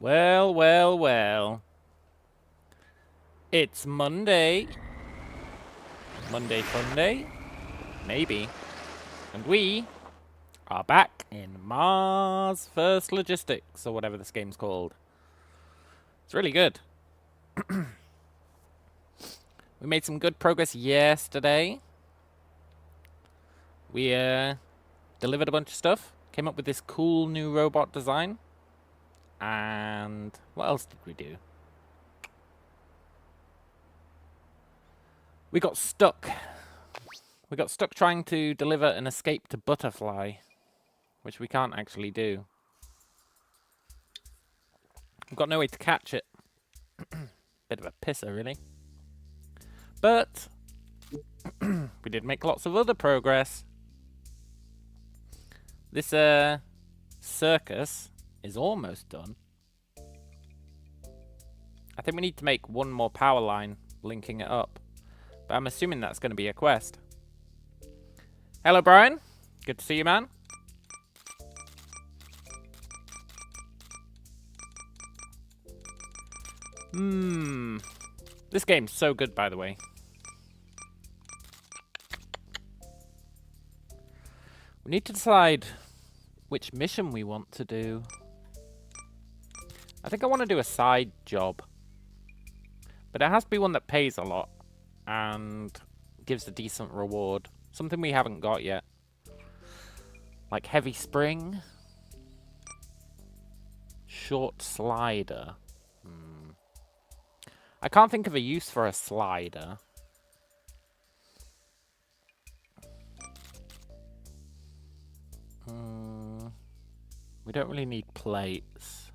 Well, well, well. It's Monday. Monday fun day? Maybe. And we are back in Mars Logistics, or whatever this game's called. It's really good. We made some good progress yesterday. We delivered a bunch of stuff. Came up with this cool new robot design. And what else did we do? We got stuck. We got stuck trying to deliver an escape to Butterfly, which we can't actually do. We've got no way to catch it. Bit of a pisser, really. But we did make lots of other progress. This circus is almost done. I think we need to make one more power line linking it up. But I'm assuming that's going to be a quest. Hello, Brian. Good to see you, man. This game's so good, by the way. We need to decide which mission we want to do. I think I want to do a side job. But it has to be one that pays a lot and gives a decent reward. Something we haven't got yet. Like heavy spring. Short slider. I can't think of a use for a slider. We don't really need plates.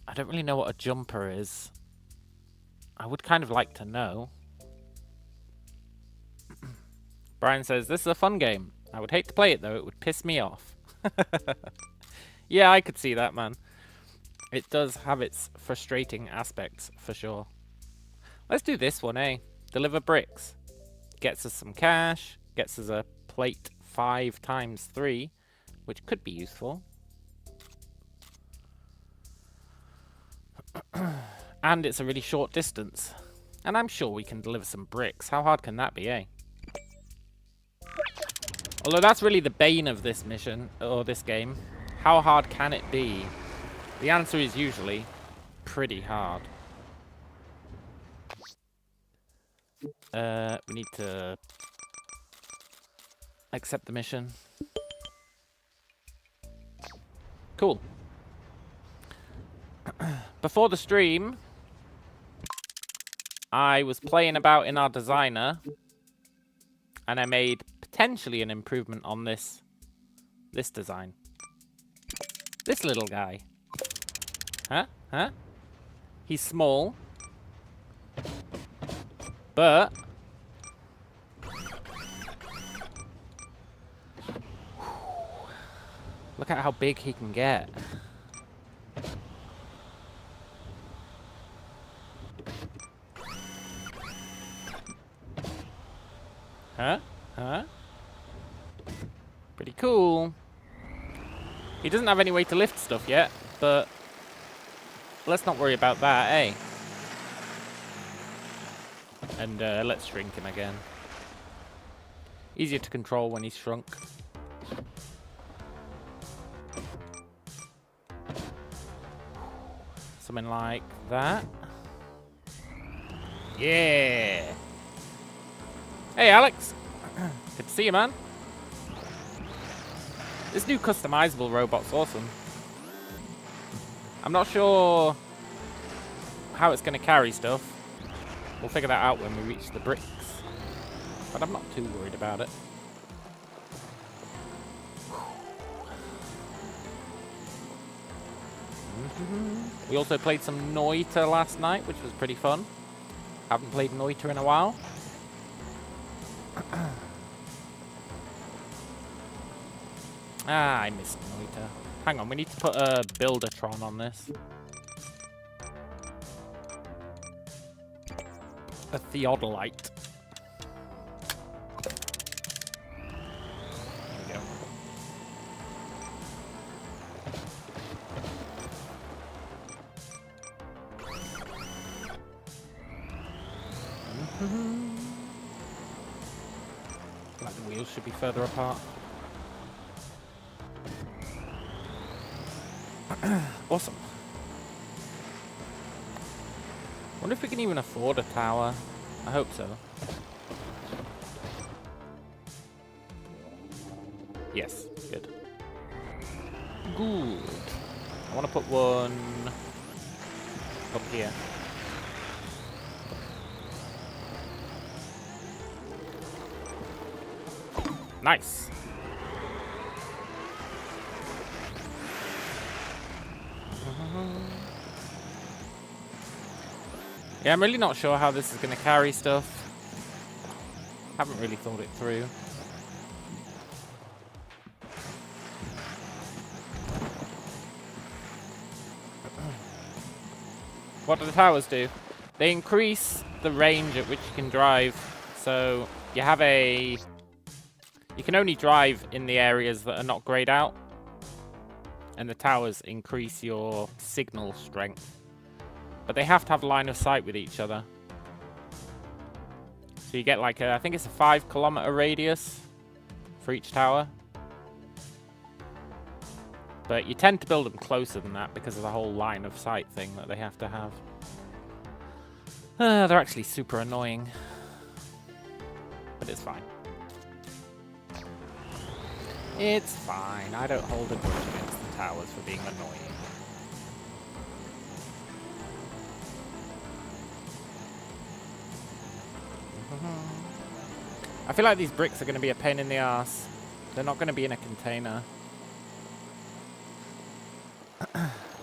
I don't really know what a jumper is. I would kind of like to know. Brian says, this is a fun game. I would hate to play it, though. It would piss me off. Yeah, I could see that, man. It does have its frustrating aspects, for sure. Let's do this one, eh? Deliver bricks. Gets us some cash. Gets us a plate 5 times 3, which could be useful. And it's a really short distance. And I'm sure we can deliver some bricks. How hard can that be, eh? Although that's really the bane of this mission, or this game. How hard can it be? The answer is usually pretty hard. We need to accept the mission. Cool. Before the stream, I was playing about in our designer, and I made potentially an improvement on this design. This little guy. Huh? He's small. But look at how big he can get. Huh? Pretty cool. He doesn't have any way to lift stuff yet, but let's not worry about that, eh? And let's shrink him again. Easier to control when he's shrunk. Something like that. Yeah! Hey, Alex! Good to see you, man. This new customizable robot's awesome. I'm not sure how it's going to carry stuff. We'll figure that out when we reach the bricks. But I'm not too worried about it. We also played some Noita last night, which was pretty fun. Haven't played Noita in a while. I missed Noita. Hang on, we need to put a Buildertron on this. A Theodolite. There we go. Like the wheels should be further apart. Awesome. Wonder if we can even afford a tower. I hope so. Yes, good. Good. I want to put one up here. Nice. Yeah, I'm really not sure how this is going to carry stuff. Haven't really thought it through. What do the towers do? They increase the range at which you can drive. So you have a... You can only drive in the areas that are not grayed out. And the towers increase your signal strength. But they have to have line of sight with each other. So you get like a, I think it's a 5-kilometer radius for each tower. But you tend to build them closer than that because of the whole line of sight thing that they have to have. They're actually super annoying. But it's fine. It's fine. I don't hold a grudge against the towers for being annoying. I feel like these bricks are going to be a pain in the ass. They're not going to be in a container.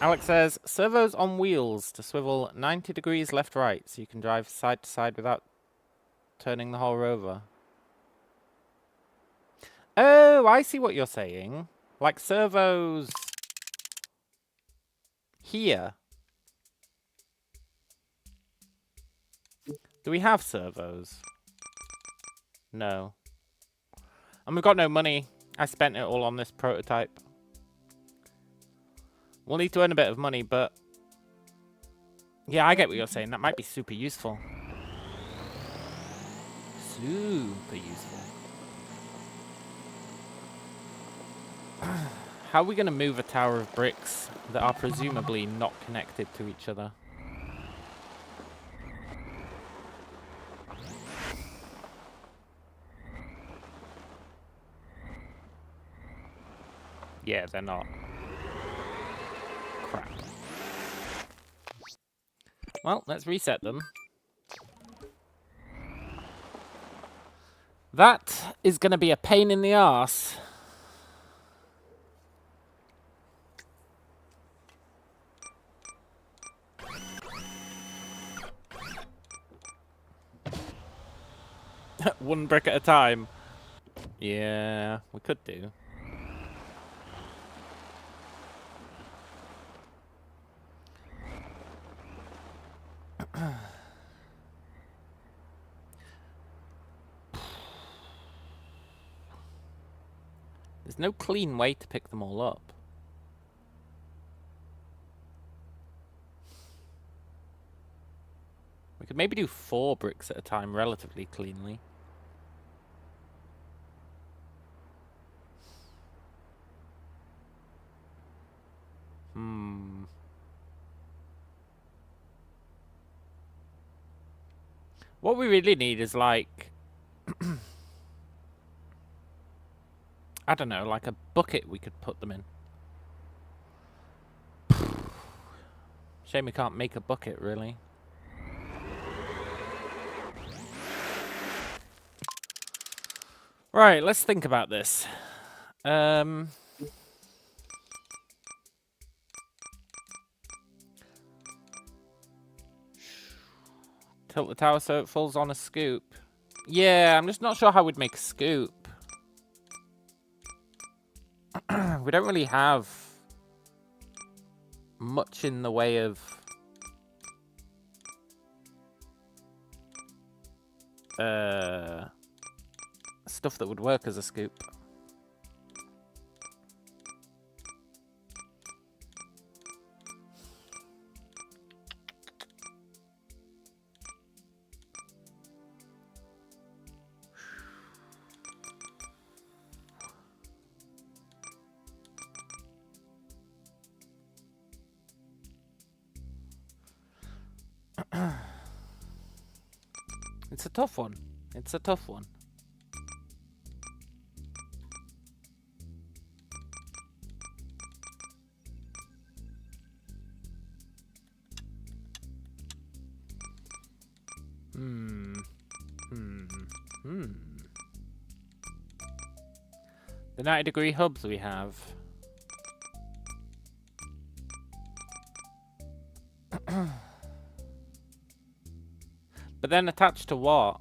Alex says, servos on wheels to swivel 90 degrees left-right so you can drive side to side without turning the whole rover. Oh, I see what you're saying. Like servos here. Do we have servos? No. And we've got no money. I spent it all on this prototype. We'll need to earn a bit of money, but... Yeah, I get what you're saying. That might be super useful. Super useful. How are we going to move a tower of bricks that are presumably not connected to each other? Yeah, they're not. Crap. Well, let's reset them. That is going to be a pain in the arse. One brick at a time. Yeah, we could do. There's no clean way to pick them all up. We could maybe do 4 bricks at a time relatively cleanly. What we really need is like... I don't know, like a bucket we could put them in. Shame we can't make a bucket, really. Right, let's think about this. Tilt the tower so it falls on a scoop. Yeah, I'm just not sure how we'd make a scoop. We don't really have much in the way of stuff that would work as a scoop. It's a tough one. It's a tough one. The 90-degree hubs we have. But then attached to what?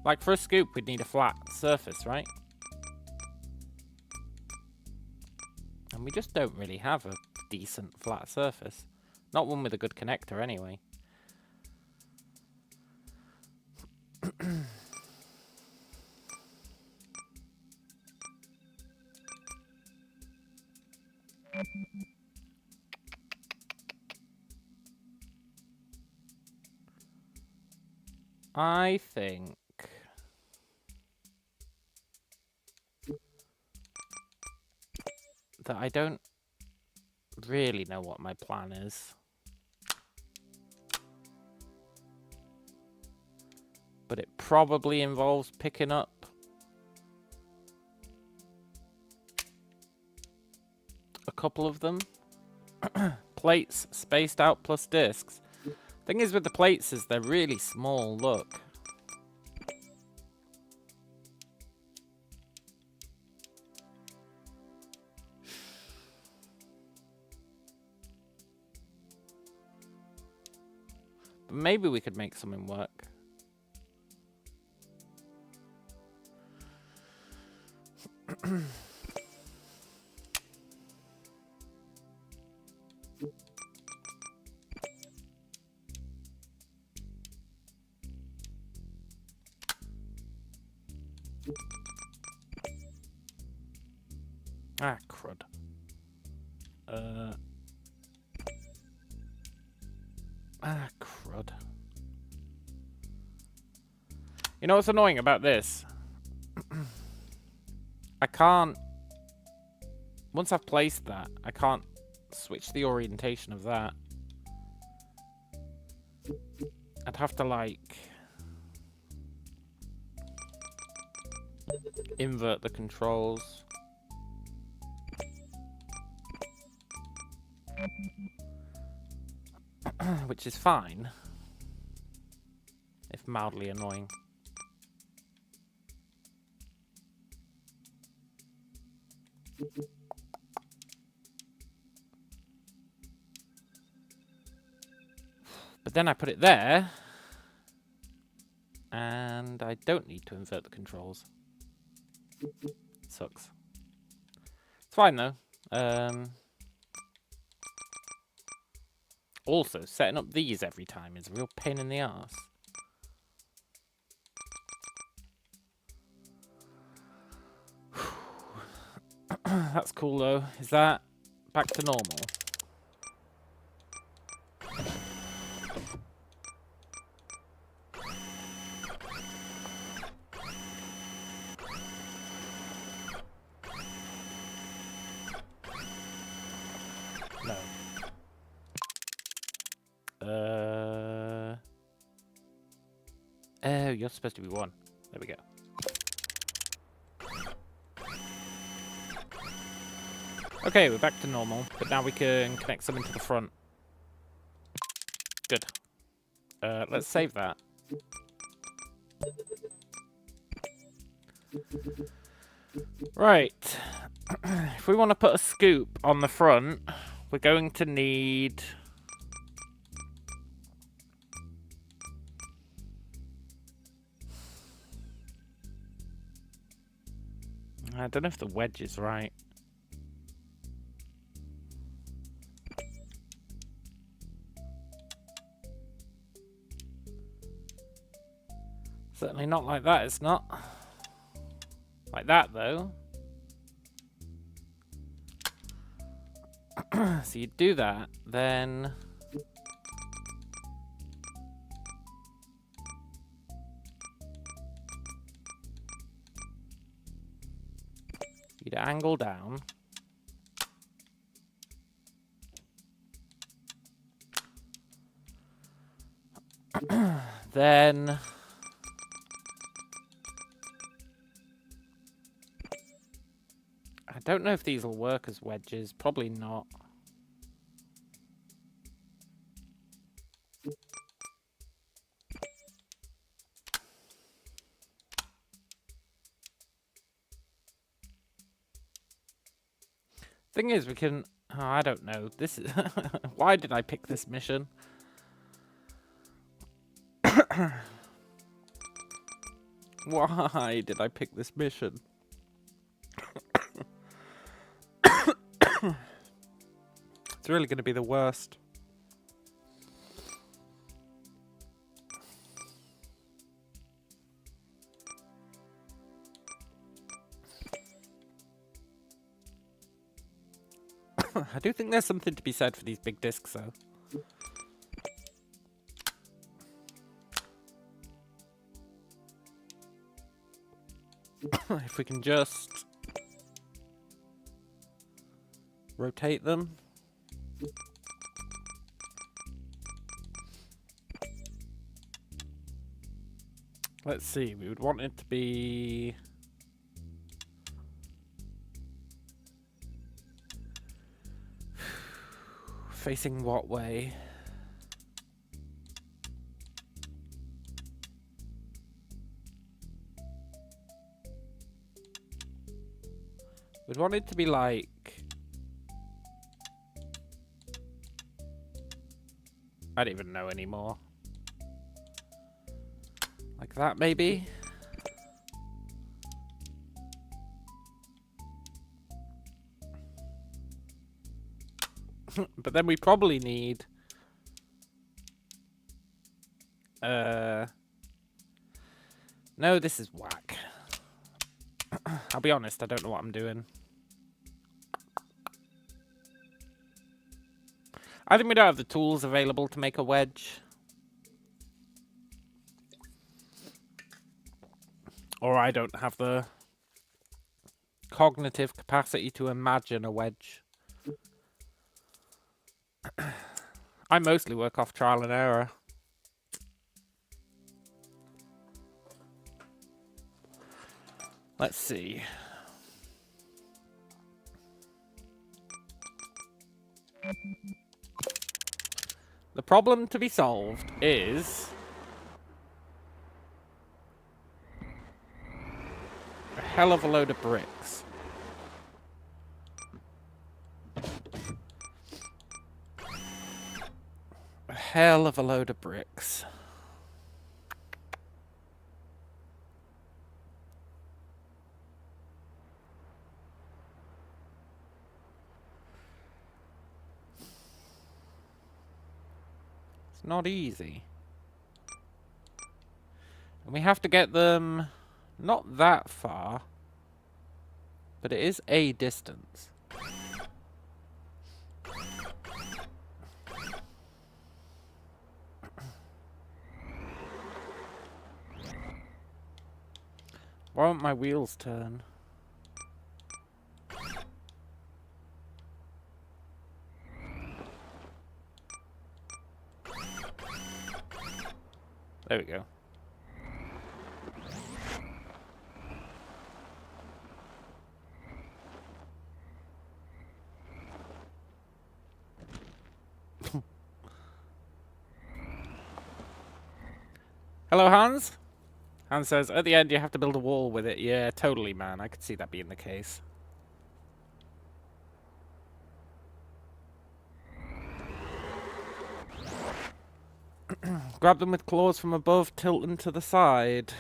Like for a scoop, we'd need a flat surface, right? And we just don't really have a decent flat surface. Not one with a good connector, anyway. I think that I don't really know what my plan is. But it probably involves picking up a couple of them. Plates spaced out plus discs. Thing is with the plates is they're really small, look. But maybe we could make something work. Ah, crud. Ah, crud. You know what's annoying about this? I can't... Once I've placed that, I can't switch the orientation of that. I'd have to, like... invert the controls. Which is fine. If mildly annoying. But then I put it there. And I don't need to invert the controls. Sucks. It's fine though. Also, setting up these every time is a real pain in the arse. That's cool though. Is that back to normal? No. Oh, you're supposed to be one. There we go. Okay, we're back to normal, but now we can connect some into the front. Good. Let's save that. Right. If we want to put a scoop on the front, we're going to need... I don't know if the wedge is right. Certainly not like that, it's not. Like that, though. So you do that, then... you'd angle down. Then... I don't know if these will work as wedges. Probably not. Thing is, we can... Oh, I don't know. This is... Why did I pick this mission? Why did I pick this mission? It's really going to be the worst. I do think there's something to be said for these big discs, though. If we can just rotate them. Let's see, we would want it to be... Facing what way? We'd want it to be like... I don't even know anymore. Like that, maybe? But then we probably need... No, this is whack. I'll be honest, I don't know what I'm doing. I think we don't have the tools available to make a wedge. Or I don't have the cognitive capacity to imagine a wedge. I mostly work off trial and error. Let's see. The problem to be solved is a hell of a load of bricks. A hell of a load of bricks. It's not easy. And we have to get them not that far, but it is a distance. Why won't my wheels turn? There we go. Hello, Hans. Hans says, at the end you have to build a wall with it. Yeah, totally, man. I could see that being the case. Grab them with claws from above, tilt them to the side.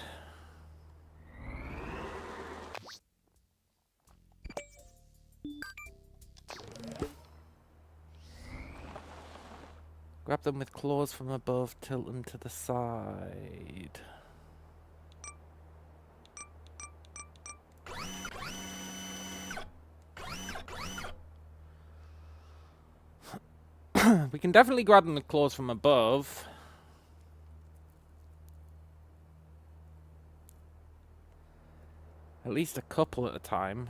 Grab them with claws from above, tilt them to the side. We can definitely grab them with claws from above. At least a couple at a time.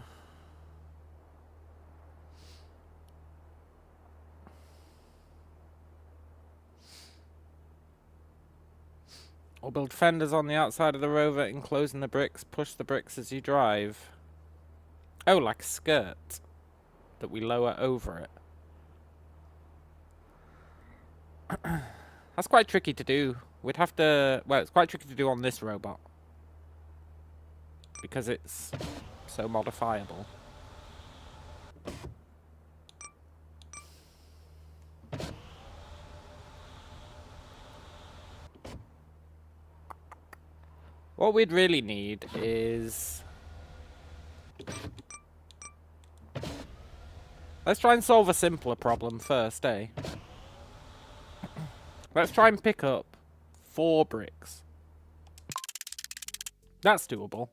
Or build fenders on the outside of the rover, enclosing the bricks. Push the bricks as you drive. Oh, like a skirt that we lower over it. That's quite tricky to do. We'd have to... Well, it's quite tricky to do on this robot. Because it's so modifiable. What we'd really need is... Let's try and solve a simpler problem first, eh? Let's try and pick up 4 bricks. That's doable.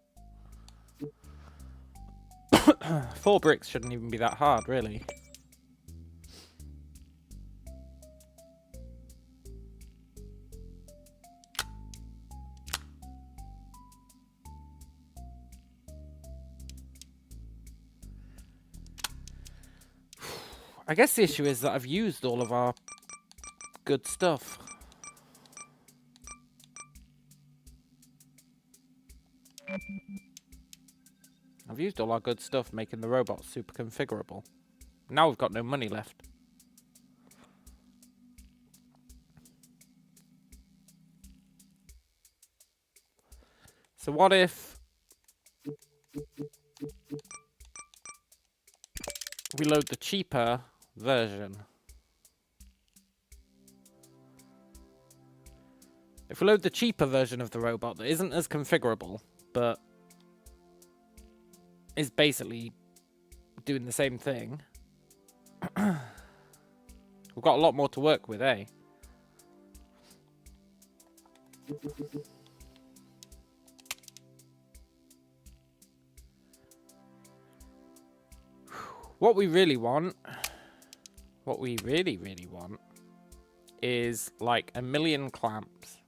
4 bricks shouldn't even be that hard, really. I guess the issue is that I've used all of our good stuff. I've used all our good stuff making the robot super configurable. Now we've got no money left. So what if we load the cheaper version? If we load the cheaper version of the robot that isn't as configurable, but is basically doing the same thing, we've got a lot more to work with, eh? What we really want, is like 1 million clamps.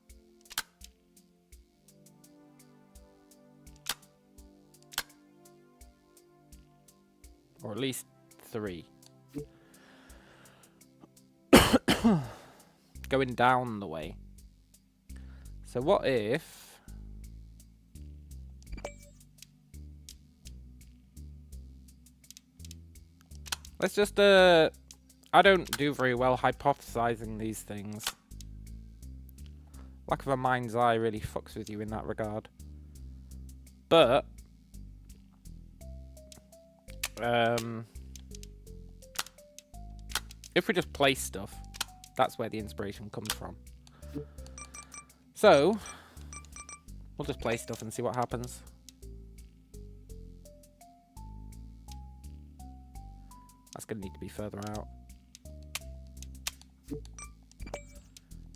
Or at least 3. Going down the way. So what if... Let's just, I don't do very well hypothesizing these things. Lack of a mind's eye really fucks with you in that regard. But... if we just place stuff, that's where the inspiration comes from. So, we'll just place stuff and see what happens. That's going to need to be further out.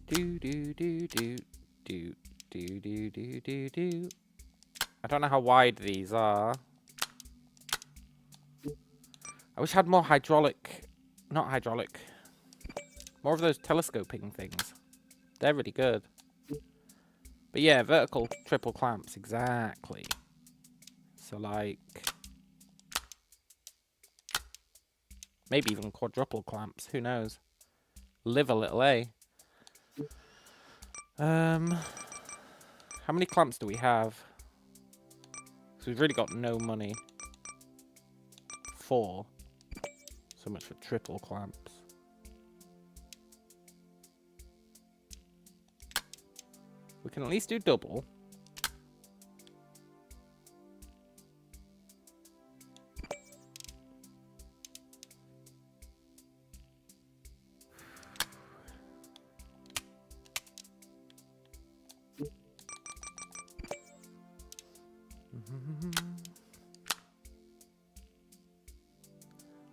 Do do do do do do do do do do. I don't know how wide these are. I wish I had more hydraulic... Not hydraulic. More of those telescoping things. They're really good. But yeah, vertical triple clamps, exactly. So like... maybe even quadruple clamps, who knows? Live a little, eh? How many clamps do we have? So we've really got no money. 4. So much for triple clamps. We can at least do double.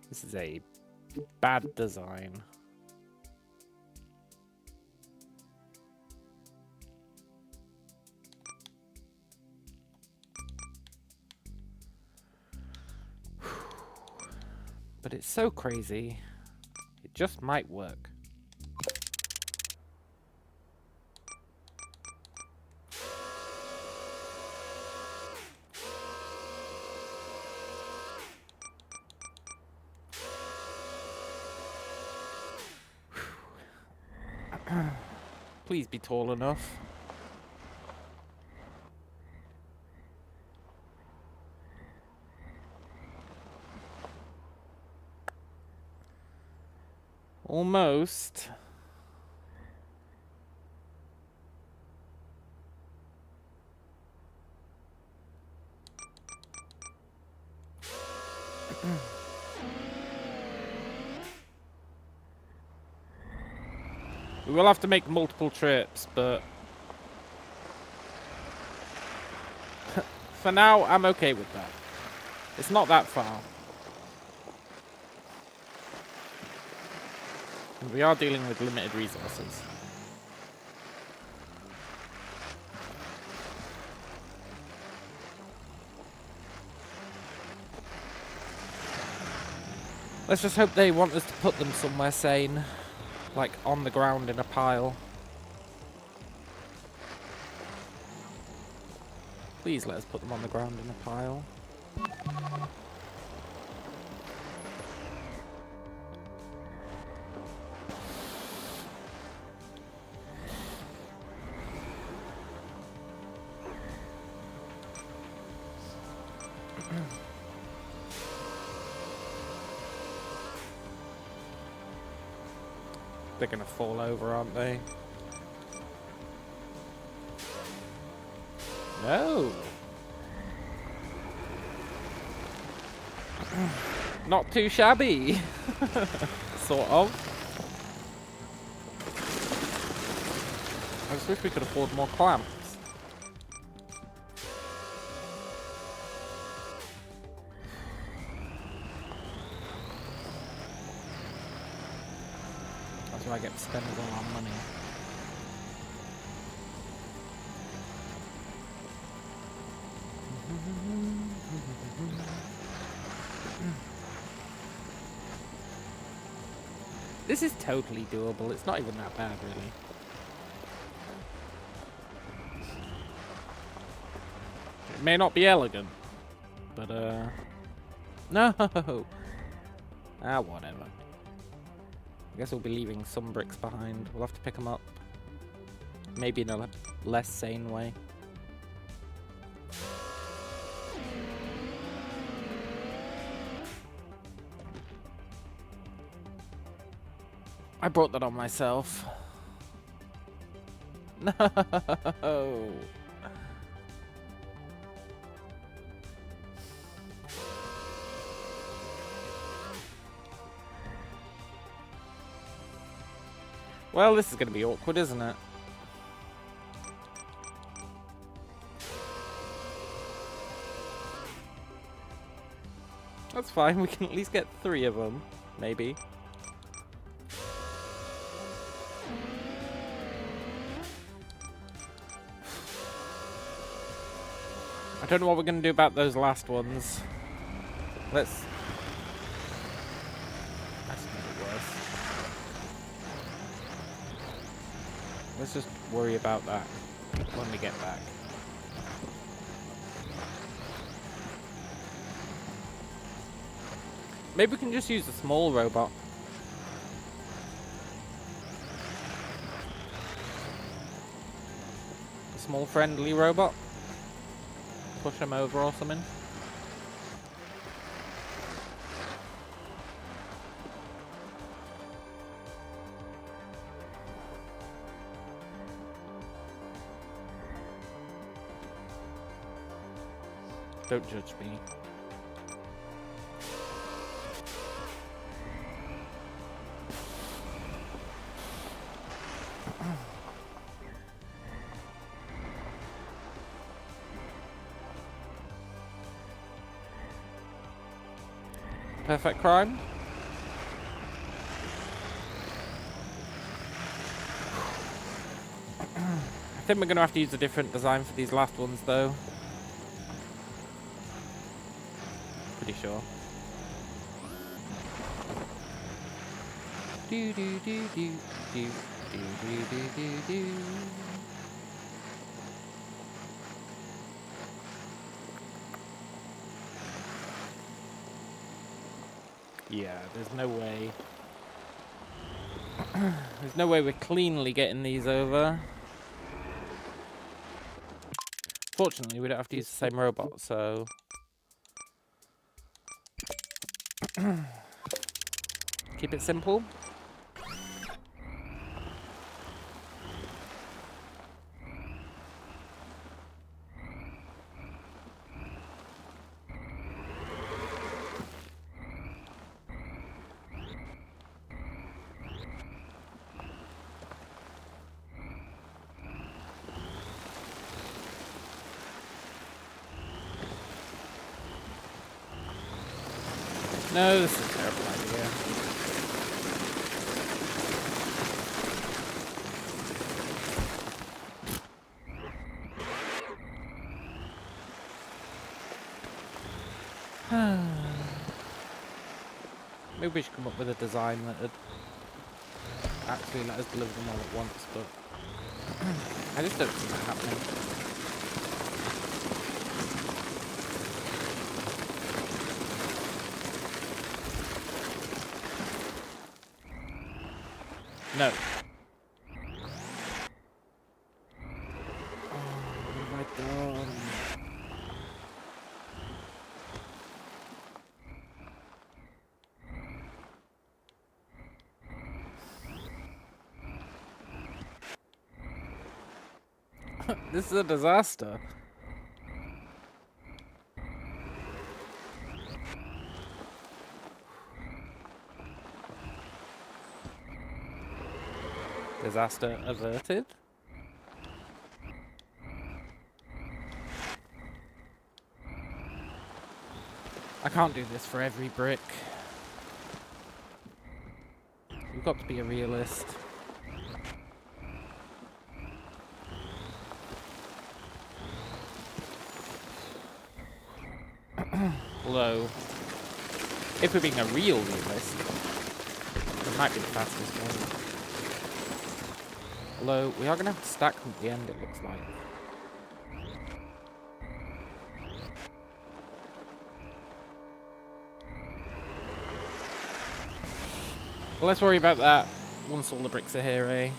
This is a bad design. But it's so crazy. It just might work. Please be tall enough. Almost. We will have to make multiple trips, but for now, I'm okay with that. It's not that far. And we are dealing with limited resources. Let's just hope they want us to put them somewhere sane. Like on the ground in a pile. Please let us put them on the ground in a pile. They're gonna fall over, aren't they? No! Not too shabby! Sort of. I just wish we could afford more clamps. That's where I get to spend all our money. This is totally doable. It's not even that bad, really. It may not be elegant, but, no! Ah, whatever. I guess we'll be leaving some bricks behind. We'll have to pick them up. Maybe in a less sane way. I brought that on myself. No. Well, this is going to be awkward, isn't it? That's fine. We can at least get 3 of them, maybe. I don't know what we're going to do about those last ones. Let's make it worse. Let's just worry about that when we get back. Maybe we can just use a small robot. A small friendly robot. Push him over or something. Don't judge me. Perfect crime. I think we're going to have to use a different design for these last ones, though. Pretty sure. Do do do do do do do do do do. Yeah, there's no way. There's no way we're cleanly getting these over. Fortunately, we don't have to use the same robot, so... Keep it simple. No, this is a terrible idea. Maybe we should come up with a design that would actually let us deliver them all at once, but I just don't see that happening. No. Oh, what have I done? This is a disaster. Disaster averted? I can't do this for every brick. You've got to be a realist. Although, if we're being a real realist, it might be the fastest way. Although, we are going to have to stack them at the end, it looks like. Well, let's worry about that once all the bricks are here, eh?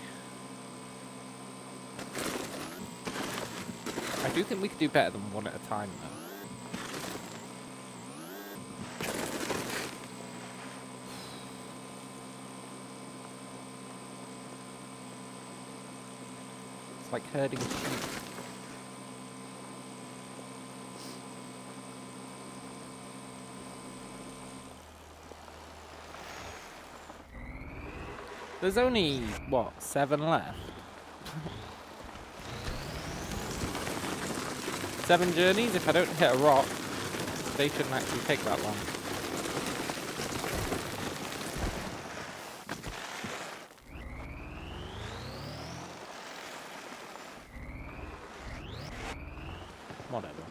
I do think we could do better than one at a time, though. It's like herding sheep. There's only, what, 7 left? 7 journeys? If I don't hit a rock, they shouldn't actually take that long. Whatever.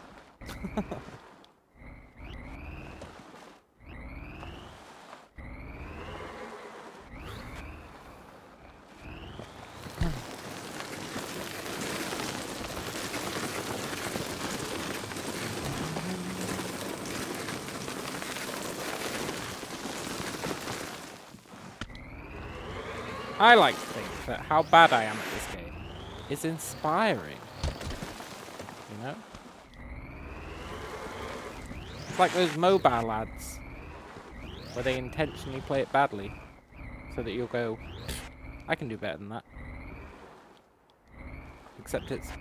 I like to think that how bad I am at this game is inspiring. You know? It's like those mobile lads where they intentionally play it badly so that you'll go, I can do better than that. Except it's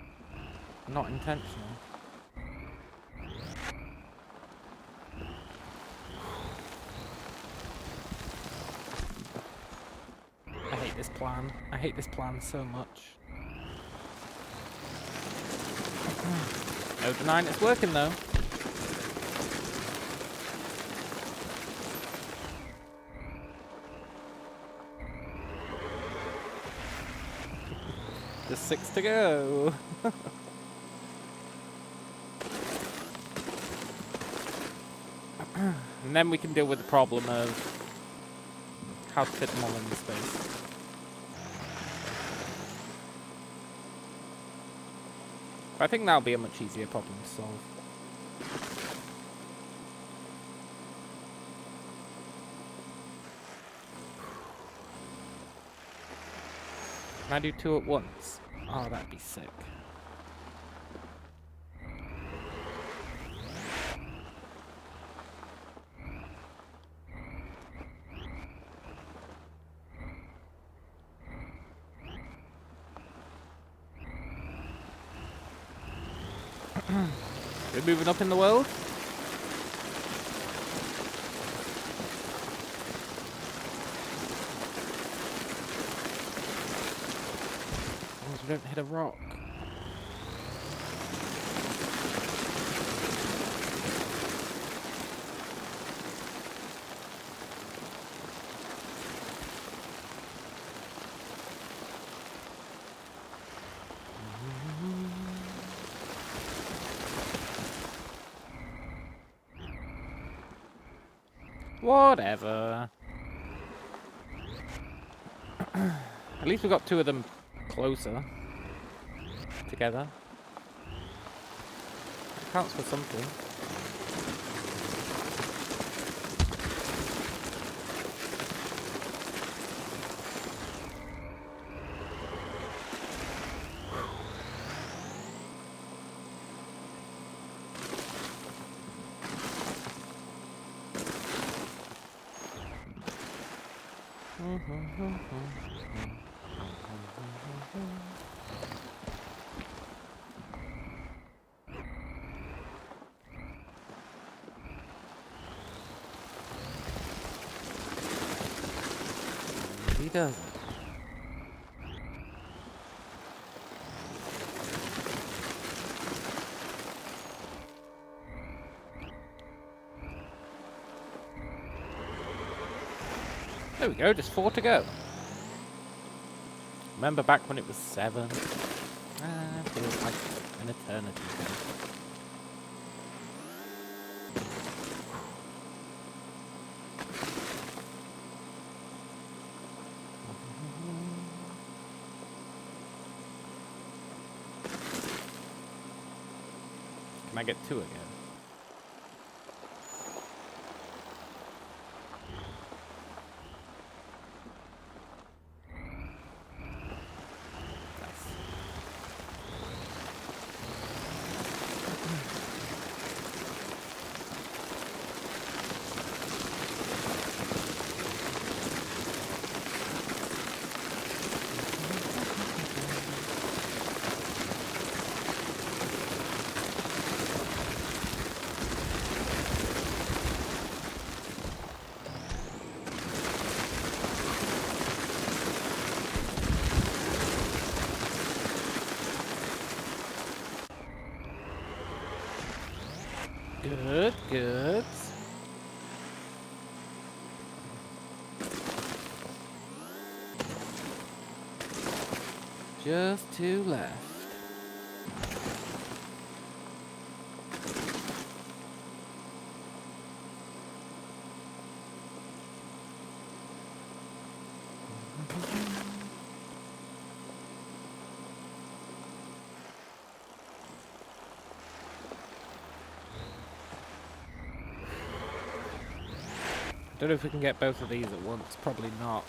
not intentional. I hate this plan. I hate this plan so much. No denying it's working though. Just 6 to go. And then we can deal with the problem of how to fit them all in the space. I think that'll be a much easier problem to solve. Can I do 2 at once? Oh, that'd be sick. We're moving up in the world. As long as we don't hit a rock. Whatever. At least we got two of them closer together. It counts for something. He doesn't. There we go, just 4 to go. Remember back when it was 7? Feels like an eternity ago. Can I get 2 again? Good, good. Just 2 left. Don't know if we can get both of these at once. Probably not.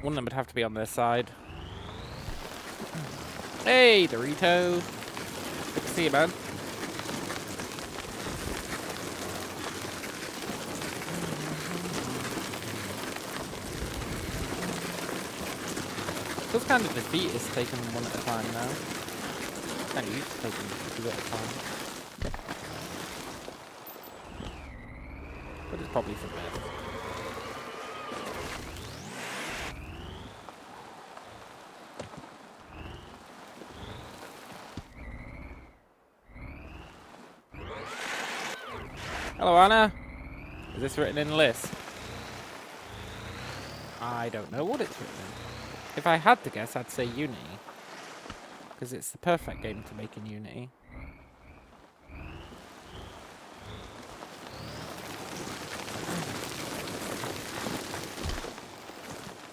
One of them would have to be on their side. Hey, Dorito. Good to see you, man. Feels kind of defeatist taking them one at a time now. Kind of used to taking them 2 at a time. But it's probably for the best. Hello, Anna. Is this written in list? I don't know what it's written in. If I had to guess, I'd say Unity. Because it's the perfect game to make in Unity.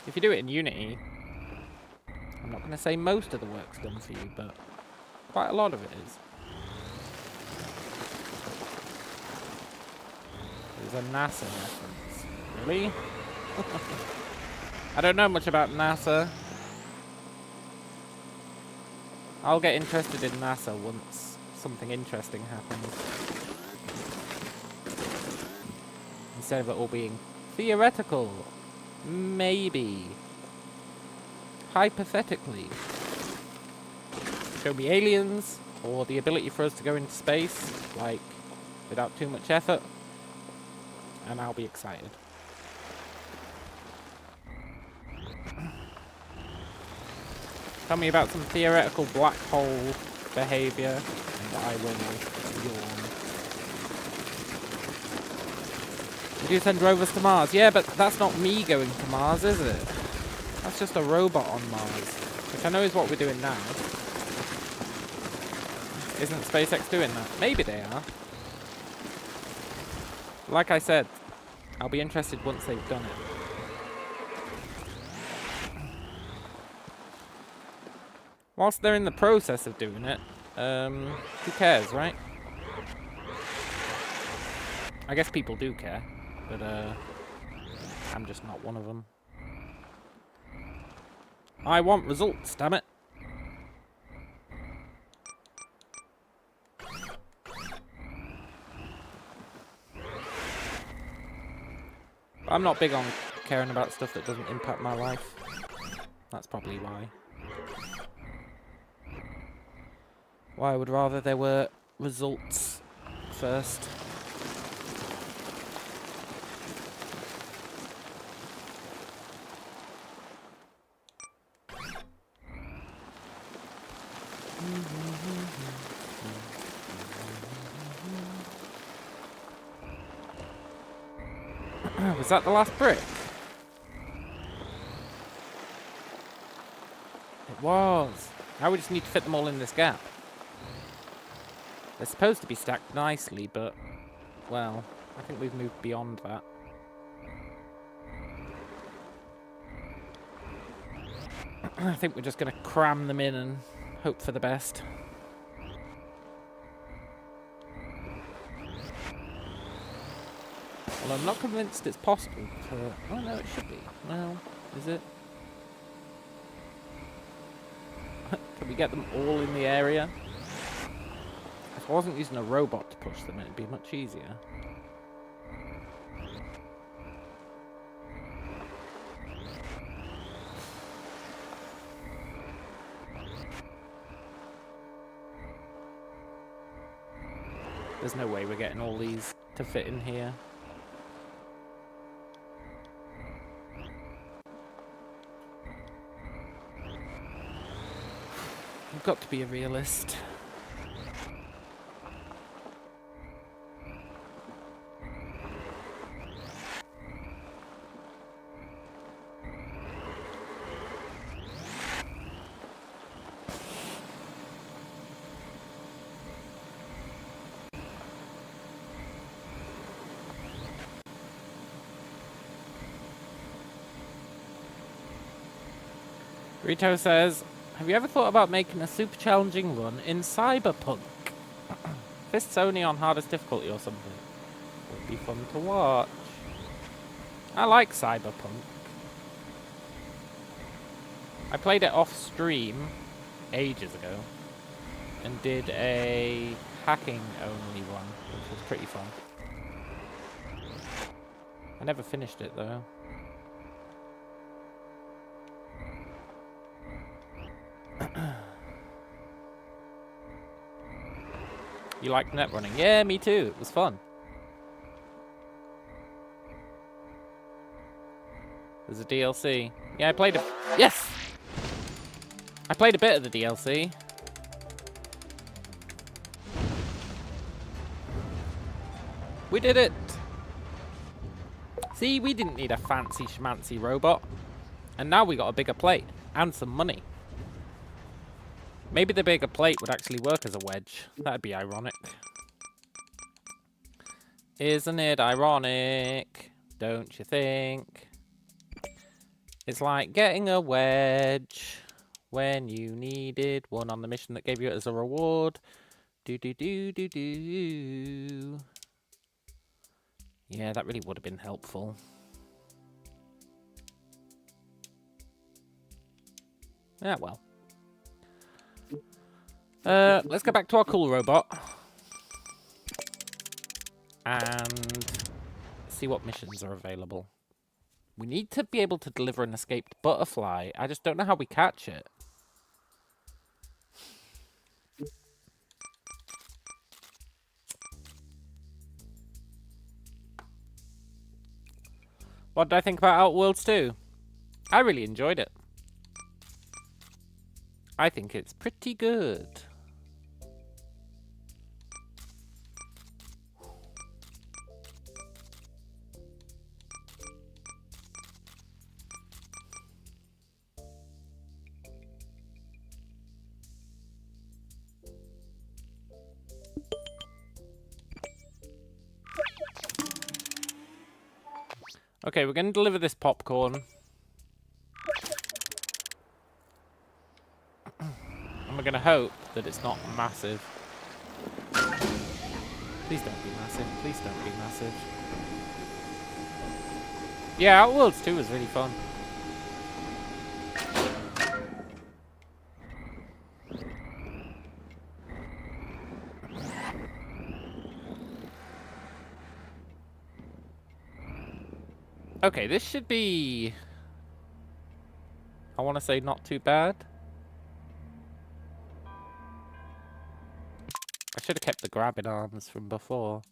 If you do it in Unity, I'm not going to say most of the work's done for you, but quite a lot of it is. There's a NASA reference. Really? I don't know much about NASA. I'll get interested in NASA once something interesting happens. Instead of it all being theoretical. Maybe. Hypothetically. Show me aliens, or the ability for us to go into space, like, without too much effort, and I'll be excited. Tell me about some theoretical black hole behavior, and I will yawn. We do send rovers to Mars. Yeah, but that's not me going to Mars, is it? That's just a robot on Mars, which I know is what we're doing now. Isn't SpaceX doing that? Maybe they are. Like I said, I'll be interested once they've done it. Whilst they're in the process of doing it, who cares, right? I guess people do care, but I'm just not one of them. I want results, damn it. I'm not big on caring about stuff that doesn't impact my life. That's probably why. Why I would rather there were results first. Was that the last brick? It was. Now we just need to fit them all in this gap. They're supposed to be stacked nicely, but, well, I think we've moved beyond that. I think we're just going to cram them in and hope for the best. Well, I'm not convinced it's possible to... Oh, no, it should be. Well, is it? Can we get them all in the area? If I wasn't using a robot to push them, it'd be much easier. There's no way we're getting all these to fit in here. You've got to be a realist. Rito says, have you ever thought about making a super challenging run in Cyberpunk? Fists only on hardest difficulty or something. Would be fun to watch. I like Cyberpunk. I played it off stream ages ago and did a hacking only one, which was pretty fun. I never finished it though. You liked net running? Yeah, me too. It was fun. There's a DLC. Yeah, I played a... Yes! I played a bit of the DLC. We did it! See, we didn't need a fancy schmancy robot. And now we got a bigger plate. And some money. Maybe the bigger plate would actually work as a wedge. That'd be ironic. Isn't it ironic? Don't you think? It's like getting a wedge when you needed one on the mission that gave you it as a reward. Do. Yeah, that really would have been helpful. Yeah, well. Let's go back to our cool robot. And see what missions are available. We need to be able to deliver an escaped butterfly. I just don't know how we catch it. What did I think about Outworlds 2? I really enjoyed it. I think it's pretty good. Okay, we're going to deliver this popcorn. And we're going to hope that it's not massive. Please don't be massive. Please don't be massive. Yeah, Outworlds 2 was really fun. Okay, this should be... I want to say not too bad. I should have kept the grabbing arms from before.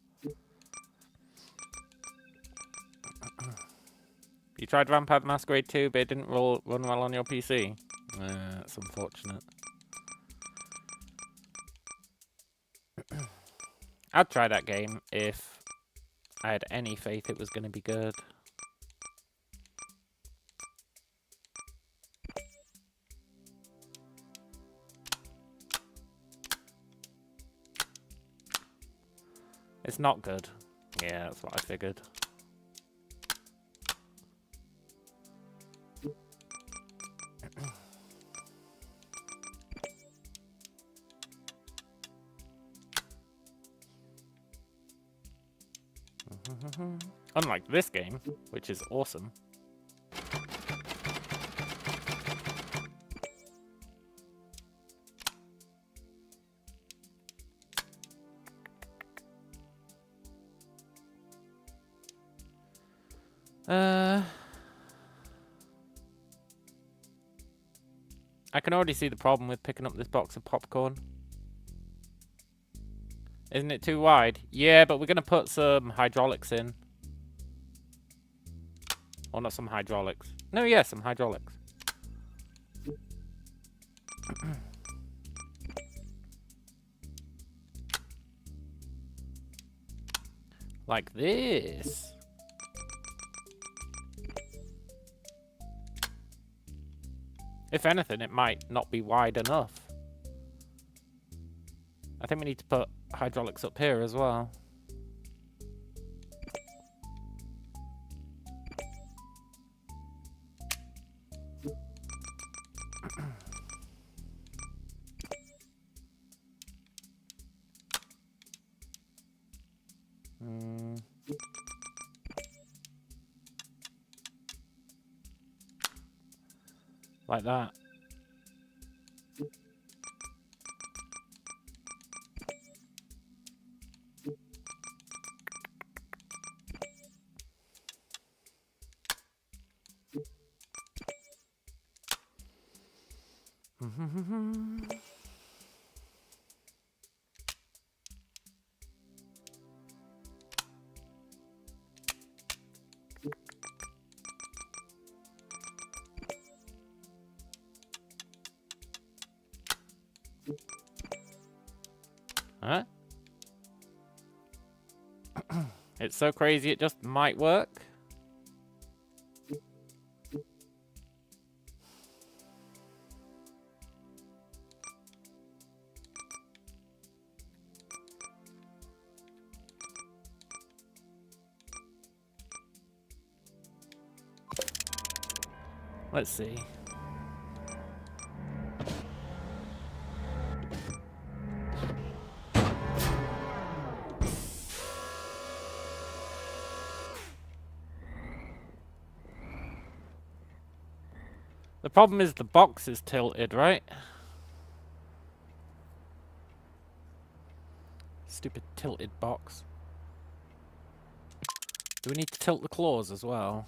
You tried Vampire the Masquerade 2, but it didn't run well on your PC. That's unfortunate. I'd try that game if I had any faith it was going to be good. It's not good. Yeah, that's what I figured. Unlike this game, which is awesome. I can already see the problem with picking up this box of popcorn. Isn't it too wide? Yeah, but we're going to put some hydraulics in. Or not some hydraulics. No, yeah, some hydraulics. Like this. If anything, it might not be wide enough. I think we need to put hydraulics up here as well. Like that. Huh? It's so crazy it just might work. Let's see. The problem is the box is tilted, right? Stupid tilted box. Do we need to tilt the claws as well?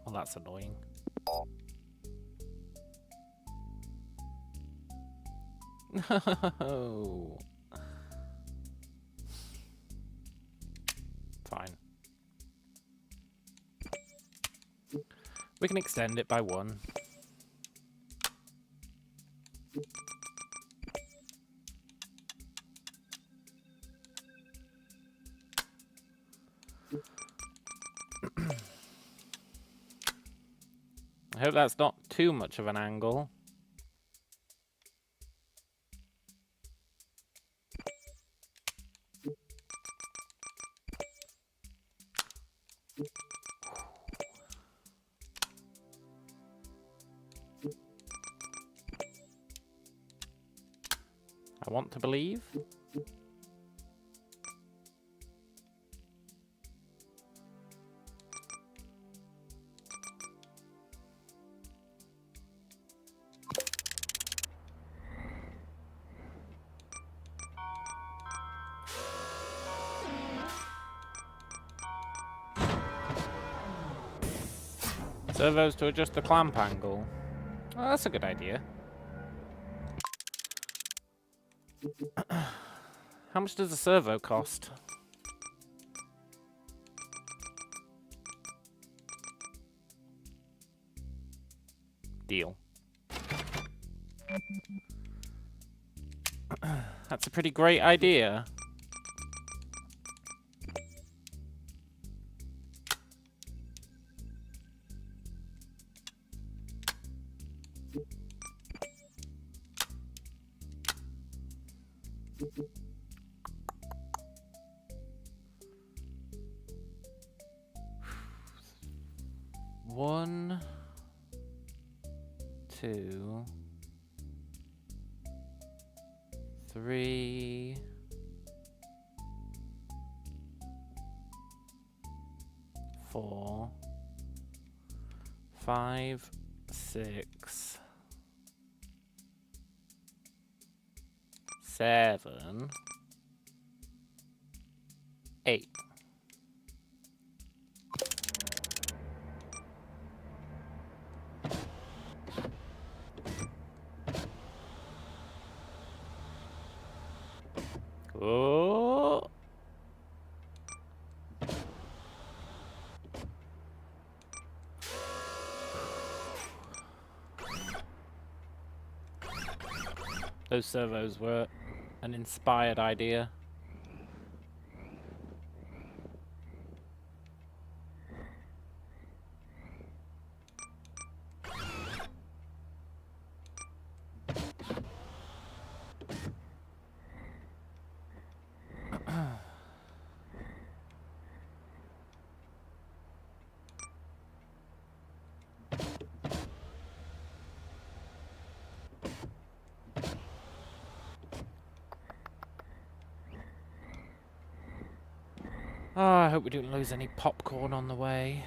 Well, that's annoying. No. Fine. We can extend it by one. hope that's not too much of an angle. I want to believe. Servos to adjust the clamp angle. Oh, that's a good idea. How much does a servo cost? Deal. That's a pretty great idea. One, two, three, four, 5, 6, 7, 8. Oh. Those servos were an inspired idea. Oh, I hope we don't lose any popcorn on the way.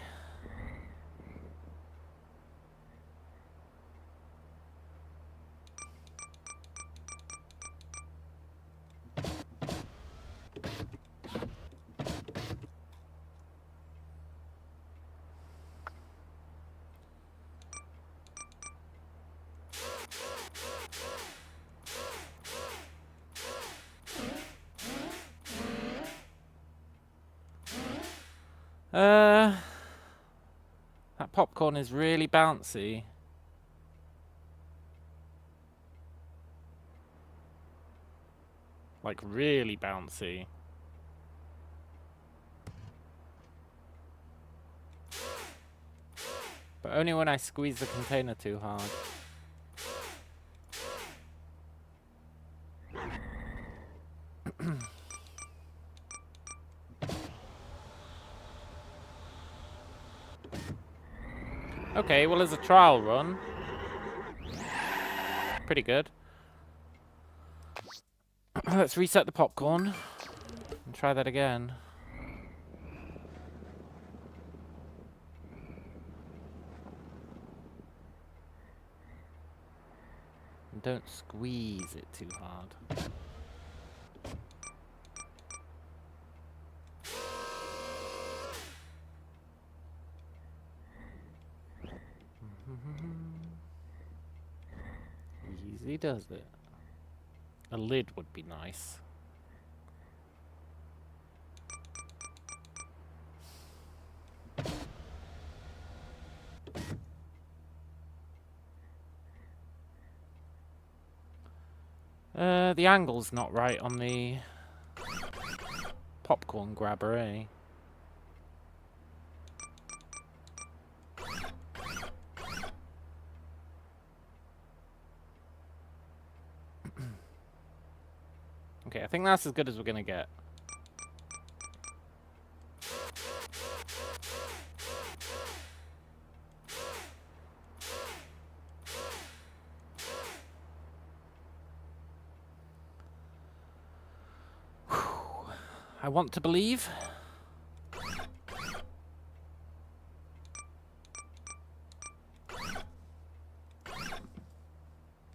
That popcorn is really bouncy. Like, really bouncy. But only when I squeeze the container too hard. Okay, well, as a trial run, pretty good. Let's reset the popcorn and try that again. And don't squeeze it too hard. Easy does it. A lid would be nice. The angle's not right on the popcorn grabber, eh? Okay, I think that's as good as we're gonna get. I want to believe.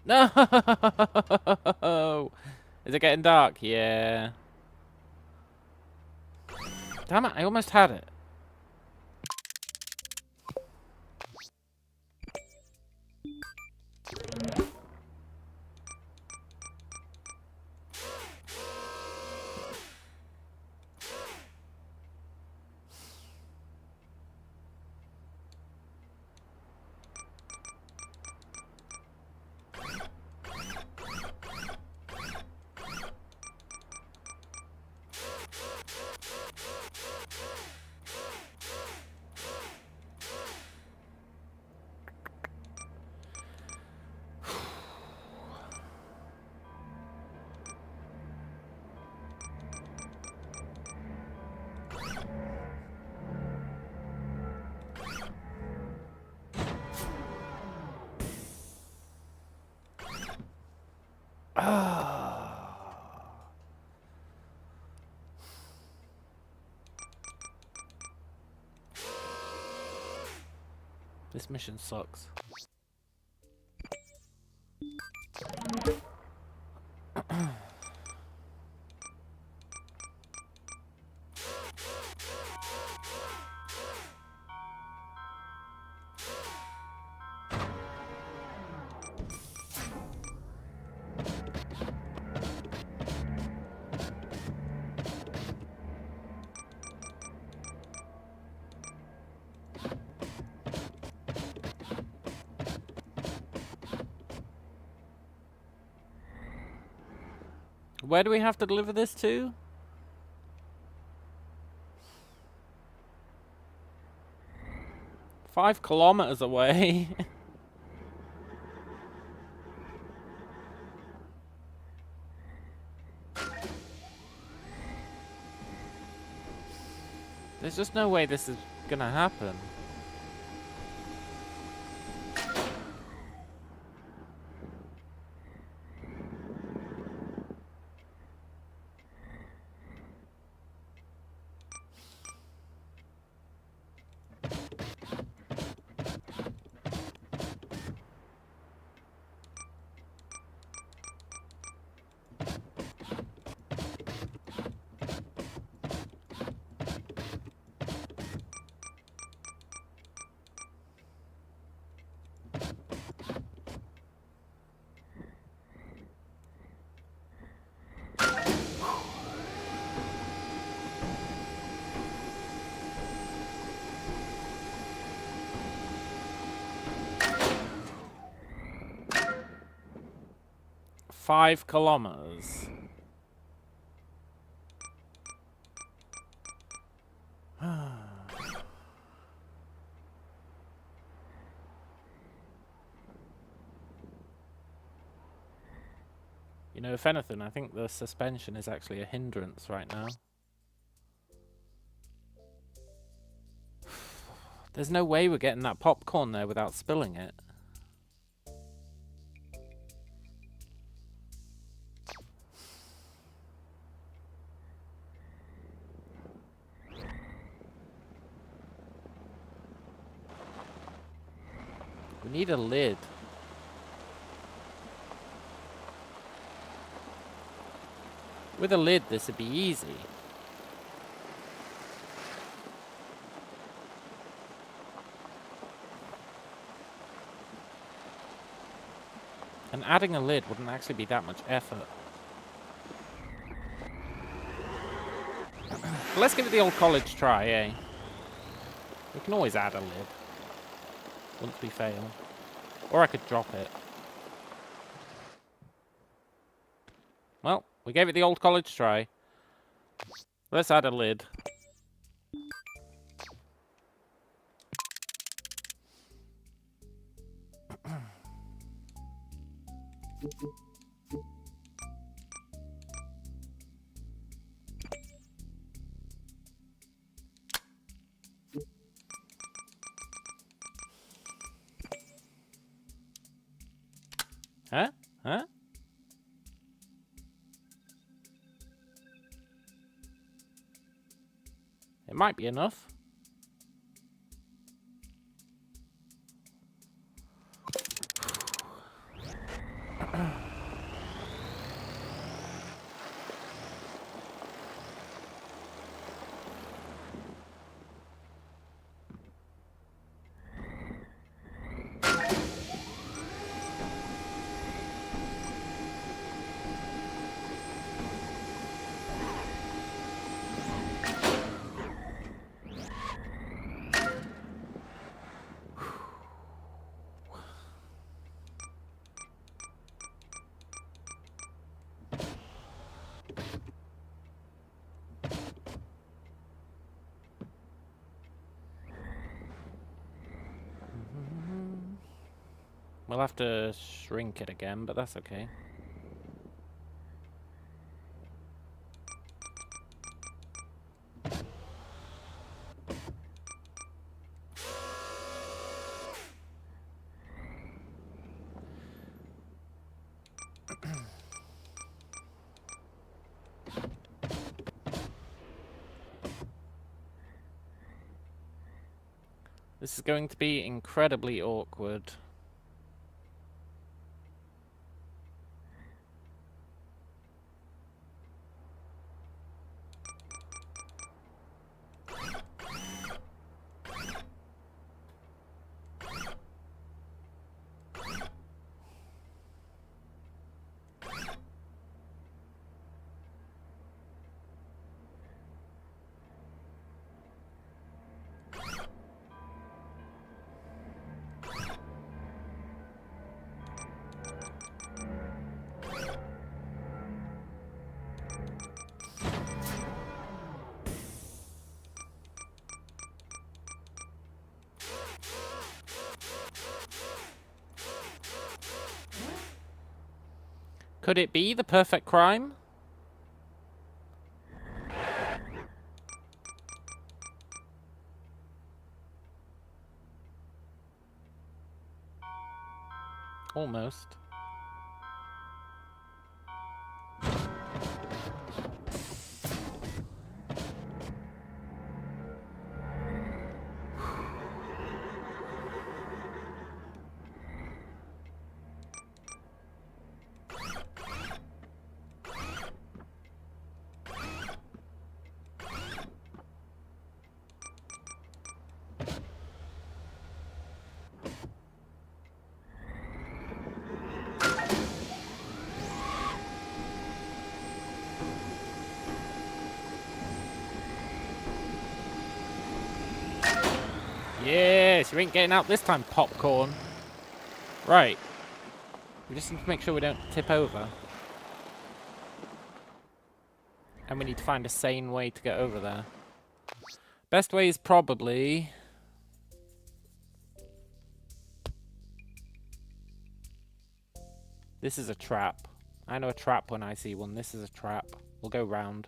No! Is it getting dark? Yeah. Damn it, I almost had it. This mission sucks. Where do we have to deliver this to? Five kilometers away. There's just no way this is gonna happen. Five kilometers. You know, if anything, I think the suspension is actually a hindrance right now. There's no way we're getting that popcorn there without spilling it. We need a lid. With a lid, this would be easy. And adding a lid wouldn't actually be that much effort. But let's give it the old college try, eh? We can always add a lid once we fail. Or I could drop it. Well, we gave it the old college try. Let's add a lid. Huh? It might be enough. We'll have to shrink it again, but that's okay. This is going to be incredibly awkward. Could it be the perfect crime? Almost. Yes, you ain't getting out this time, popcorn. Right. We just need to make sure we don't tip over. And we need to find a sane way to get over there. Best way is probably... This is a trap. I know a trap when I see one. This is a trap. We'll go round.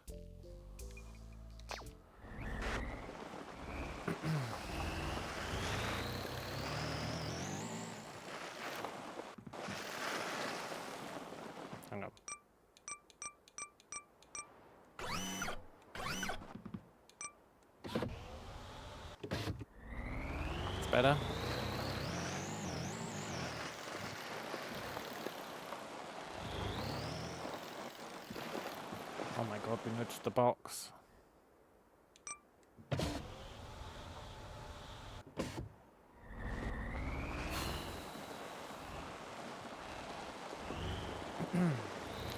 Hang on. It's better. Oh my god, we nudged the box.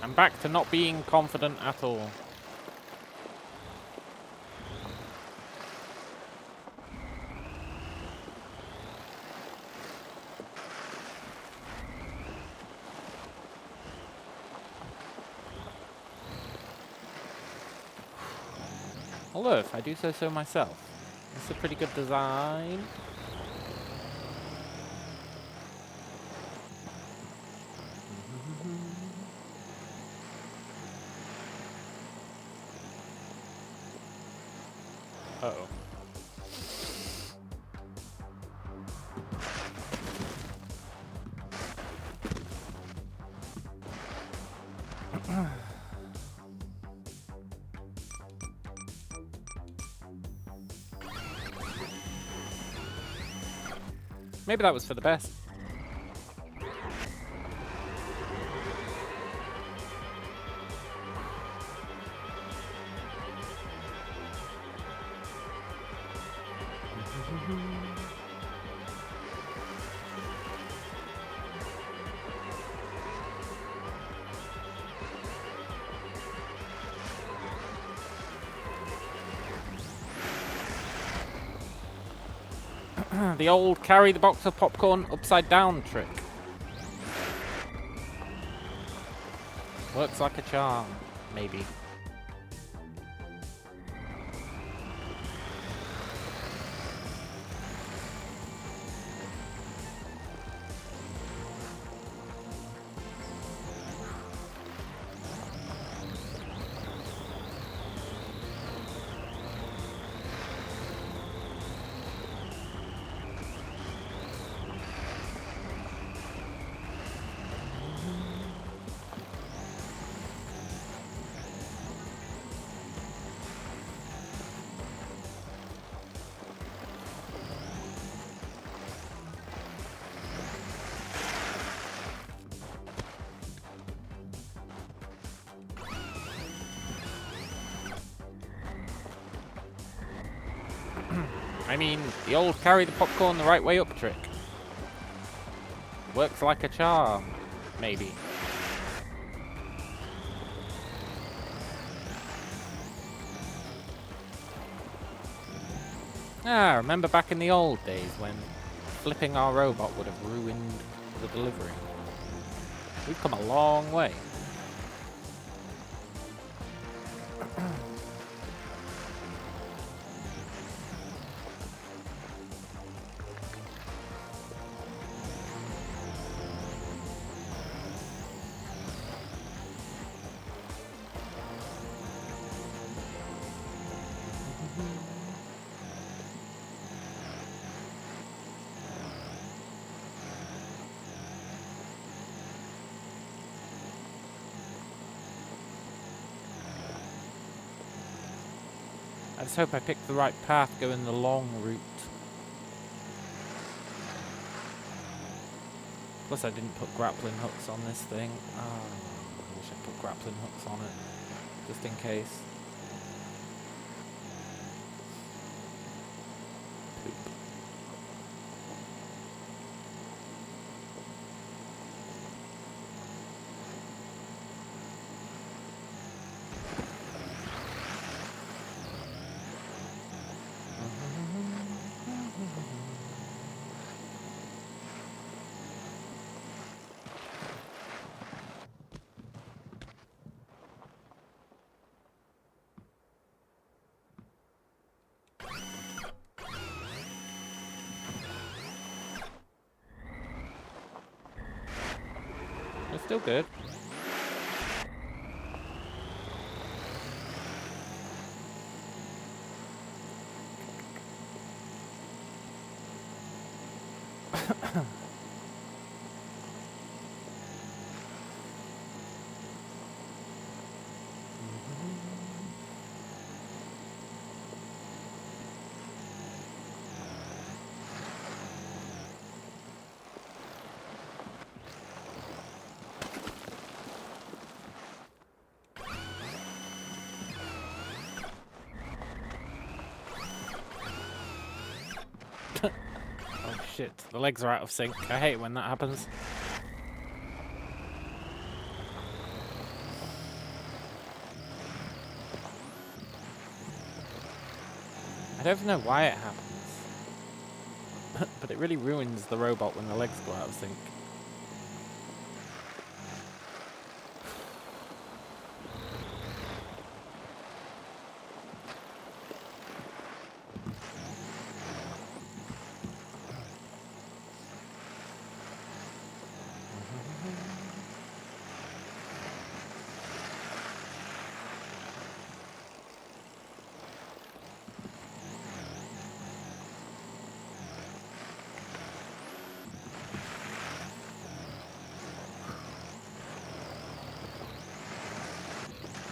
I'm back to not being confident at all. Although, if I do say so myself, it's a pretty good design. Uh-oh. Maybe that was for the best. The old carry the box of popcorn upside down trick. Works like a charm, maybe. I mean, the old carry the popcorn the right way up trick. Works like a charm, maybe. Ah, remember back in the old days when flipping our robot would have ruined the delivery. We've come a long way. I just hope I picked the right path going the long route. Plus I didn't put grappling hooks on this thing. Oh, I wish I put grappling hooks on it. Just in case. Poop. It's still good. Oh shit, the legs are out of sync. I hate it when that happens. I don't know why it happens. But it really ruins the robot when the legs go out of sync.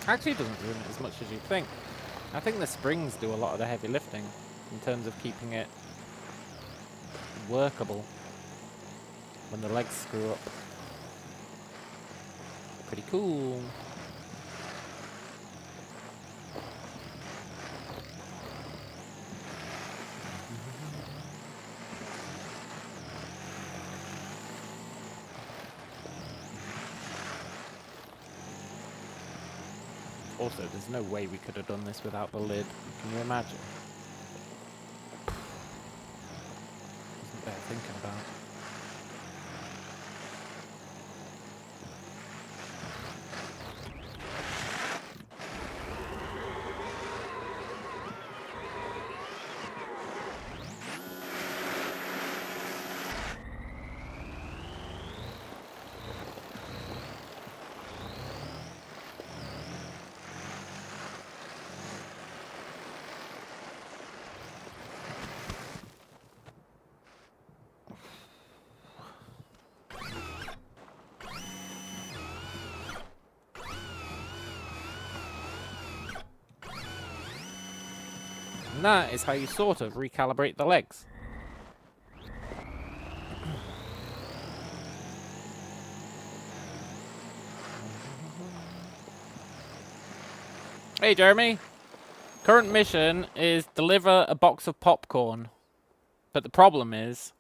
Actually, it doesn't ruin it as much as you'd think. I think the springs do a lot of the heavy lifting in terms of keeping it workable when the legs screw up. Pretty cool. Also, there's no way we could have done this without the lid. Can you imagine? Wasn't there thinking about. And that is how you sort of recalibrate the legs. Hey, Jeremy. Current mission is deliver a box of popcorn. But the problem is,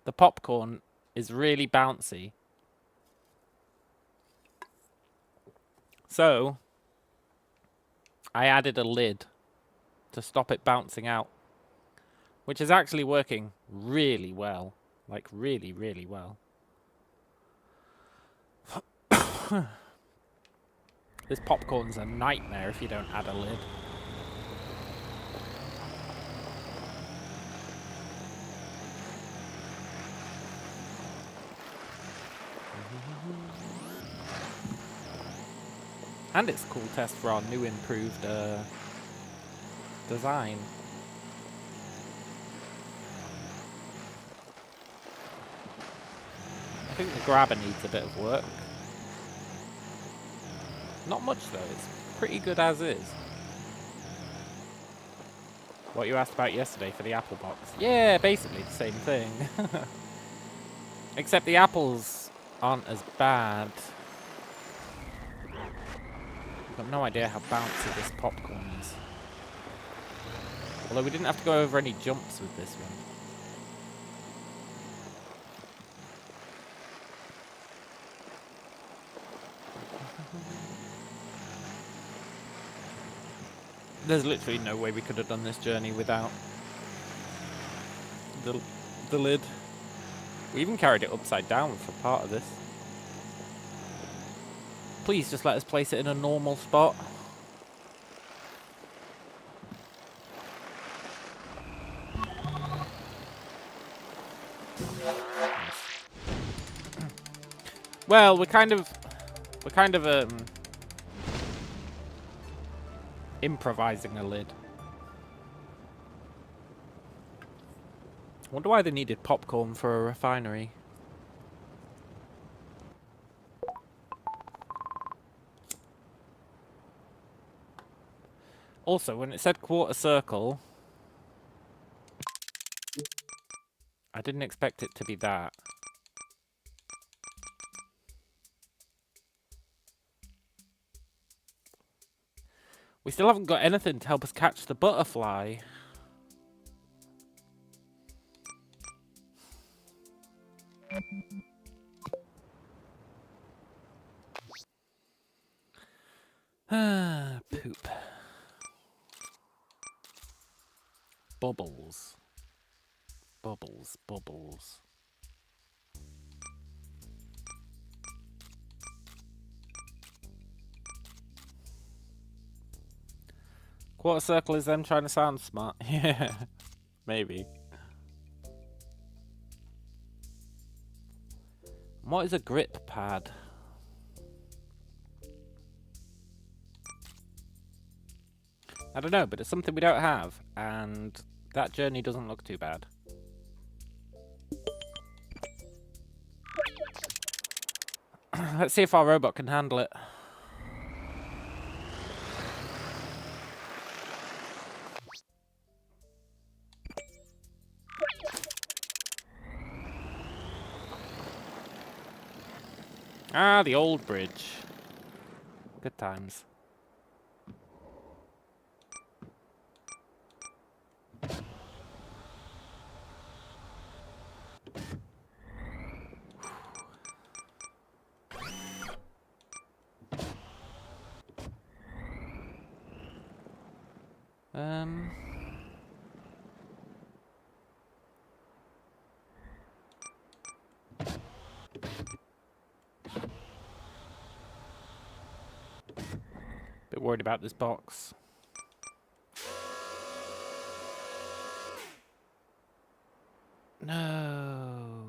the popcorn is really bouncy. So, I added a lid to stop it bouncing out. Which is actually working really well. Like, really, really well. This popcorn's a nightmare if you don't add a lid. And it's a cool test for our new improved design. I think the grabber needs a bit of work. Not much though, it's pretty good as is. What you asked about yesterday for the apple box. Yeah, basically the same thing. Except the apples aren't as bad. I've got no idea how bouncy this popcorn is. Although we didn't have to go over any jumps with this one. There's literally no way we could have done this journey without the lid. We even carried it upside down for part of this. Please just let us place it in a normal spot. Well, we're kind of improvising a lid. Wonder why they needed popcorn for a refinery. Also, when it said quarter circle, I didn't expect it to be that. We still haven't got anything to help us catch the butterfly. Ah, poop. Bubbles. Bubbles, bubbles. Quarter circle is them trying to sound smart. Yeah, maybe. What is a grip pad? I don't know, but it's something we don't have, and that journey doesn't look too bad. Let's see if our robot can handle it. Ah, the old bridge. Good times. Bit worried about this box. No.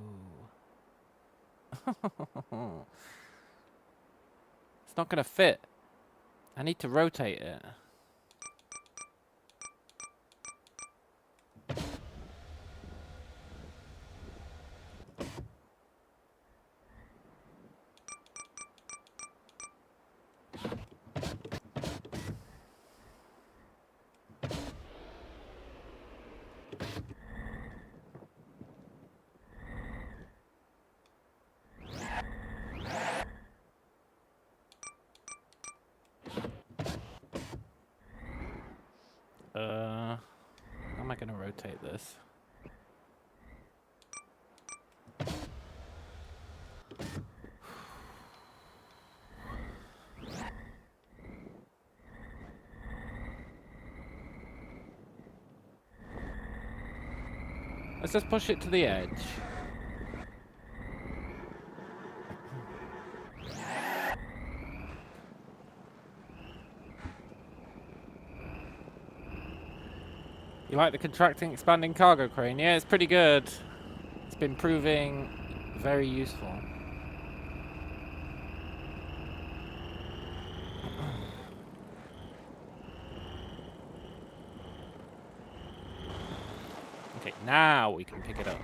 It's not gonna fit. I need to rotate it. How am I gonna rotate this? Let's just push it to the edge. You like the contracting, expanding cargo crane? Yeah, it's pretty good. It's been proving very useful. Okay, now we can pick it up.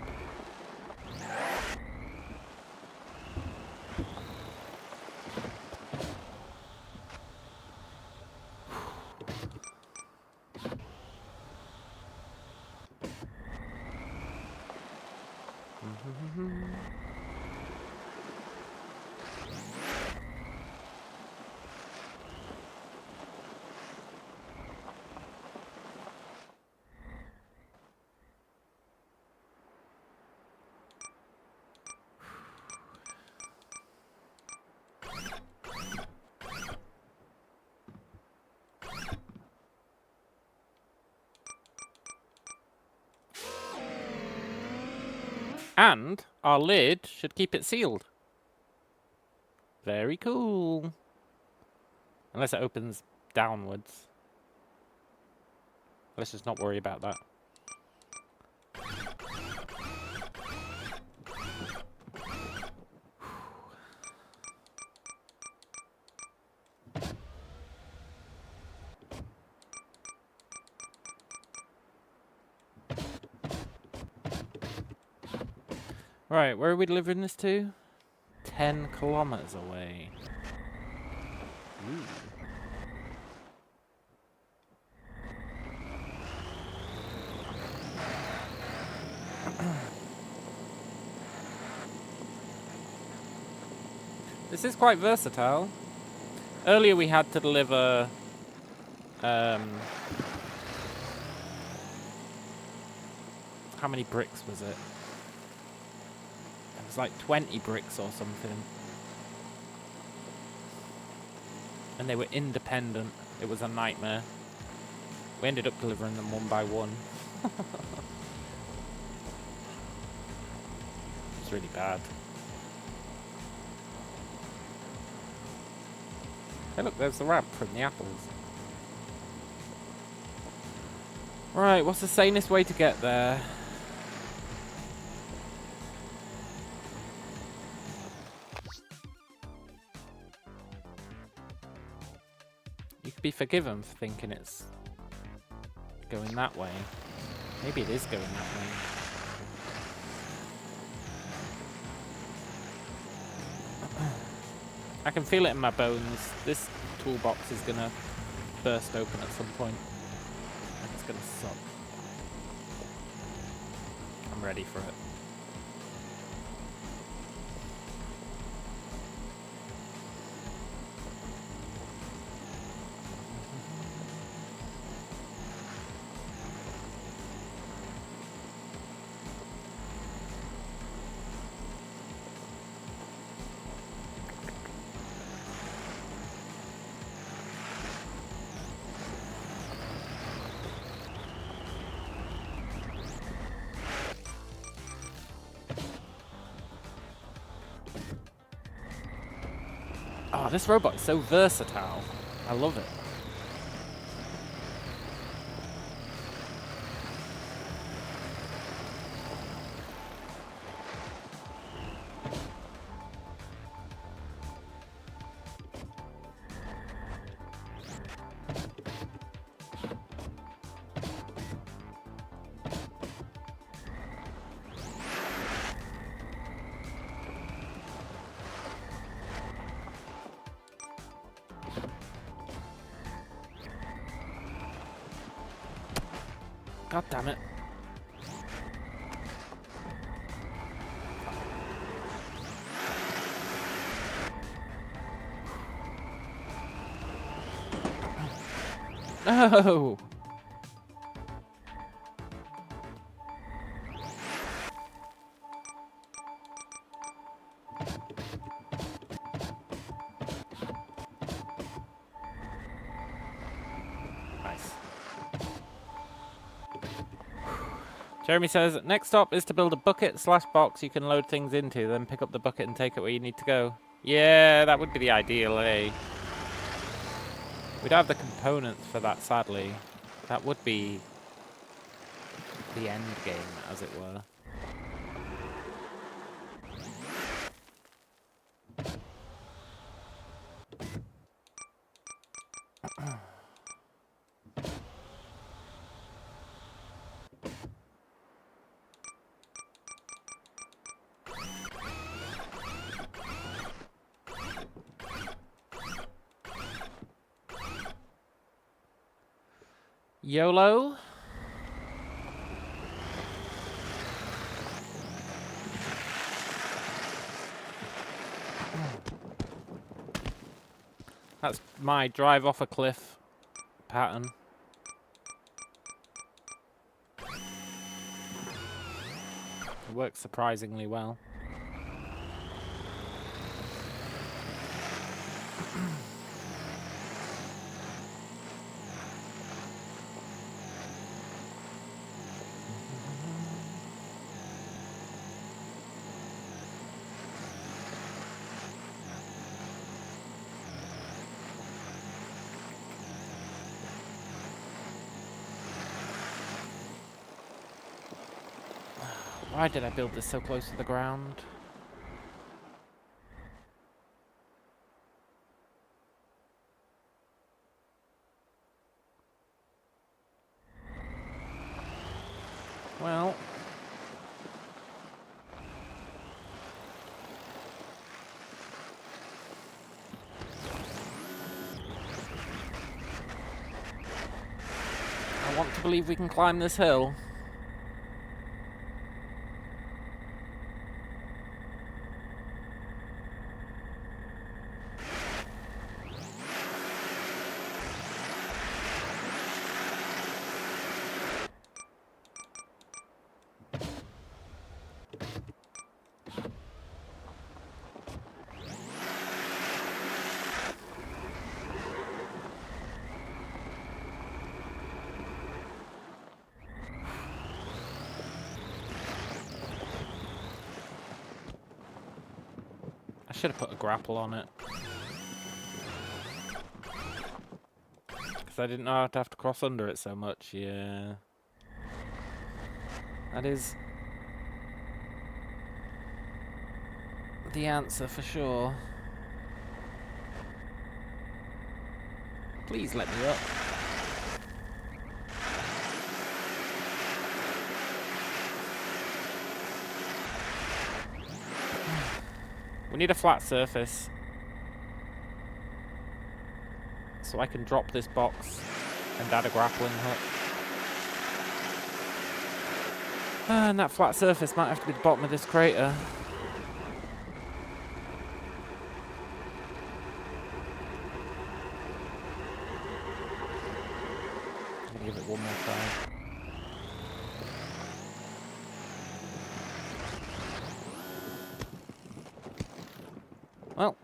And our lid should keep it sealed. Very cool. Unless it opens downwards. Let's just not worry about that. Right, where are we delivering this to? 10 kilometers away. Ooh. This is quite versatile. Earlier we had to deliver how many bricks was it? It was like 20 bricks or something. And they were independent. It was a nightmare. We ended up delivering them one by one. It's really bad. Hey look, there's the ramp from the apples. Right, what's the sanest way to get there? You could be forgiven for thinking it's going that way. Maybe it is going that way. I can feel it in my bones. This toolbox is gonna burst open at some point. And it's gonna suck. I'm ready for it. Oh, this robot is so versatile. I love it. God damn it. No! Nice. Jeremy says, next stop is to build a bucket/box you can load things into, then pick up the bucket and take it where you need to go. Yeah, that would be the ideal, eh? We don't have the components for that, sadly. That would be the end game, as it were. YOLO? That's my drive off a cliff pattern. It works surprisingly well. Why did I build this so close to the ground? Well... I want to believe we can climb this hill. I should have put a grapple on it. Because I didn't know how to have to cross under it so much, yeah. That is the answer for sure. Please let me up. We need a flat surface. So I can drop this box and add a grappling hook. And that flat surface might have to be the bottom of this crater. I'm gonna give it one more try. Well.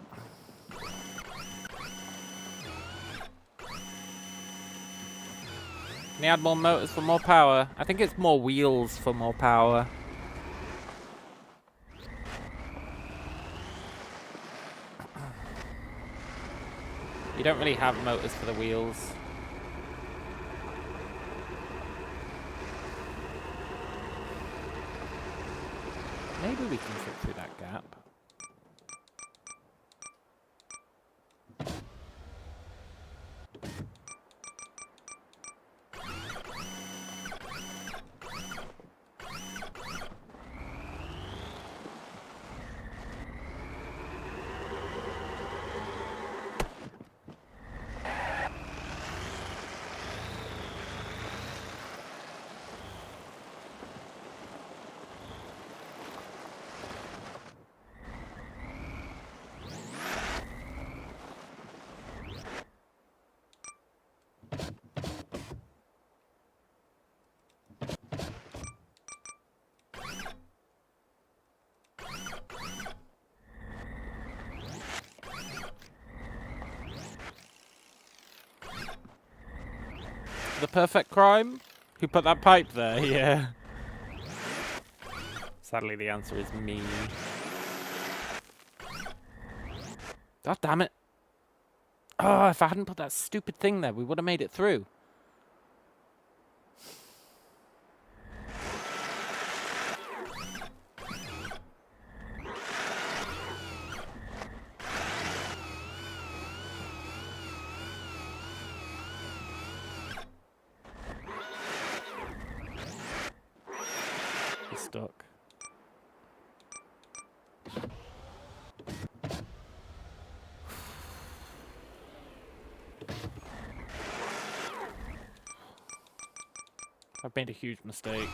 Can you add more motors for more power? I think it's more wheels for more power. You don't really have motors for the wheels. Maybe we can fit through that gap. The perfect crime? Who put that pipe there? Yeah. Sadly, the answer is me. God damn it. Oh, if I hadn't put that stupid thing there, we would have made it through. He's stuck. I've made a huge mistake.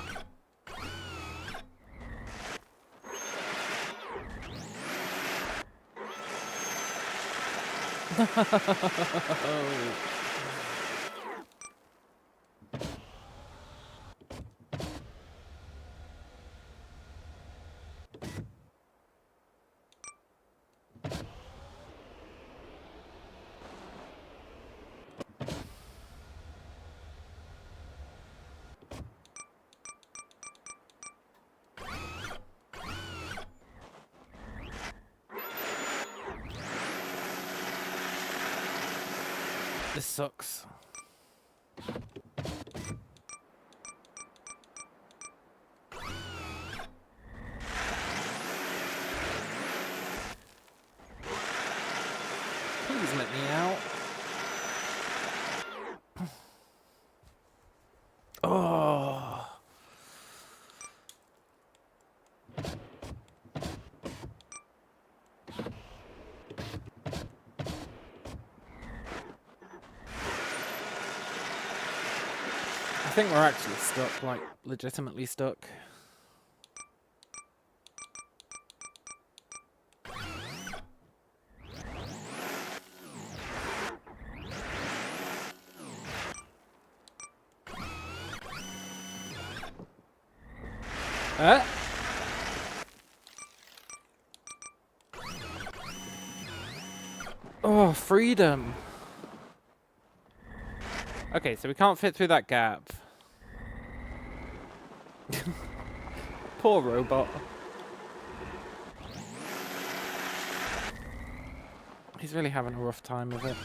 This sucks. Please let me out. Oh. I think we're actually stuck, like, legitimately stuck. Oh, freedom. Okay, so we can't fit through that gap. Poor robot. He's really having a rough time of it.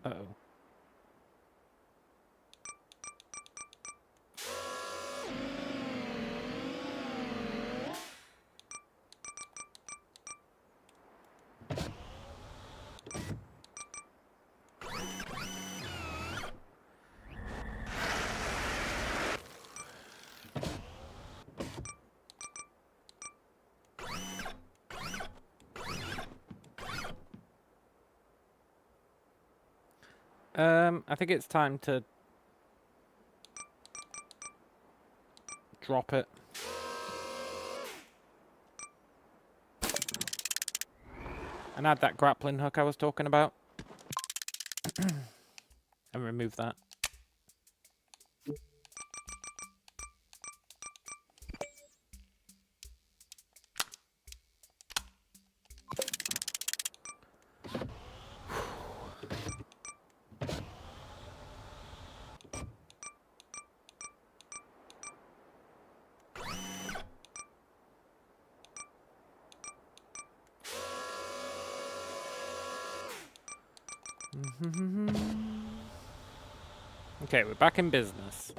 Uh-oh. I think it's time to drop it. And add that grappling hook I was talking about. And remove that. Okay, we're back in business.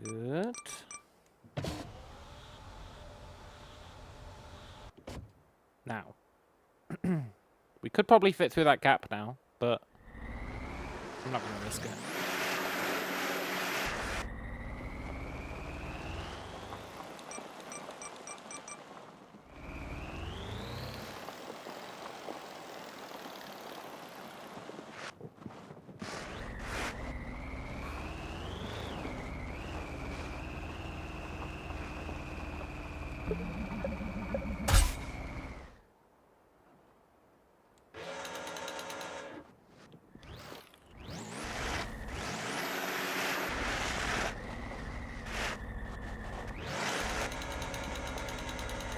Good. Now. We could probably fit through that gap now, but I'm not going to risk it.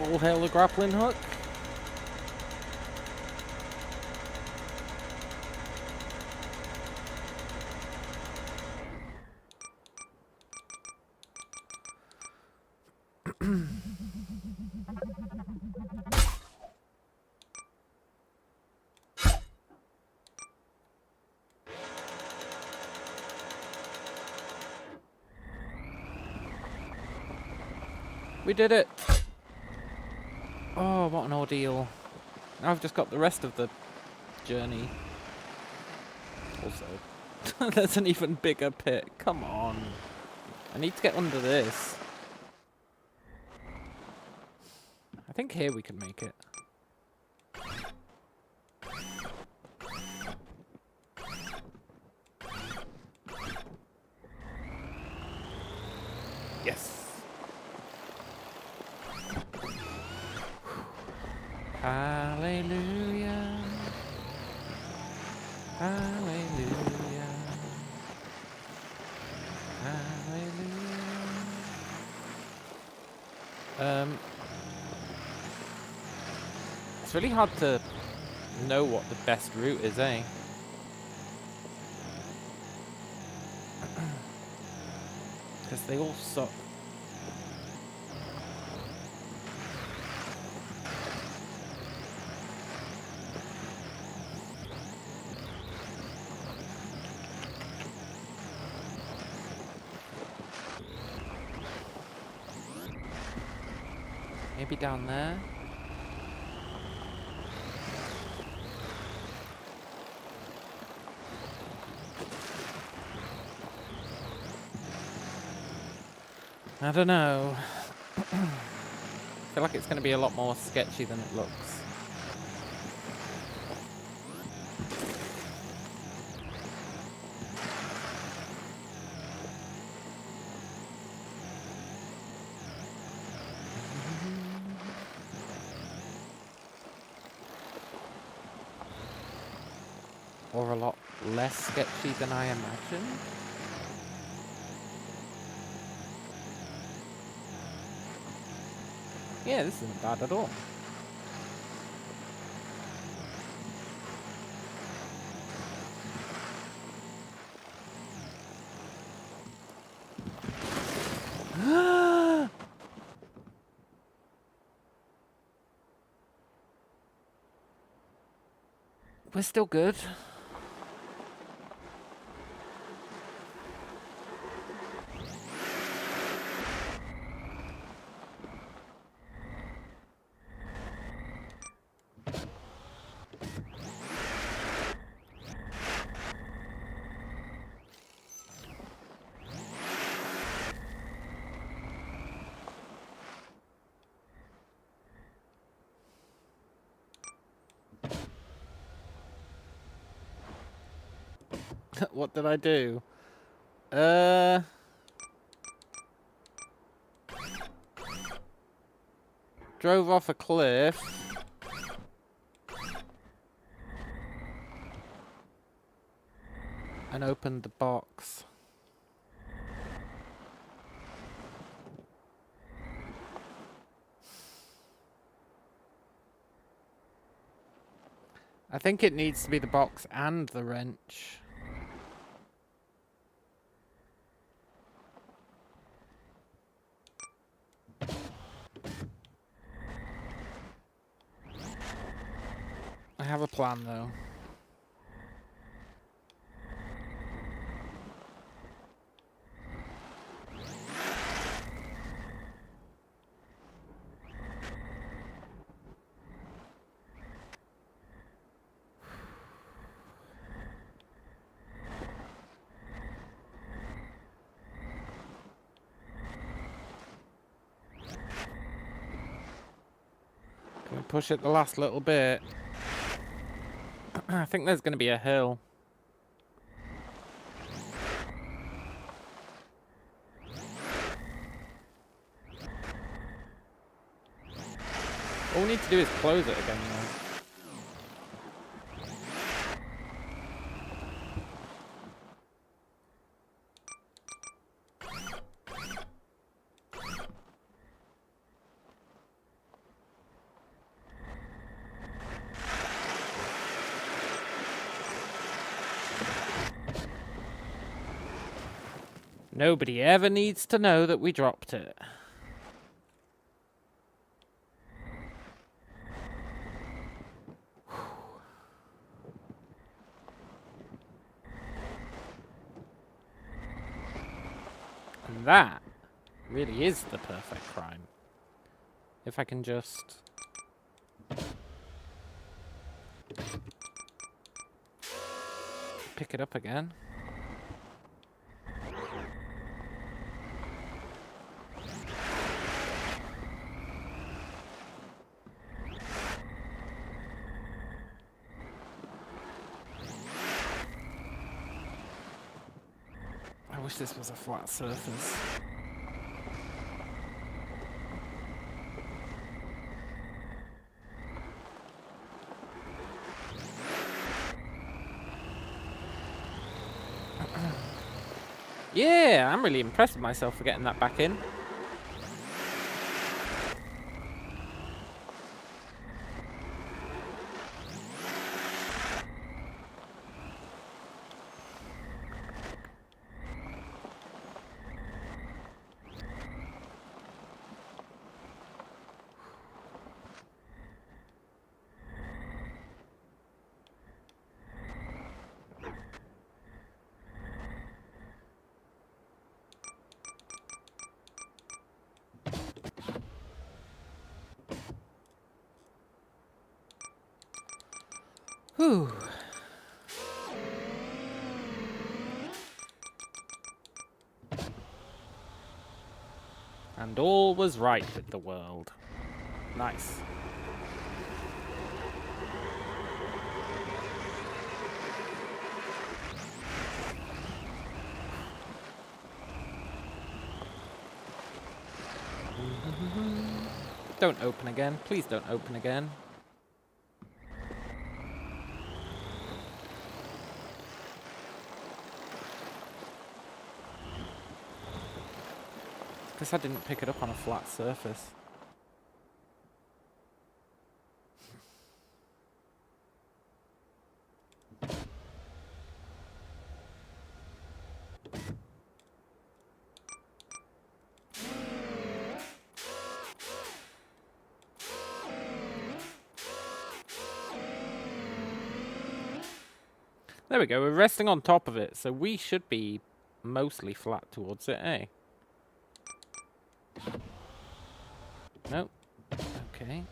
All hail the grappling hook. We did it! Oh, what an ordeal. Now I've just got the rest of the journey. Also, there's an even bigger pit. Come on. I need to get under this. I think here we can make it. Yes! Hallelujah. Hallelujah. Hallelujah. It's really hard to know what the best route is, eh? Because they all suck. Maybe down there? I don't know. I feel like it's going to be a lot more sketchy than it looks. Or a lot less sketchy than I imagined. Yeah, this isn't bad at all. We're still good. What did I do? Drove off a cliff. and open the box. I think it needs to be the box and the wrench. I have a plan, though. Can we push it the last little bit? I think there's going to be a hill. All we need to do is close it again, though. Nobody ever needs to know that we dropped it. And that really is the perfect crime. If I can just... pick it up again. I wish this was a flat surface. Yeah, I'm really impressed with myself for getting that back in. Whew. And all was right with the world. Nice. Don't open again. Please don't open again. Guess I didn't pick it up on a flat surface. There we go, we're resting on top of it, so we should be mostly flat towards it, eh? Nope. Okay.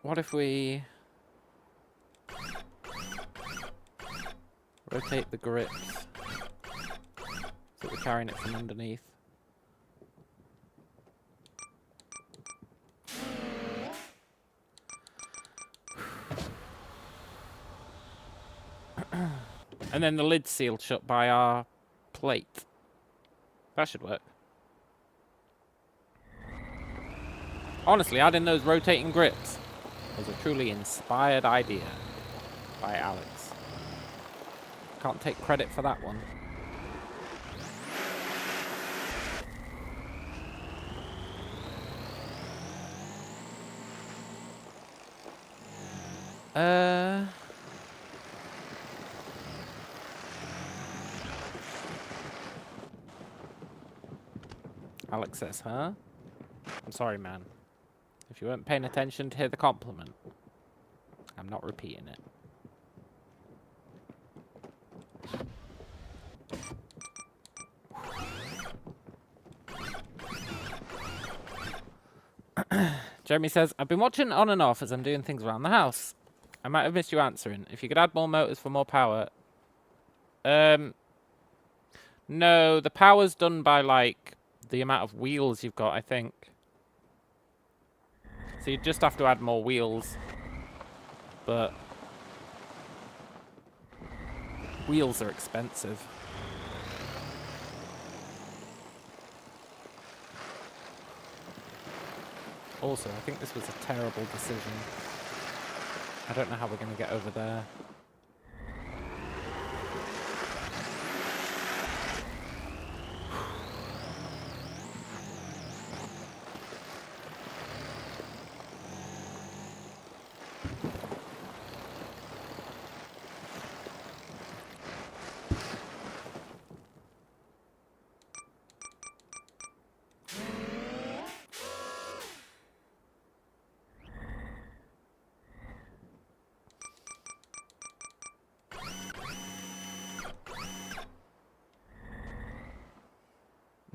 What if we rotate the grips so we're carrying it from underneath? And then the lid's sealed shut by our plate. That should work. Honestly, adding those rotating grips was a truly inspired idea. by Alex. Can't take credit for that one. Alex says, huh? I'm sorry, man. If you weren't paying attention to hear the compliment, I'm not repeating it. Jeremy says, I've been watching on and off as I'm doing things around the house. I might have missed you answering. If you could add more motors for more power. No, the power's done by, like, the amount of wheels you've got, I think. So you just have to add more wheels. But wheels are expensive. Also, I think this was a terrible decision. I don't know how we're going to get over there.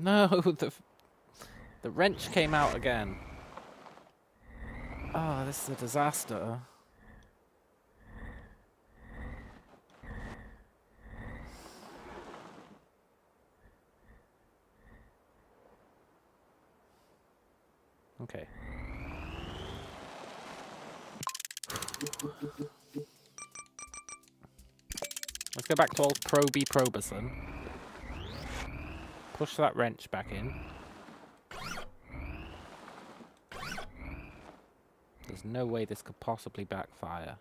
No, the wrench came out again. Oh, this is a disaster. Okay. Let's go back to old Proby Proberson. Push that wrench back in. There's no way this could possibly backfire.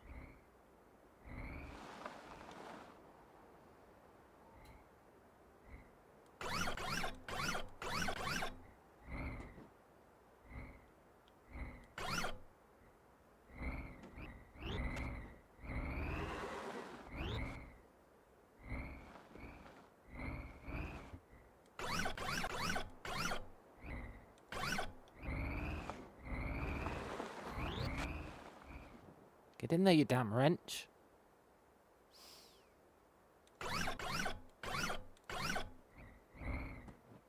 Get in there, you damn wrench.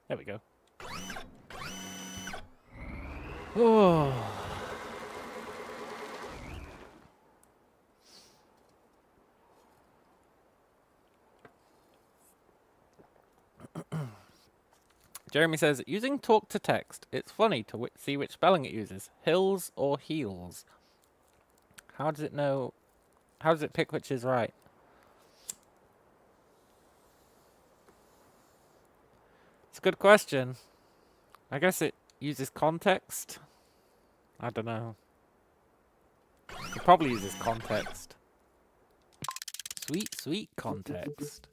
There we go. Oh. Jeremy says, using talk to text, it's funny to see which spelling it uses. Hills or heels? How does it know? How does it pick which is right? It's a good question. I guess it uses context. I don't know. It probably uses context. Sweet, sweet context.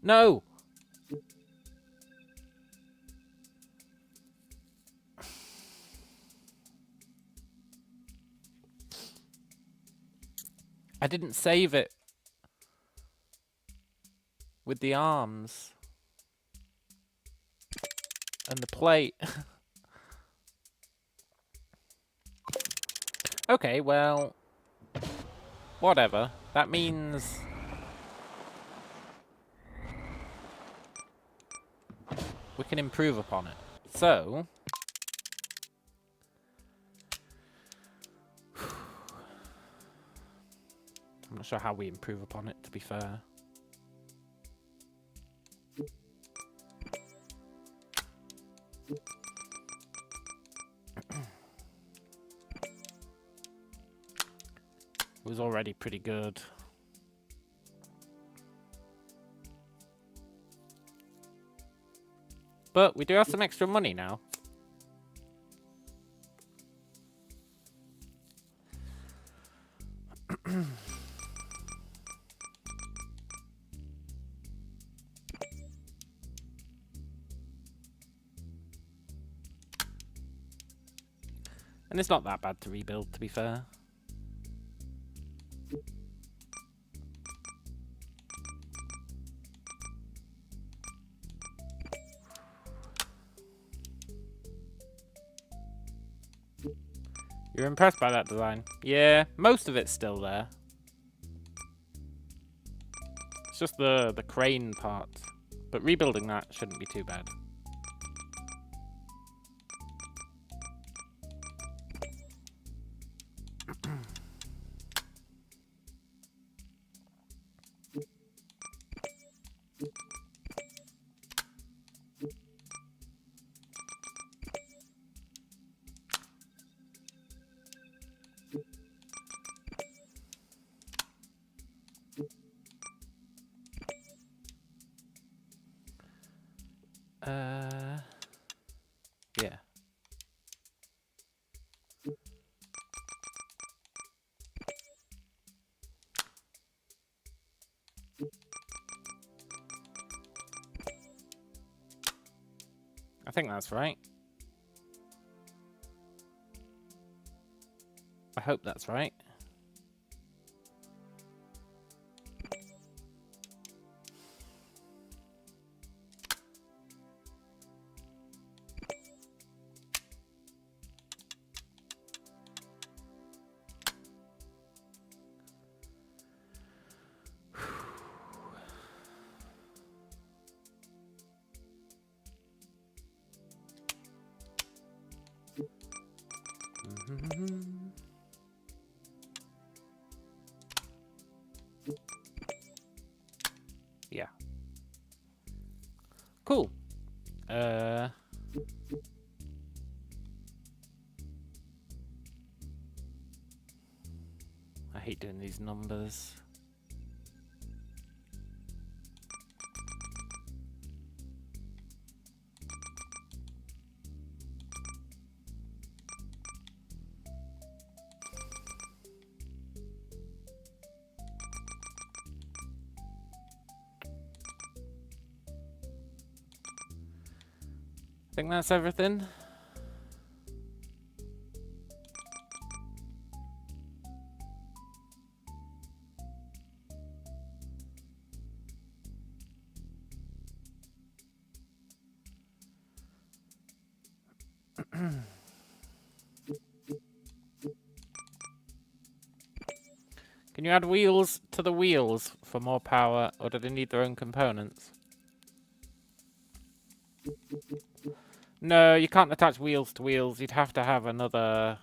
No! I didn't save it with the arms and the plate. Okay, well, whatever. That means we can improve upon it. So, I'm not sure how we improve upon it, to be fair. It was already pretty good. But we do have some extra money now. And it's not that bad to rebuild, to be fair. You're impressed by that design? Yeah, most of it's still there. It's just the crane part. But rebuilding that shouldn't be too bad. Yeah. I think that's right. I hope that's right. Yeah. Cool. I hate doing these numbers. I think that's everything. Can you add wheels to the wheels for more power, or do they need their own components? No, you can't attach wheels to wheels. You'd have to have another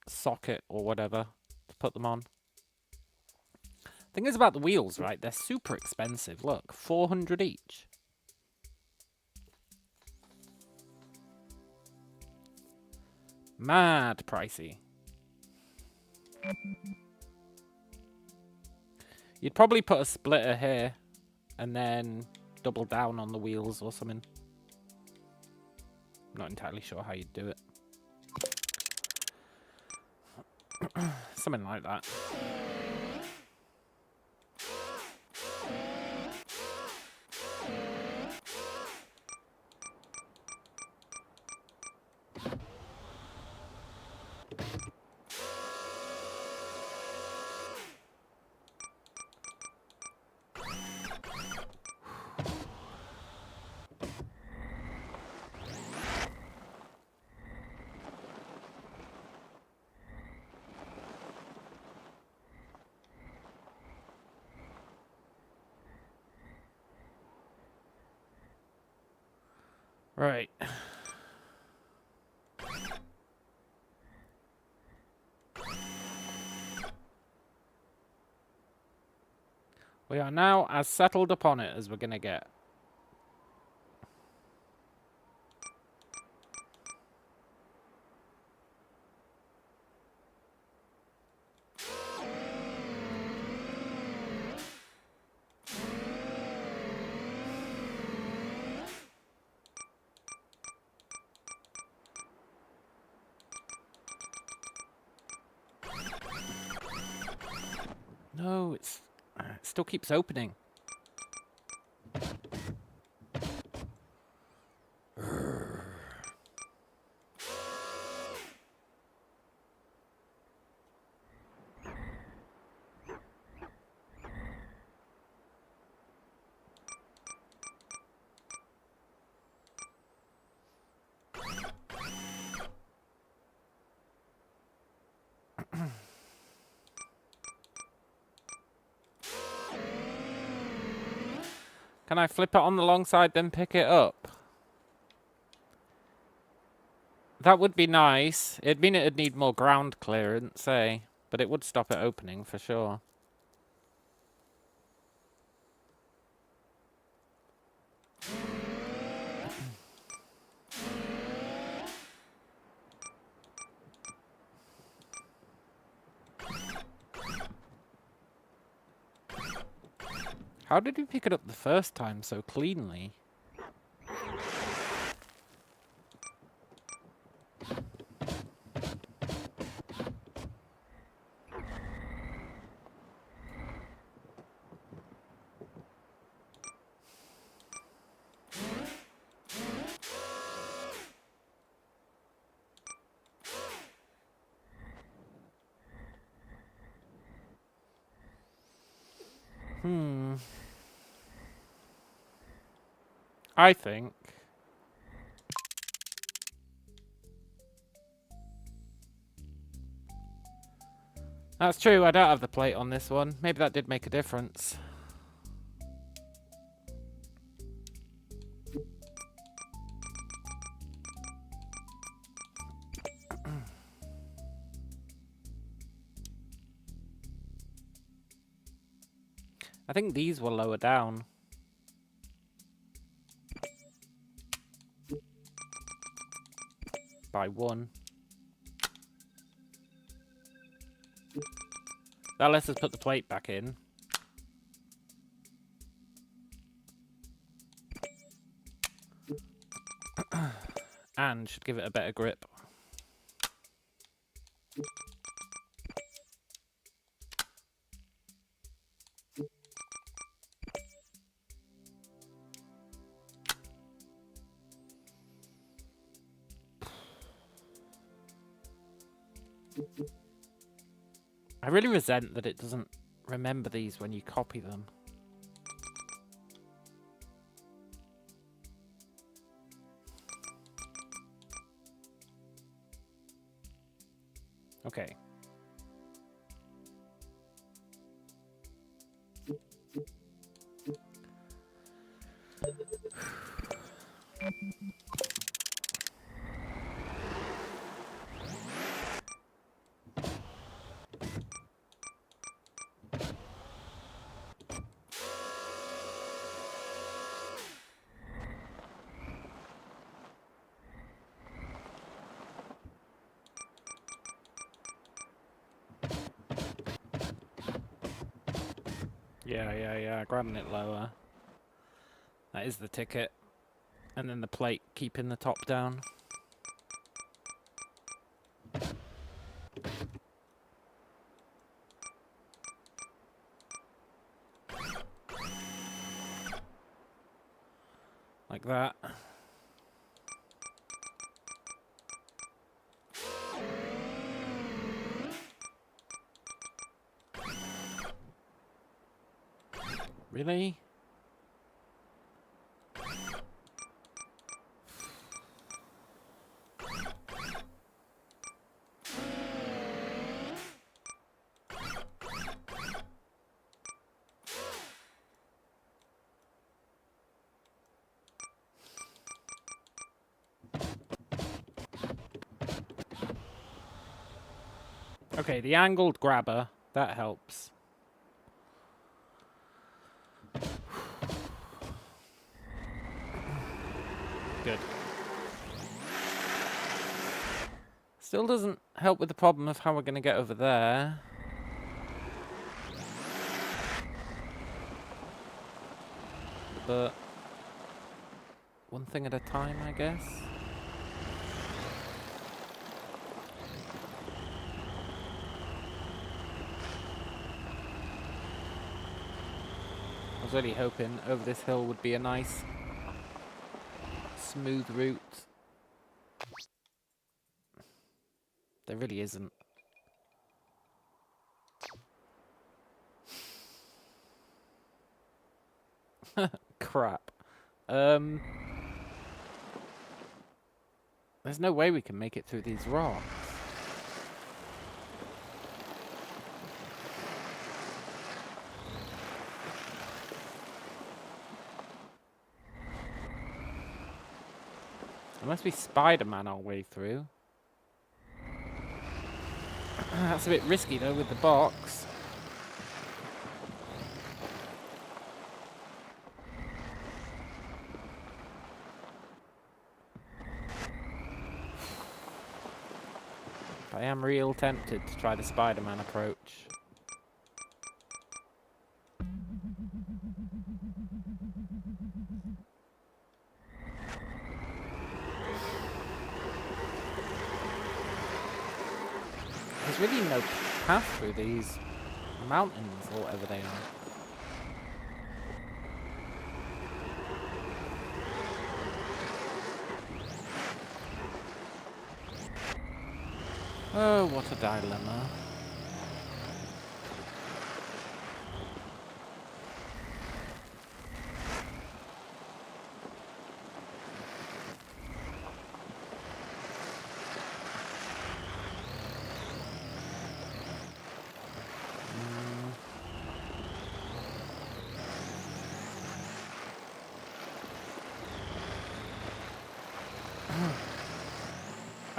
socket or whatever to put them on. Thing is about the wheels, right? They're super expensive. Look, 400 each. Mad pricey. You'd probably put a splitter here and then double down on the wheels or something. I'm not entirely sure how you'd do it. Something like that. Right. We are now as settled upon it as we're gonna get. No, it still keeps opening. Can I flip it on the long side, then pick it up? That would be nice. It'd mean it'd need more ground clearance, eh? But it would stop it opening for sure. How did we pick it up the first time so cleanly? I think... That's true, I don't have the plate on this one. Maybe that did make a difference. I think these were lower down. By 1. That lets us put the plate back in. And should give it a better grip. I really resent that it doesn't remember these when you copy them. Okay. Yeah, grabbing it lower. That is the ticket. And then the plate keeping the top down. Like that. Really? Okay, the angled grabber, that helps. Good. Still doesn't help with the problem of how we're going to get over there. But one thing at a time, I guess. I was really hoping over this hill would be a nice, smooth route. There really isn't. Crap. There's no way we can make it through these rocks. There must be Spider-Man all the way through. That's a bit risky though with the box. I am real tempted to try the Spider-Man approach. There's really no path through these mountains or whatever they are. Oh, what a dilemma.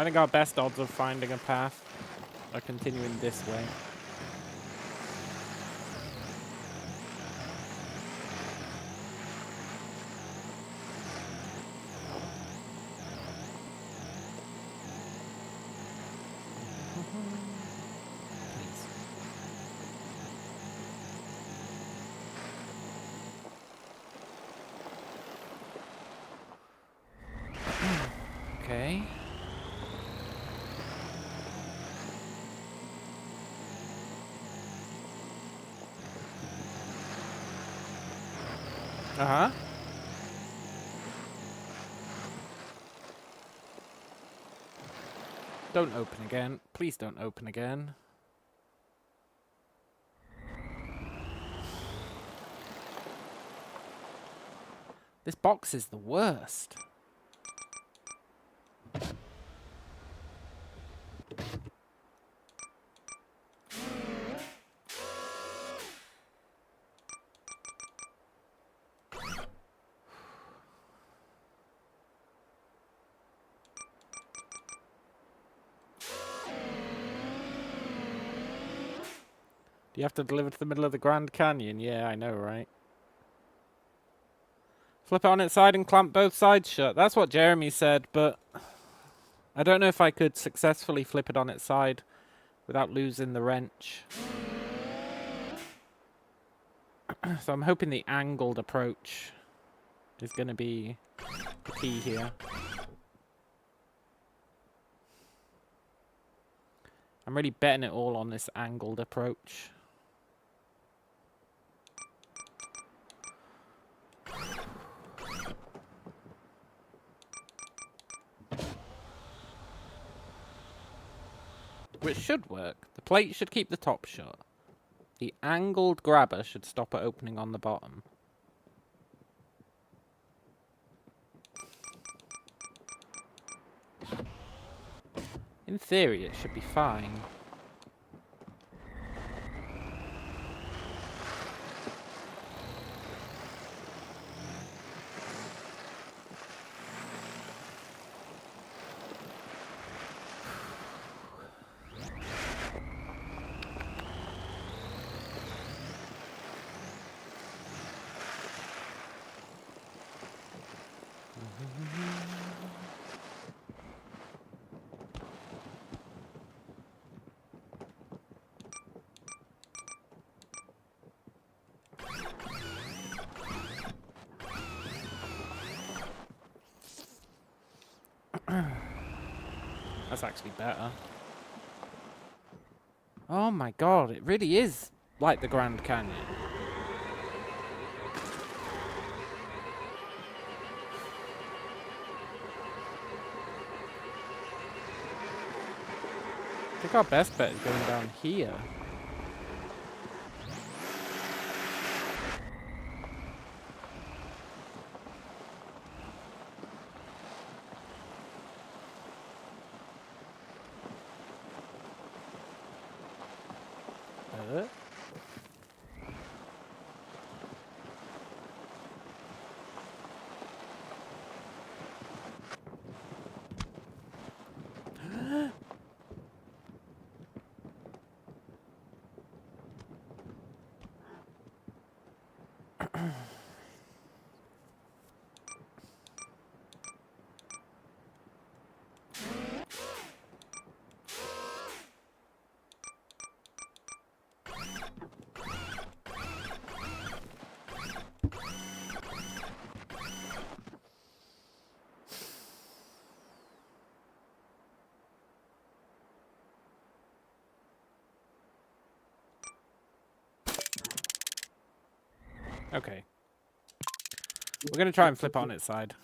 I think our best odds of finding a path are continuing this way. Okay. Uh-huh. Don't open again. Please don't open again. This box is the worst. Do you have to deliver to the middle of the Grand Canyon? Yeah, I know, right? Flip it on its side and clamp both sides shut. That's what Jeremy said, but I don't know if I could successfully flip it on its side without losing the wrench. So I'm hoping the angled approach is going to be the key here. I'm really betting it all on this angled approach. Which should work. The plate should keep the top shut. The angled grabber should stop it opening on the bottom. In theory, it should be fine. That's actually better. Oh my god, it really is like the Grand Canyon. I think our best bet is going down here. Okay. We're going to try and flip it on its side.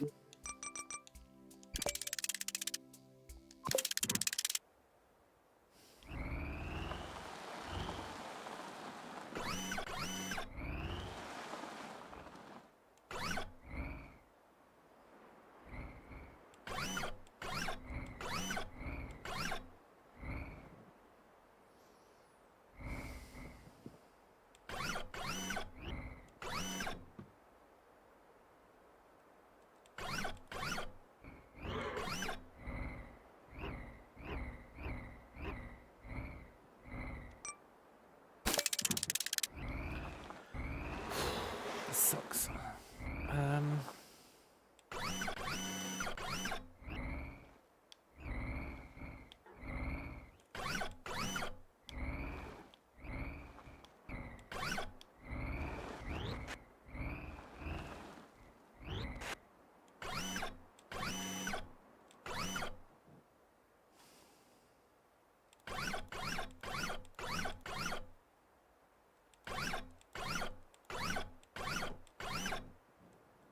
This sucks.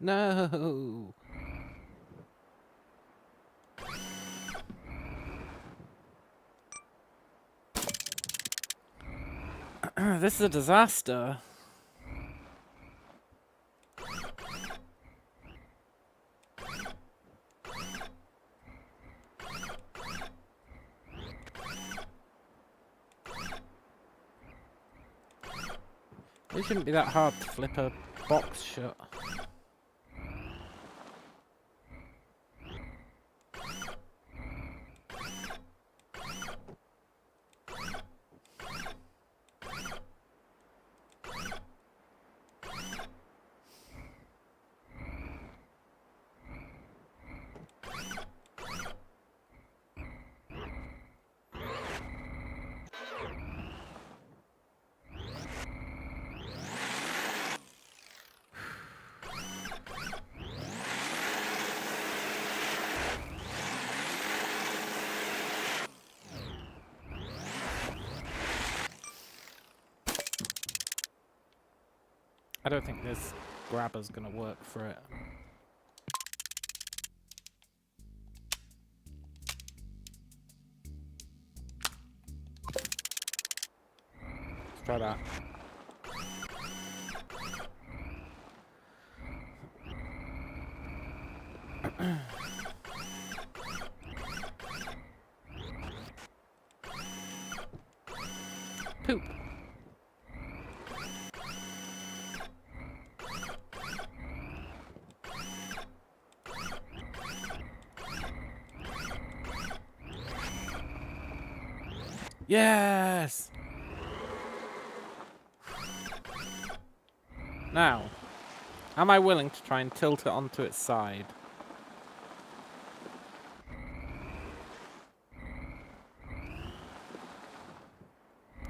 No! This is a disaster. It shouldn't be that hard to flip a box shut. I don't think this grabber's gonna work for it. Let's try that. Poop. Yes! Now, am I willing to try and tilt it onto its side?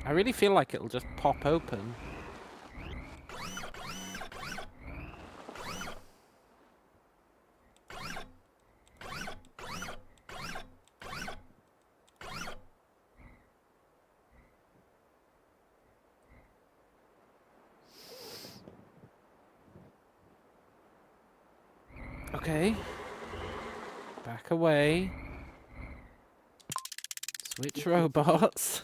I really feel like it'll just pop open. Okay. Back away. Switch robots.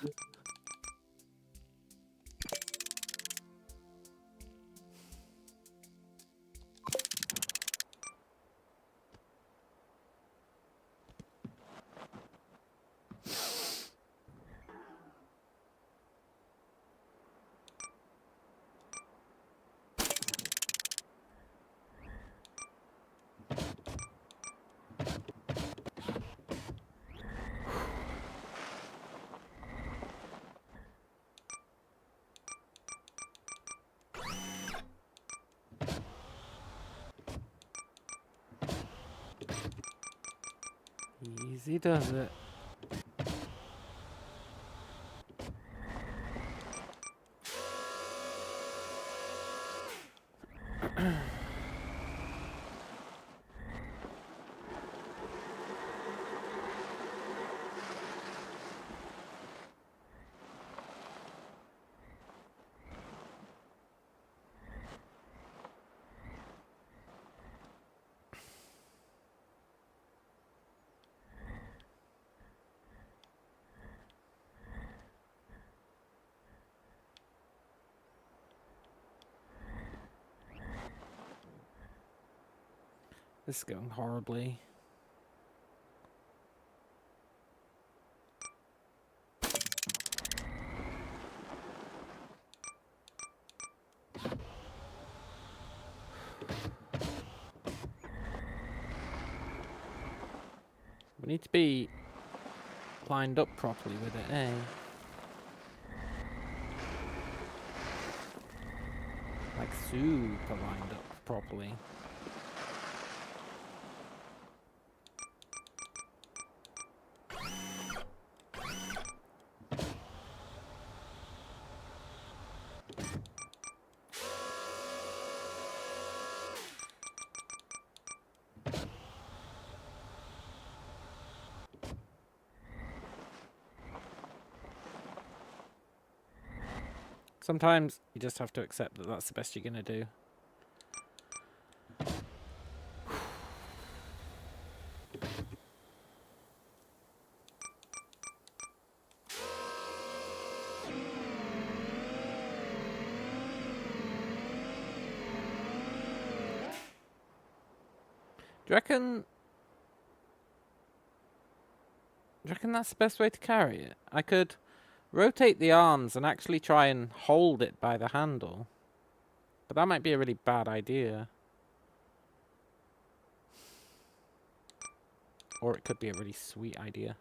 Easy does it. This is going horribly. We need to be lined up properly with it, eh? Like super lined up properly. Sometimes you just have to accept that that's the best you're going to do. Do you reckon that's the best way to carry it? I could rotate the arms and actually try and hold it by the handle. But that might be a really bad idea. Or it could be a really sweet idea.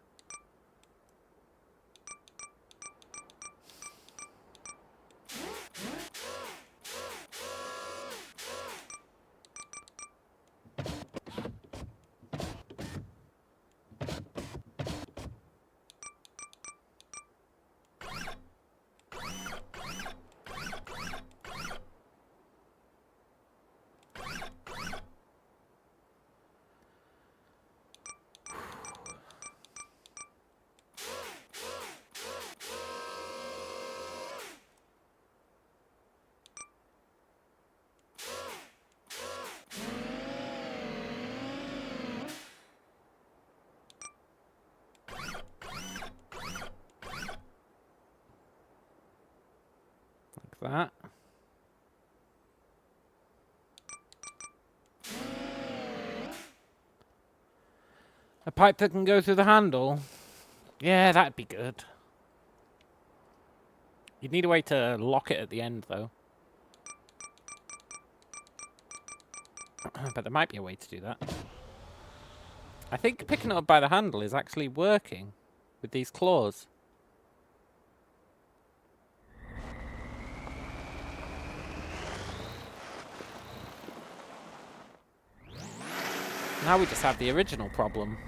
That. A pipe that can go through the handle? Yeah, that'd be good. You'd need a way to lock it at the end, though. But there might be a way to do that. I think picking it up by the handle is actually working with these claws. Now we just have the original problem.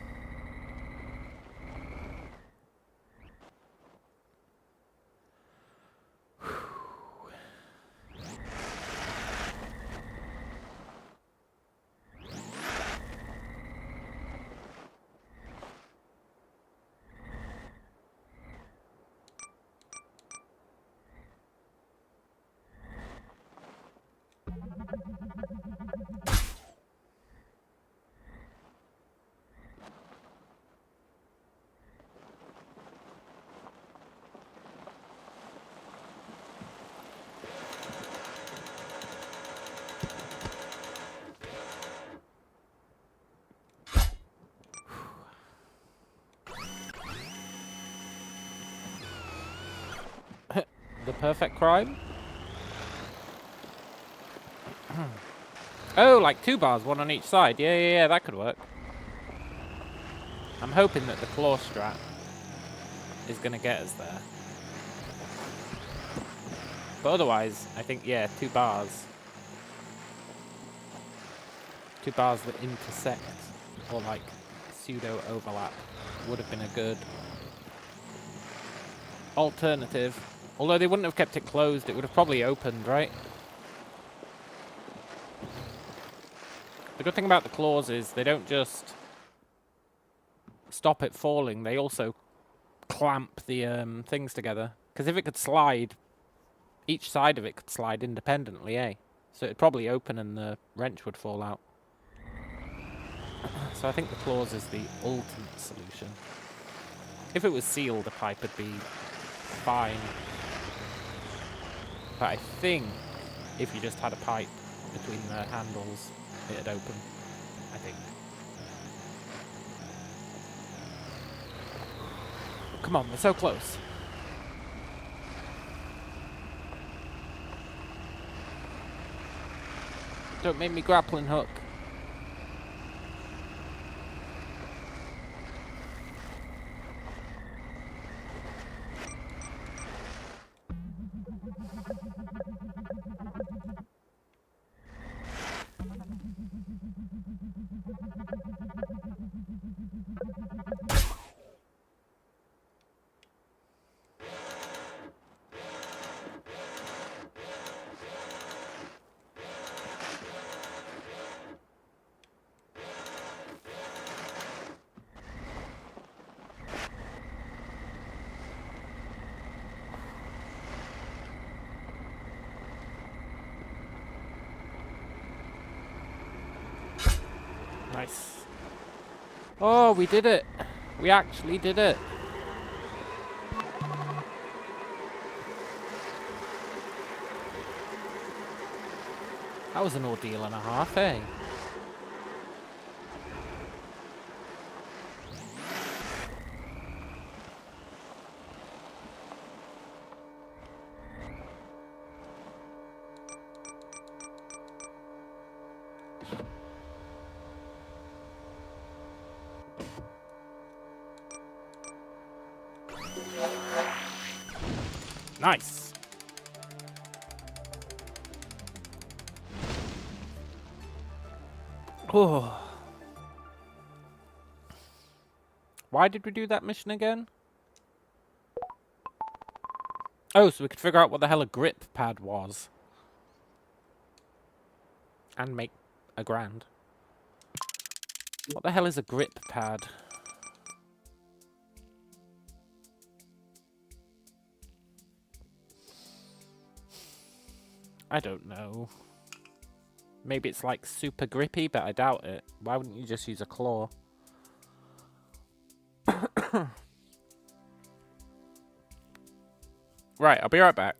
The perfect crime? Oh, like 2 bars, 1 on each side. Yeah, that could work. I'm hoping that the claw strap is going to get us there. But otherwise, I think, yeah, 2 bars. 2 bars that intersect, or like pseudo-overlap, would have been a good alternative. Although they wouldn't have kept it closed, it would have probably opened, right? The good thing about the claws is they don't just stop it falling, they also clamp the things together. Because if it could slide, each side of it could slide independently, eh? So it'd probably open and the wrench would fall out. So I think the claws is the ultimate solution. If it was sealed, the pipe would be fine. But I think if you just had a pipe between the handles, it'd open. I think. Come on, we're so close. Don't make me grappling hook. Nice. Oh, we did it. We actually did it. That was an ordeal and a half, eh? Nice. Oh. Why did we do that mission again? Oh, so we could figure out what the hell a grip pad was. And make a grand. What the hell is a grip pad? I don't know. Maybe it's like super grippy, but I doubt it. Why wouldn't you just use a claw? Right, I'll be right back.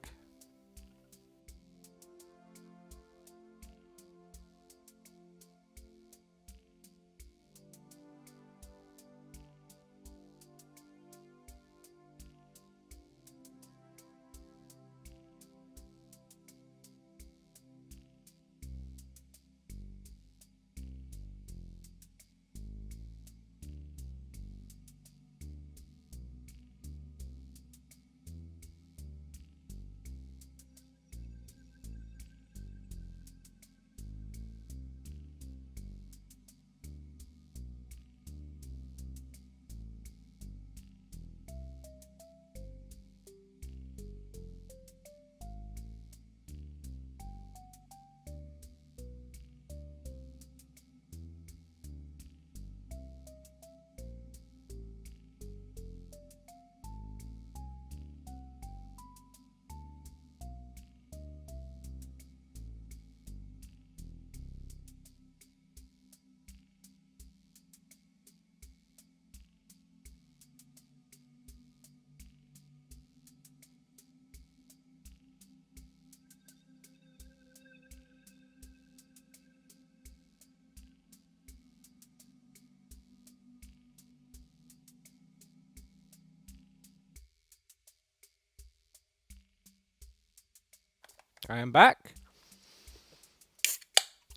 I am back.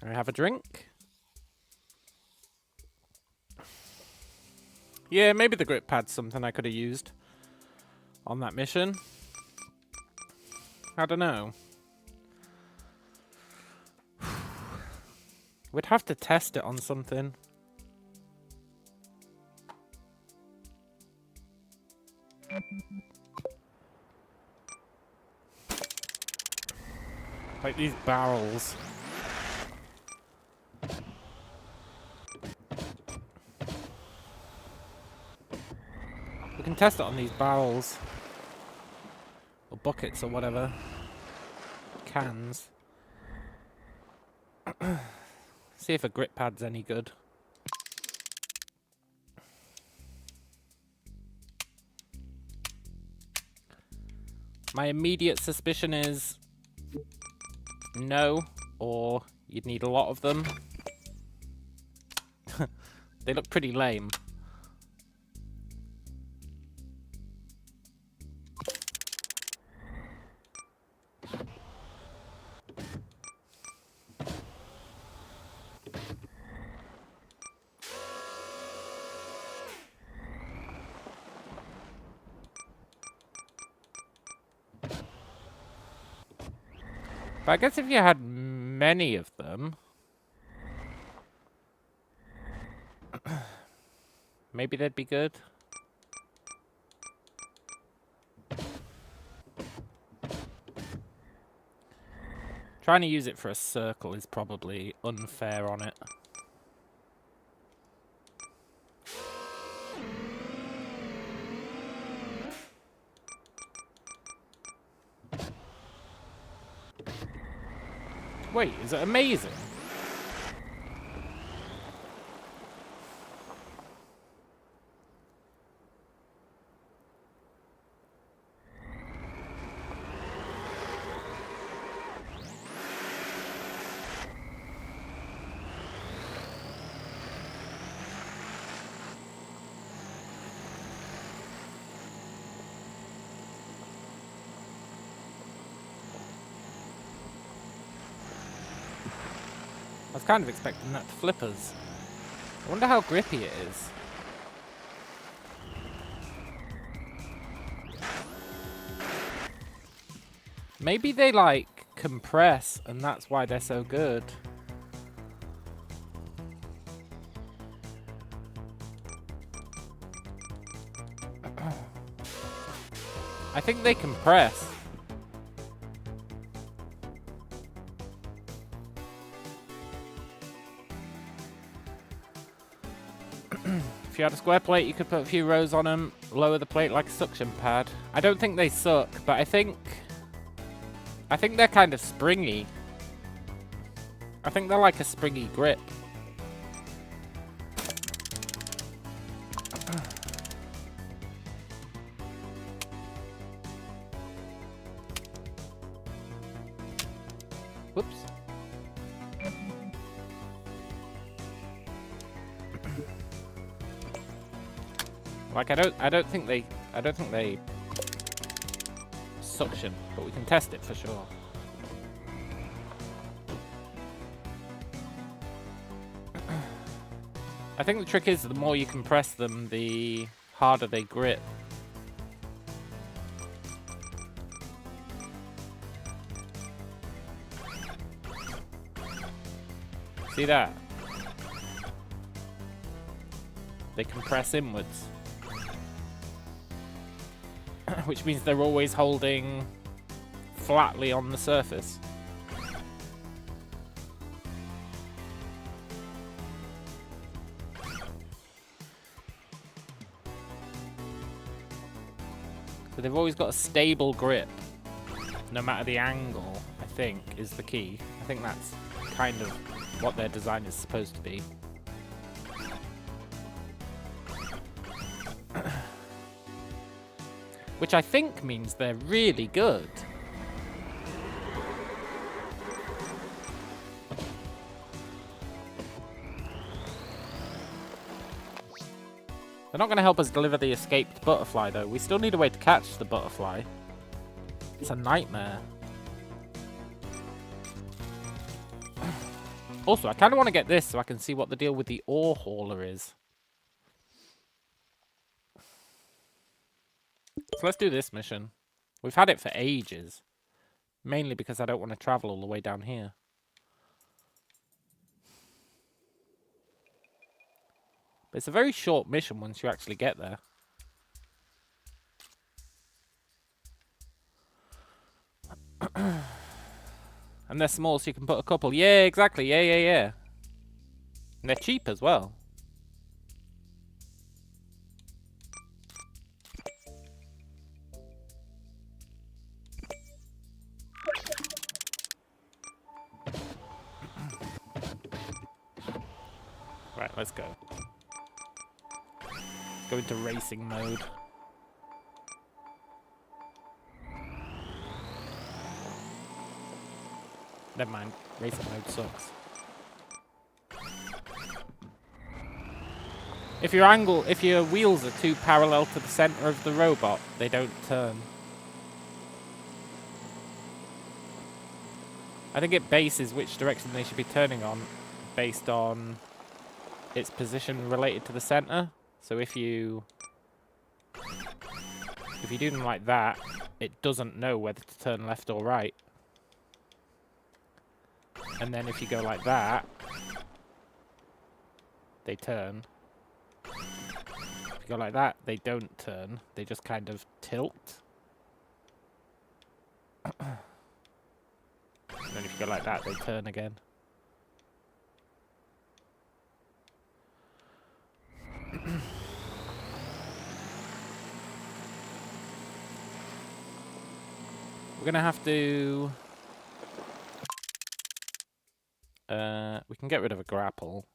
I have a drink. Yeah, maybe the grip pad's something I could have used on that mission. I don't know. We'd have to test it on something. Like these barrels. We can test it on these barrels. Or buckets or whatever. Cans. See if a grip pad's any good. My immediate suspicion is no, or you'd need a lot of them. They look pretty lame. But I guess if you had many of them, maybe they'd be good. Trying to use it for a circle is probably unfair on it. Wait, is it amazing? I was kind of expecting that to flip us. I wonder how grippy it is. Maybe they, like, compress, and that's why they're so good. I think they compress. If you had a square plate, you could put a few rows on them, lower the plate like a suction pad. I don't think they suck, but I think they're kind of springy. I think they're like a springy grip. Whoops. Like I don't think they suction, but we can test it for sure. I think the trick is the more you compress them, the harder they grip. See that? They compress inwards. Which means they're always holding flatly on the surface. So they've always got a stable grip, no matter the angle, I think, is the key. I think that's kind of what their design is supposed to be. Which I think means they're really good. They're not going to help us deliver the escaped butterfly, though. We still need a way to catch the butterfly. It's a nightmare. Also, I kind of want to get this so I can see what the deal with the ore hauler is. So let's do this mission. We've had it for ages. Mainly because I don't want to travel all the way down here. But it's a very short mission once you actually get there. And they're small, so you can put a couple. Yeah, exactly. Yeah. And they're cheap as well. Right, let's go. Go into racing mode. Never mind, racing mode sucks. If your wheels are too parallel to the center of the robot, they don't turn. I think it bases which direction they should be turning on based on its position related to the center. So if you do them like that, it doesn't know whether to turn left or right. And then if you go like that, they turn. If you go like that, they don't turn. They just kind of tilt. And then if you go like that, they turn again. We're gonna have to... we can get rid of a grapple.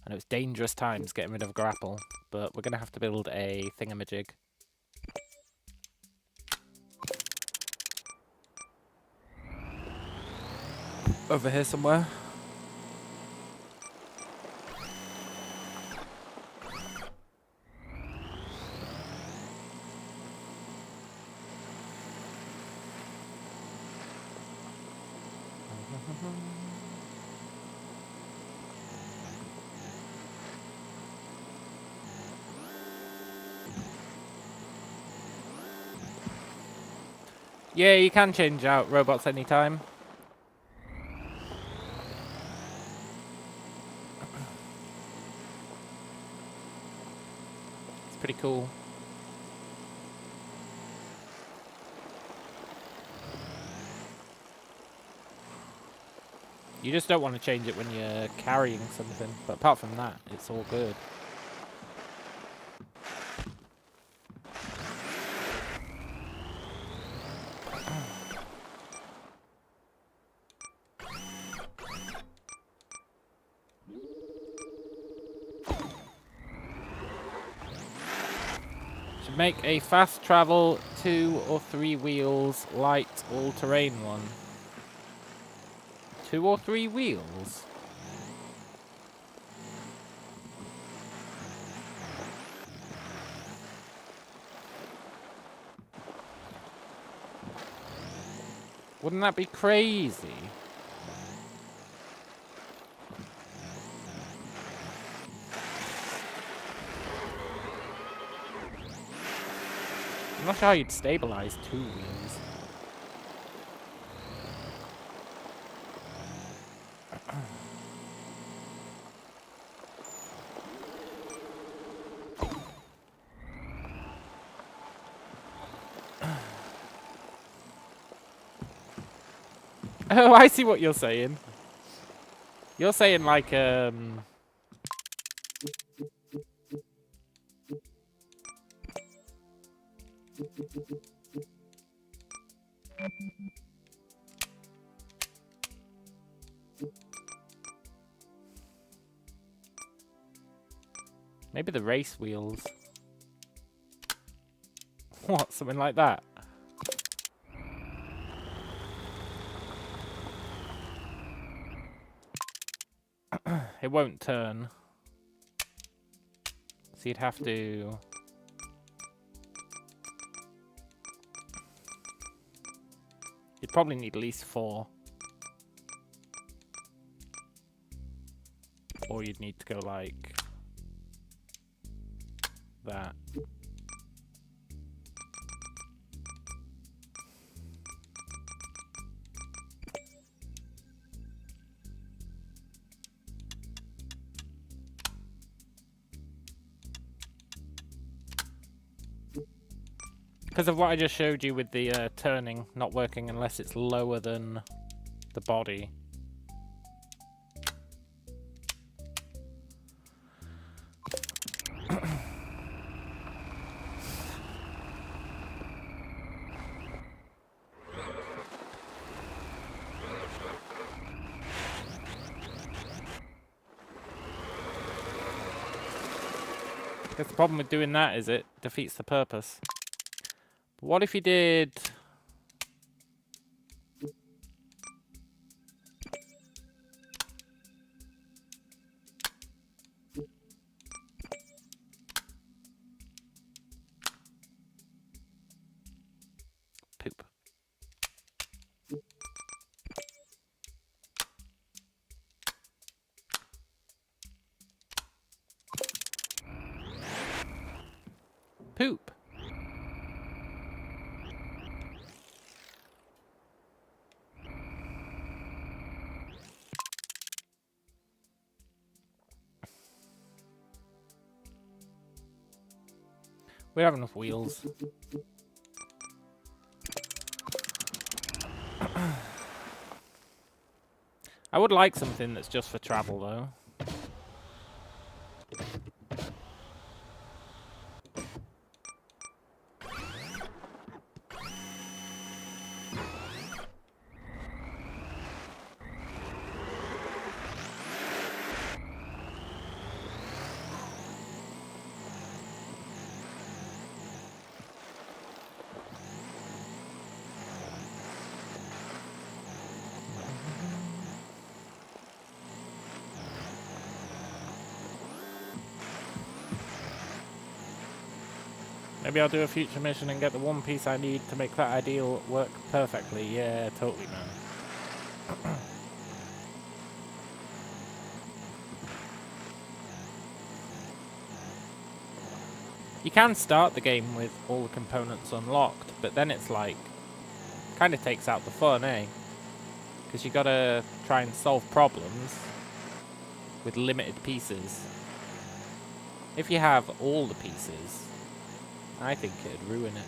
I know it's dangerous times getting rid of a grapple, but we're gonna have to build a thingamajig. Over here somewhere. Yeah, you can change out robots anytime. It's pretty cool. You just don't want to change it when you're carrying something, but apart from that, it's all good. Should make a fast travel 2 or 3 wheels light all-terrain one. 2 or 3 wheels? Wouldn't that be crazy? I'm not sure how you'd stabilize 2 wheels. Oh, I see what you're saying. You're saying like, maybe the race wheels. What, something like that? It won't turn. So you'd have to... You'd probably need at least 4. Or you'd need to go like... that. Because of what I just showed you with the turning not working unless it's lower than the body. Because the problem with doing that is it defeats the purpose. But what if you did... poop. We have enough wheels. I would like something that's just for travel, though. Maybe I'll do a future mission and get the one piece I need to make that ideal work perfectly. Yeah, totally, man. You can start the game with all the components unlocked, but then it's like, kind of takes out the fun, eh? Because you gotta try and solve problems with limited pieces. If you have all the pieces, I think it'd ruin it.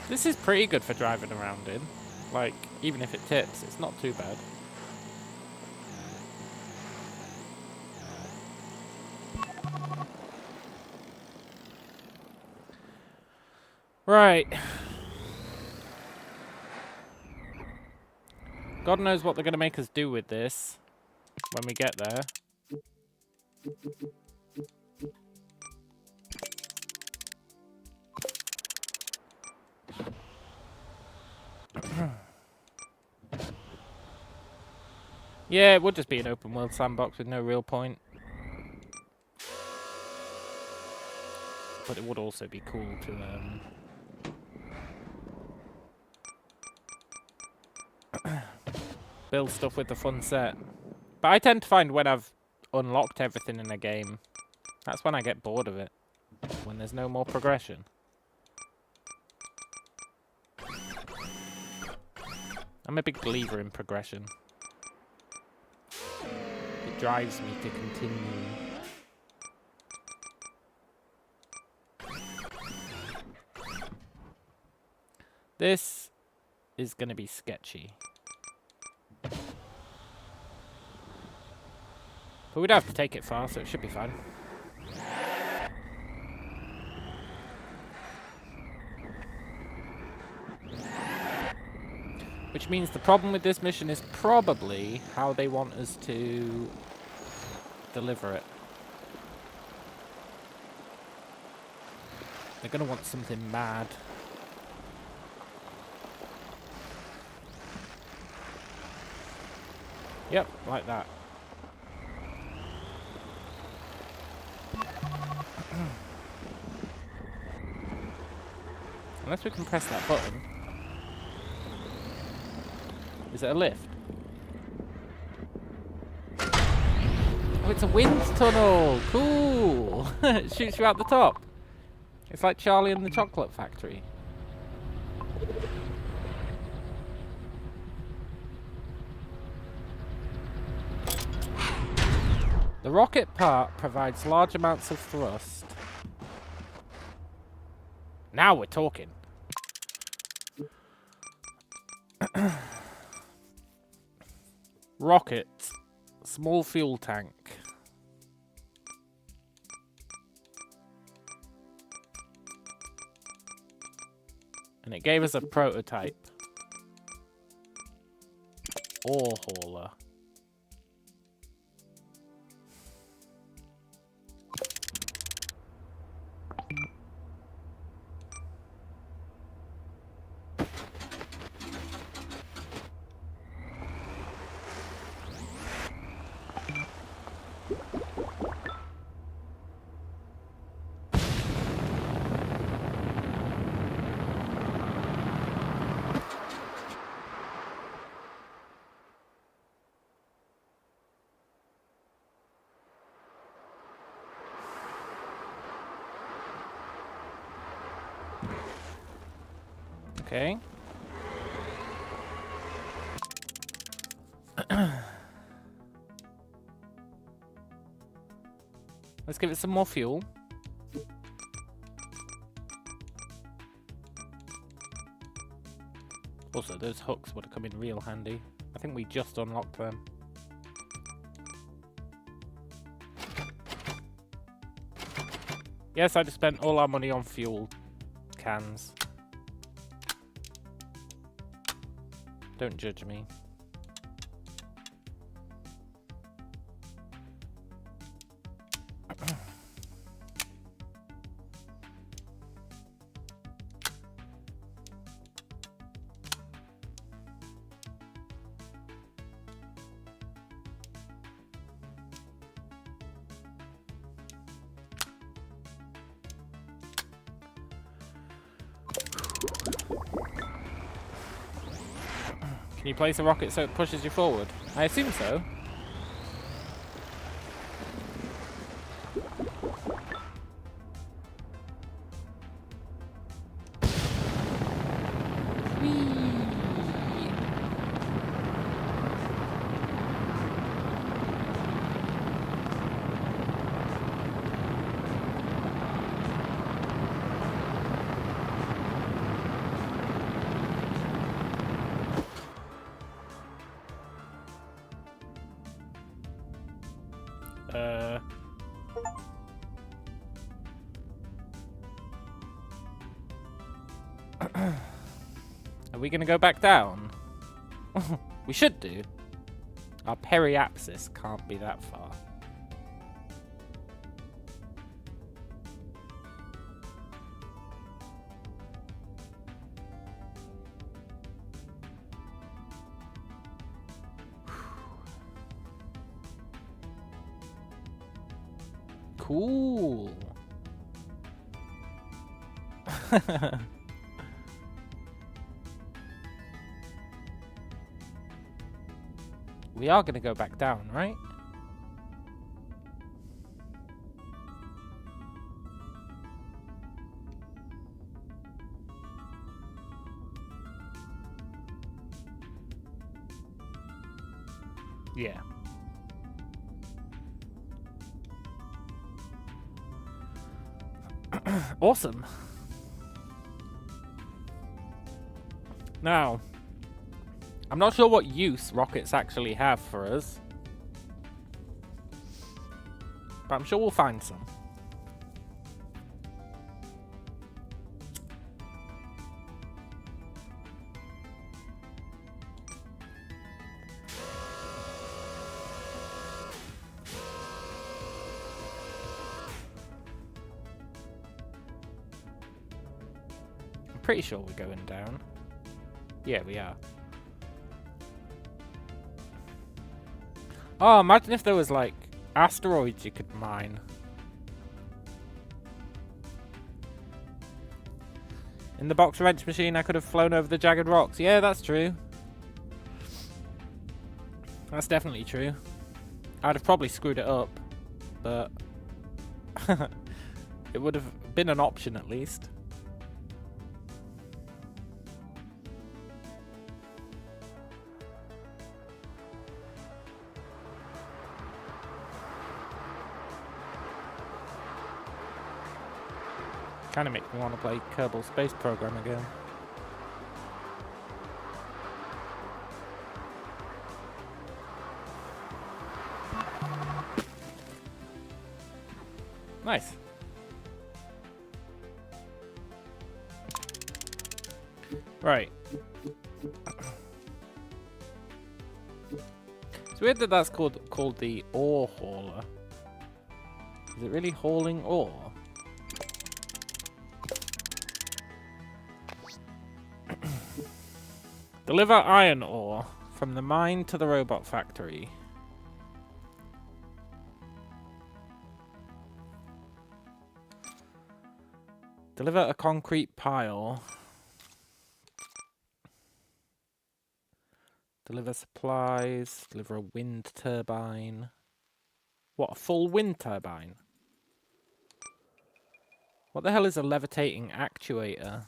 This is pretty good for driving around in. Like, even if it tips, it's not too bad. Right. God knows what they're going to make us do with this when we get there. Yeah, it would just be an open world sandbox with no real point. But it would also be cool to build stuff with the fun set. But I tend to find when I've unlocked everything in a game, that's when I get bored of it. When there's no more progression. I'm a big believer in progression. It drives me to continue. This is going to be sketchy. But we'd have to take it far, so it should be fine. Which means the problem with this mission is probably how they want us to deliver it. They're going to want something mad. Yep, like that. Unless we can press that button. Is it a lift? Oh, it's a wind tunnel! Cool! It shoots you out the top. It's like Charlie and the Chocolate Factory. The rocket part provides large amounts of thrust. Now we're talking. Rocket, small fuel tank. And it gave us a prototype. Ore hauler. Okay. Let's give it some more fuel. Also, those hooks would have come in real handy. I think we just unlocked them. Yes, I just spent all our money on fuel cans. Don't judge me. Can you place a rocket so it pushes you forward? I assume so. Are we gonna go back down? We should do. Our periapsis can't be that far. Cool. We are going to go back down, right? Yeah. Awesome. Now, I'm not sure what use rockets actually have for us, but I'm sure we'll find some. I'm pretty sure we're going down. Yeah, we are. Oh, imagine if there was, like, asteroids you could mine. In the box wrench machine, I could have flown over the jagged rocks. Yeah, that's true. That's definitely true. I'd have probably screwed it up, but it would have been an option at least. Kind of makes me want to play Kerbal Space Program again. Nice. Right. It's weird that that's called the ore hauler. Is it really hauling ore? Deliver iron ore from the mine to the robot factory. Deliver a concrete pile. Deliver supplies. Deliver a wind turbine. What, a full wind turbine? What the hell is a levitating actuator?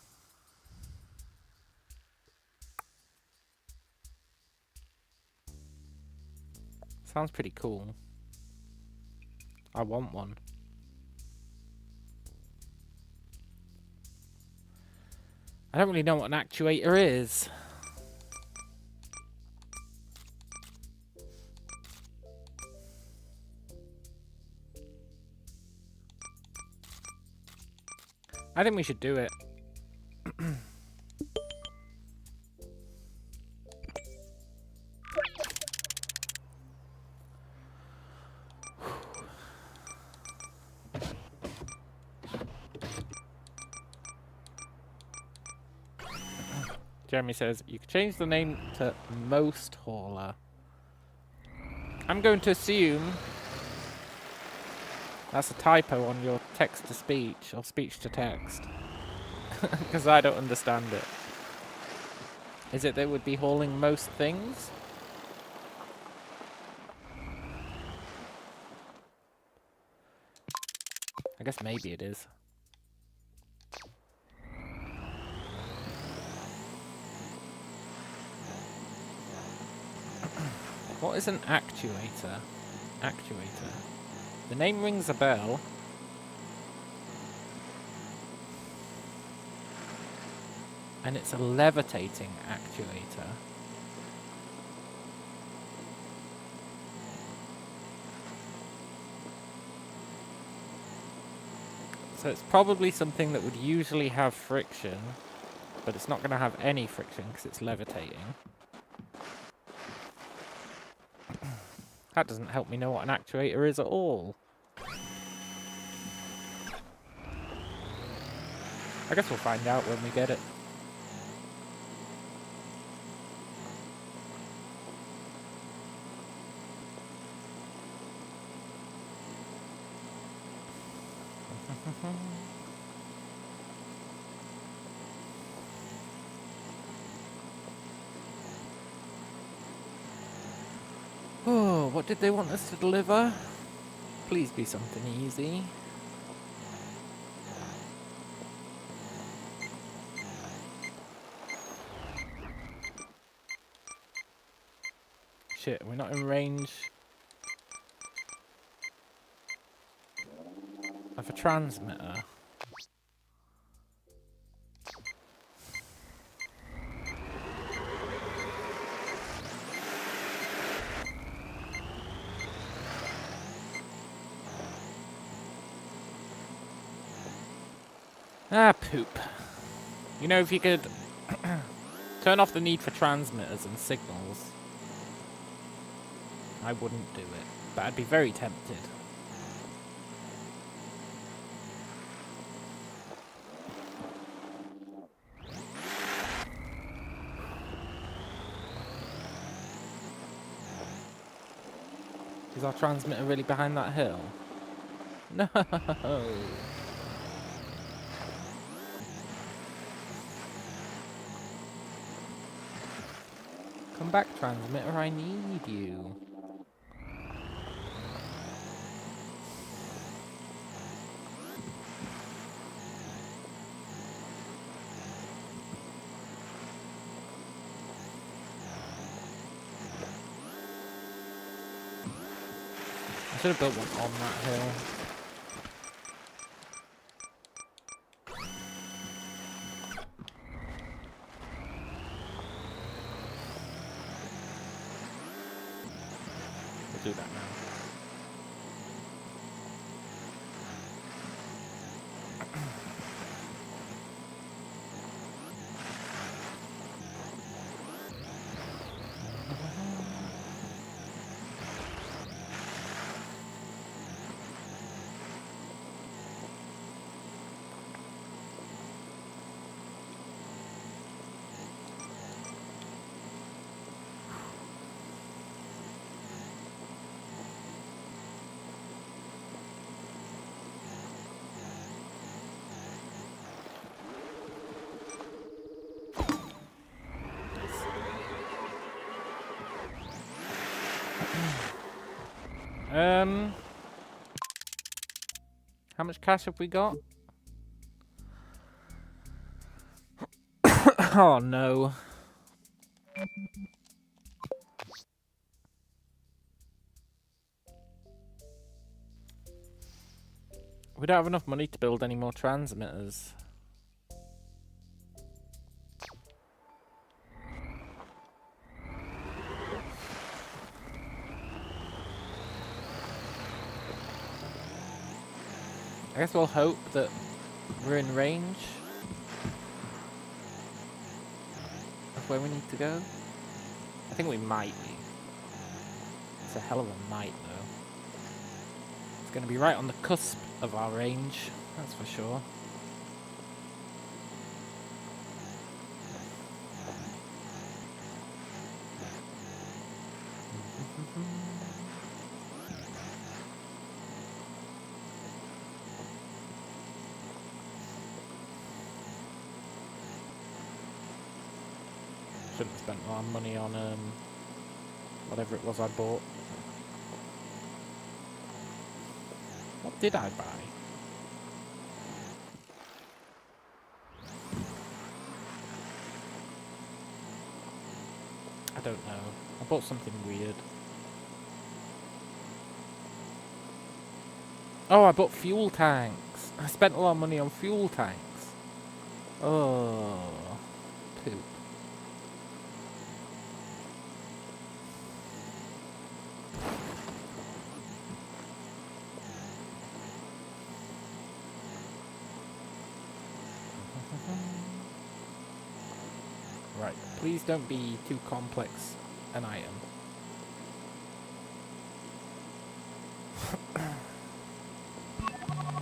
Sounds pretty cool. I want one. I don't really know what an actuator is. I think we should do it. Jeremy says, you could change the name to Most Hauler. I'm going to assume that's a typo on your text-to-speech, or speech-to-text. Because I don't understand it. Is it they would be hauling most things? I guess maybe it is. What is an actuator? Actuator. The name rings a bell. And it's a levitating actuator. So it's probably something that would usually have friction, but it's not going to have any friction because it's levitating. That doesn't help me know what an actuator is at all. I guess we'll find out when we get it. Oh, what did they want us to deliver? Please be something easy. Shit, we're not in range of a transmitter. Ah, poop. You know, if you could turn off the need for transmitters and signals, I wouldn't do it, but I'd be very tempted. Is our transmitter really behind that hill? No! Come back, transmitter, I need you. I should have built one on that hill. We'll do that now. How much cash have we got? Oh no. We don't have enough money to build any more transmitters. I guess we'll hope that we're in range of where we need to go. I think we might be. It's a hell of a might, though. It's going to be right on the cusp of our range, that's for sure. Shouldn't have spent more money on whatever it was I bought. What did I buy? I don't know. I bought something weird. Oh, I bought fuel tanks. I spent a lot of money on fuel tanks. Oh, poop. Right, please don't be too complex an item.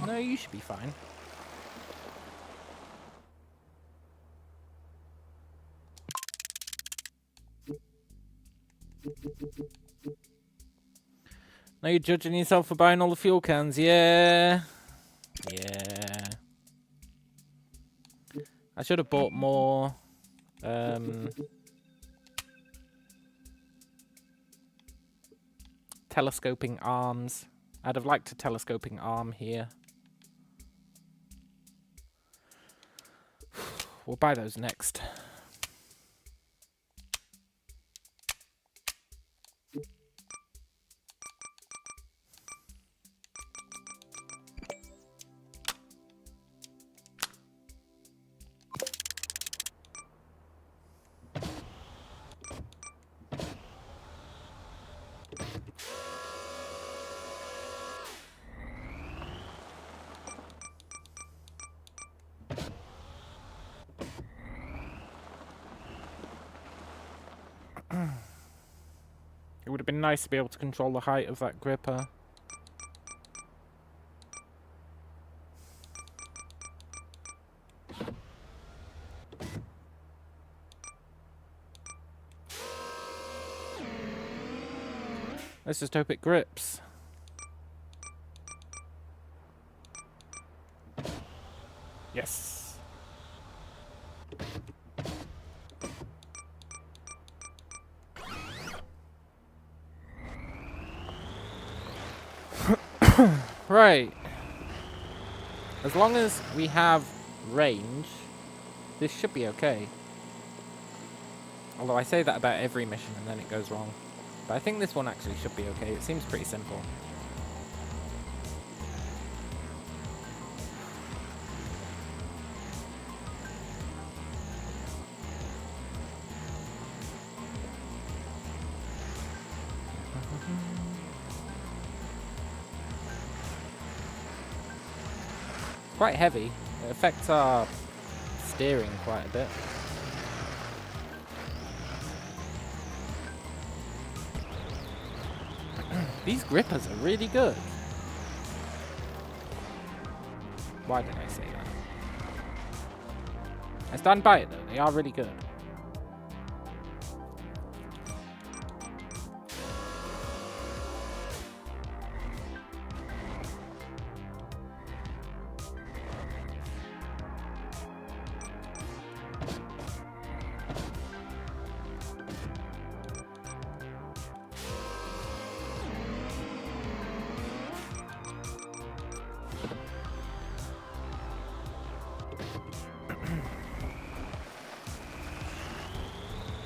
No, you should be fine. Now you're judging yourself for buying all the fuel cans, yeah. Yeah. I should have bought more. Telescoping arms. I'd have liked a telescoping arm here. We'll buy those next. It would have been nice to be able to control the height of that gripper. Let's just hope it grips. Yes. Right. As long as we have range, this should be okay. Although I say that about every mission and then it goes wrong. But I think this one actually should be okay. It seems pretty simple. Quite heavy. It affects our steering quite a bit. These grippers are really good. Why did I say that? I stand by it though, they are really good.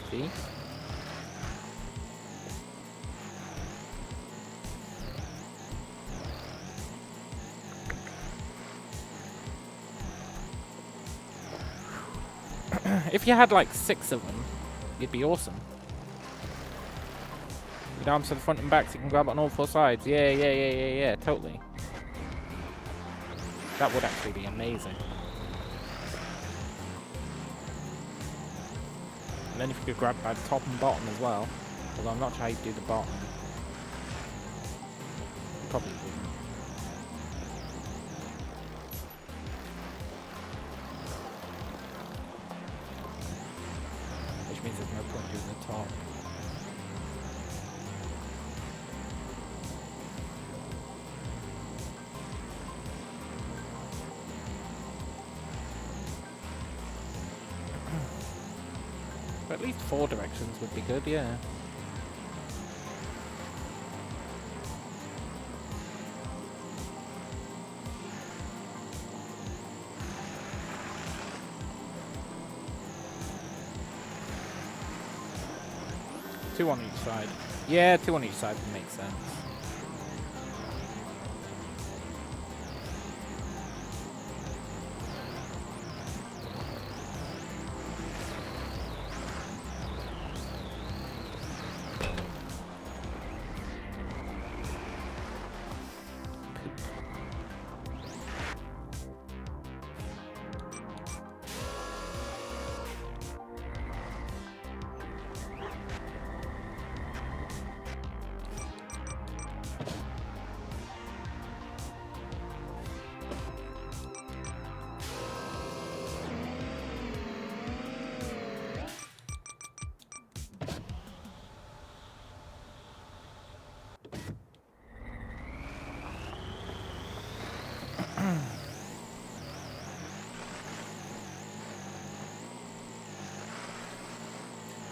See? If you had like 6 of them, it'd be awesome. With arms to the front and back so you can grab it on all 4 sides. Yeah, totally. That would actually be amazing. And then if you could grab by the top and bottom as well. Although I'm not sure how you do the bottom. You probably wouldn't. Which means there's no point doing the top. But at least 4 directions would be good, yeah. Two on each side. Yeah, 2 on each side would make sense.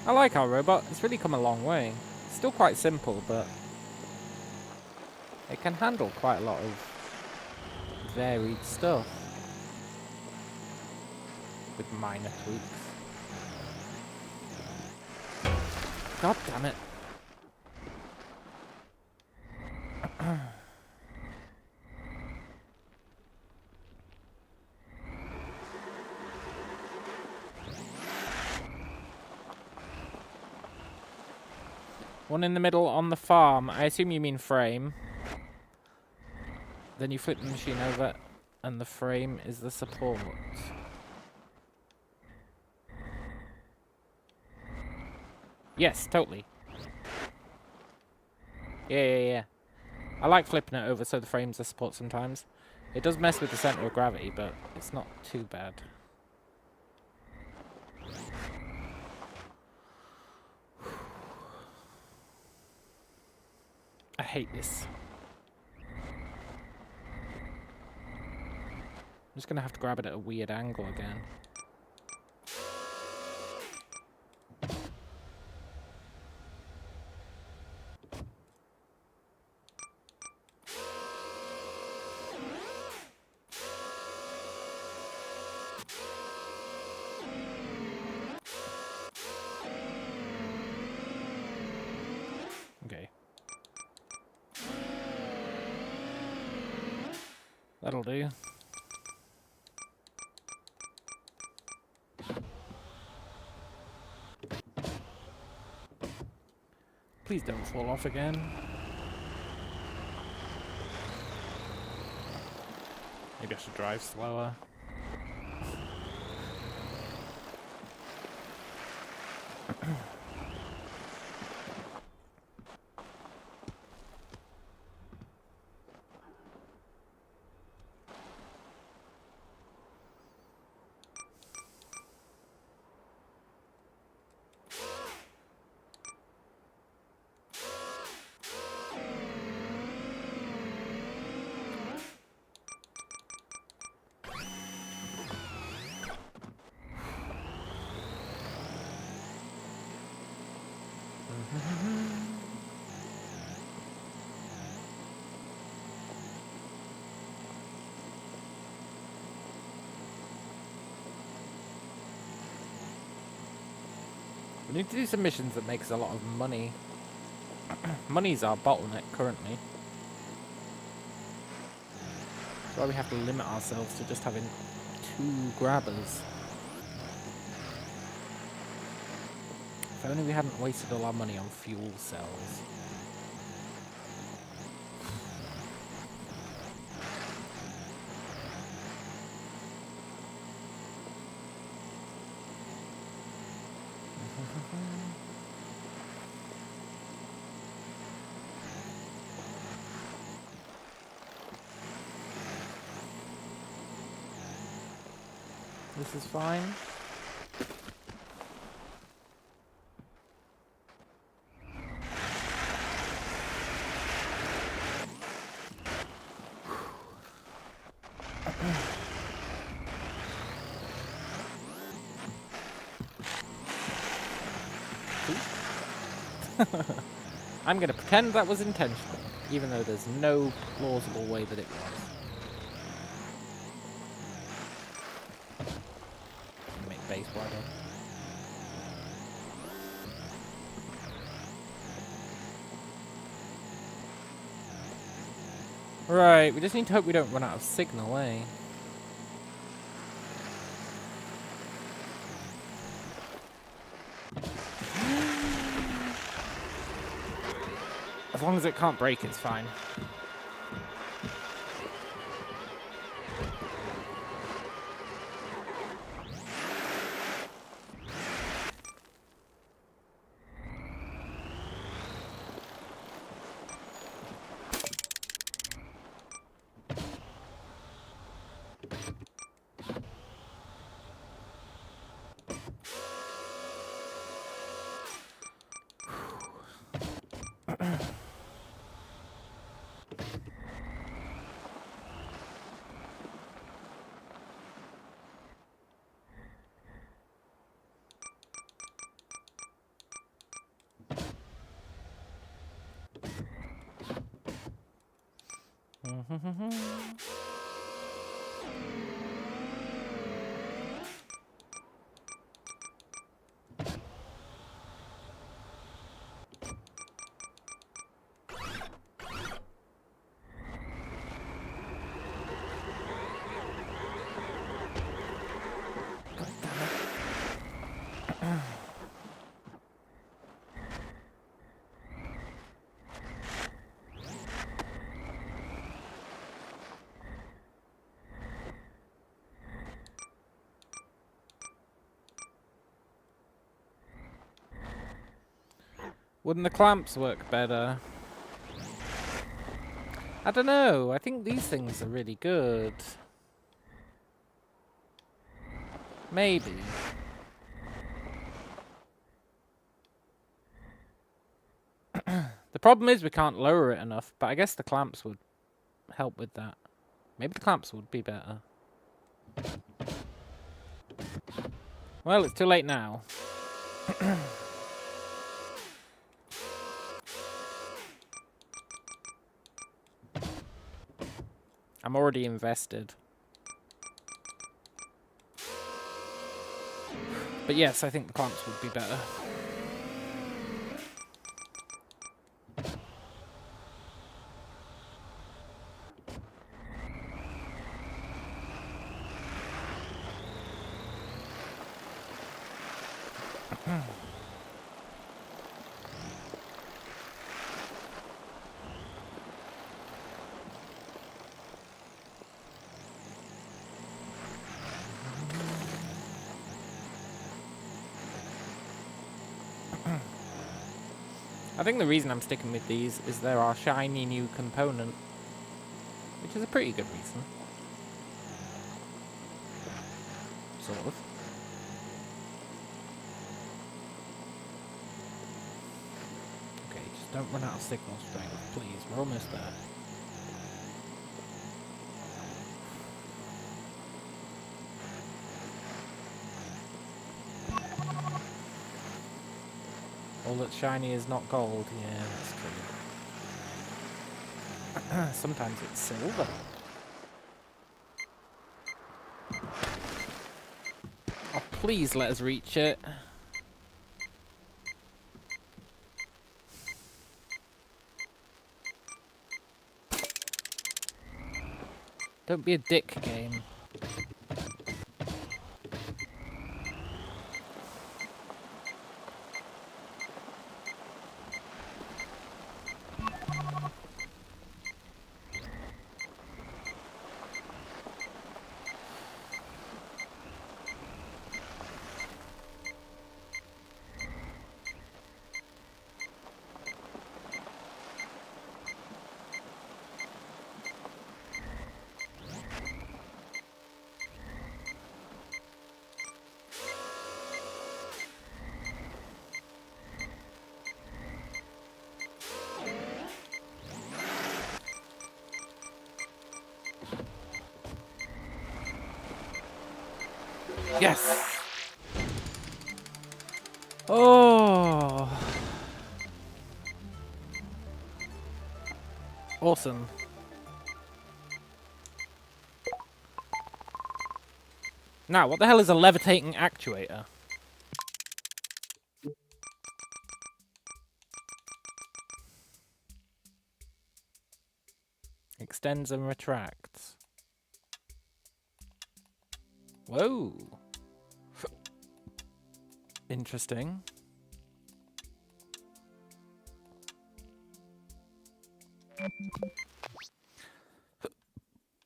I like our robot. It's really come a long way. It's still quite simple, but it can handle quite a lot of varied stuff with minor tweaks. God damn it. One in the middle on the farm. I assume you mean frame. Then you flip the machine over and the frame is the support. Yes, totally. Yeah. I like flipping it over so the frame's the support sometimes. It does mess with the center of gravity, but it's not too bad. I hate this. I'm just gonna have to grab it at a weird angle again. Okay. That'll do. Please don't fall off again. Maybe I should drive slower. We need to do some missions that makes a lot of money. Money's our bottleneck currently. That's why we have to limit ourselves to just having 2 grabbers. If only we hadn't wasted all our money on fuel cells. This is fine. I'm going to pretend that was intentional, even though there's no plausible way that it was. Make base wider. Right, we just need to hope we don't run out of signal, eh? As long as it can't break, it's fine. Wouldn't the clamps work better? I don't know. I think these things are really good. Maybe. The problem is we can't lower it enough, but I guess the clamps would help with that. Maybe the clamps would be better. Well, it's too late now. I'm already invested. But yes, I think the clamps would be better. I think the reason I'm sticking with these is they're our shiny new component, which is a pretty good reason. Sort of. Okay, just don't run out of signal strength, please. We're almost there. All that's shiny is not gold. Yeah, that's true. Sometimes it's silver. Oh, please let us reach it. Don't be a dick, game. Yes! Oh! Awesome. Now, what the hell is a levitating actuator? Extends and retracts. Whoa. Interesting.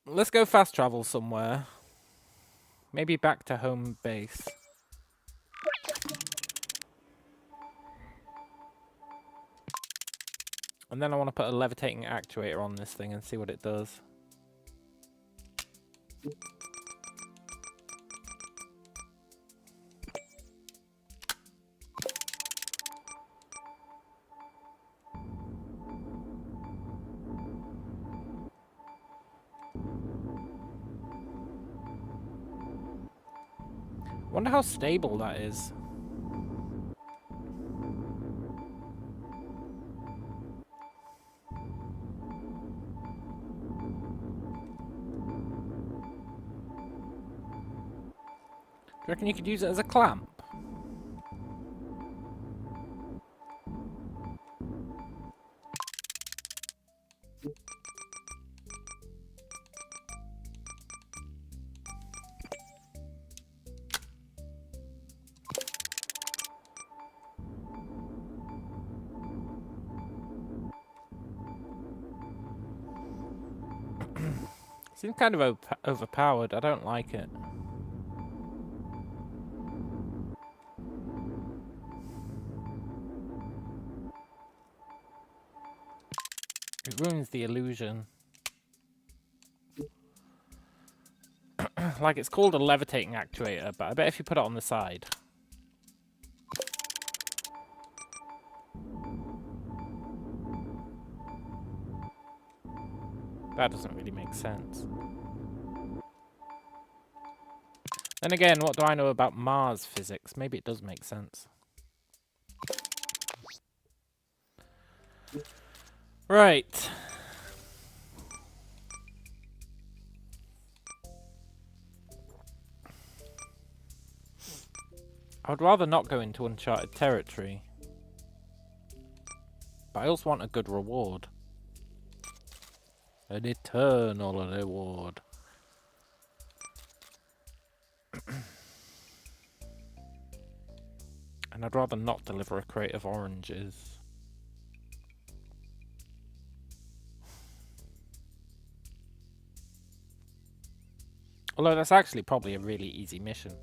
Let's go fast travel somewhere. Maybe back to home base. And then I want to put a levitating actuator on this thing and see what it does. Wonder how stable that is. Do you reckon you could use it as a clamp? Seems kind of overpowered. I don't like it. It ruins the illusion. Like, it's called a levitating actuator, but I bet if you put it on the side... That doesn't really make sense. Then again, what do I know about Mars physics? Maybe it does make sense. Right. I would rather not go into uncharted territory. But I also want a good reward. An eternal reward. And I'd rather not deliver a crate of oranges. Although that's actually probably a really easy mission.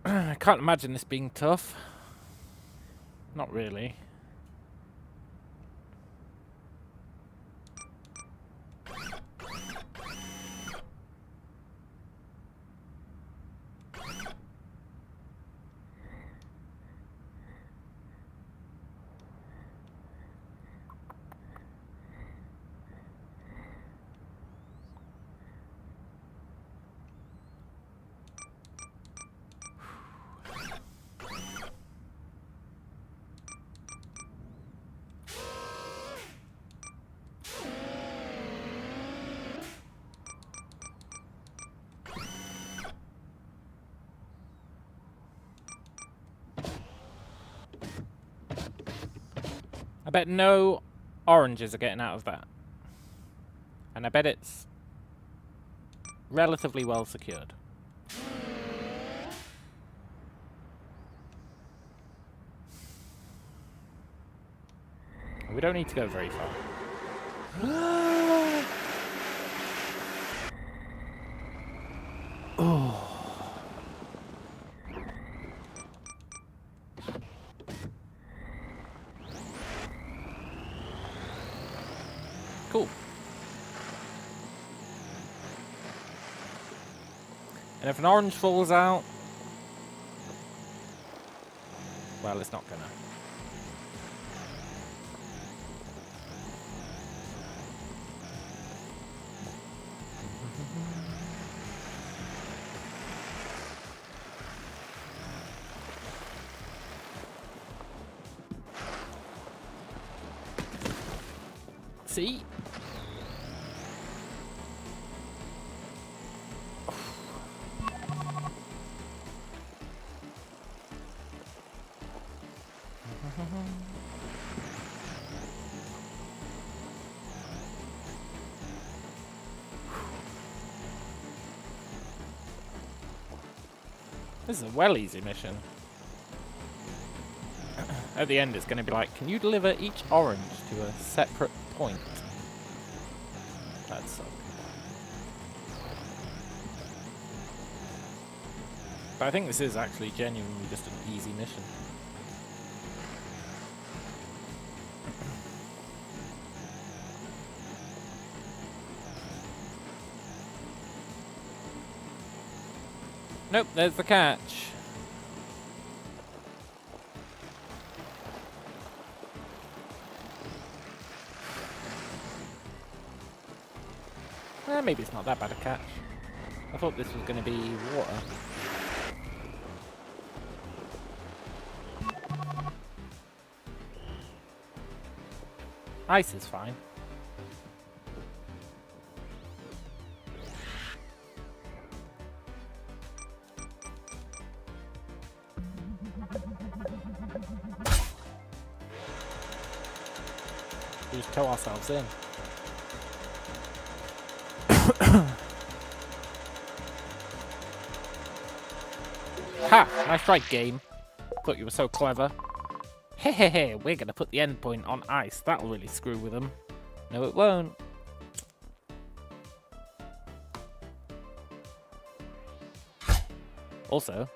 I can't imagine this being tough. Not really. I bet no oranges are getting out of that. And I bet it's relatively well secured. We don't need to go very far. Oh. Cool. And if an orange falls out, well, it's not gonna. See? This is a well easy mission. At the end it's going to be like, can you deliver each orange to a separate point? That sucks. But I think this is actually genuinely just an easy mission. Nope, there's the catch. Maybe it's not that bad a catch. I thought this was going to be water. Ice is fine. We just tow ourselves in. Ha! Nice try, game. Thought you were so clever. Hehehe, we're gonna put the endpoint on ice. That'll really screw with them. No, it won't. Also,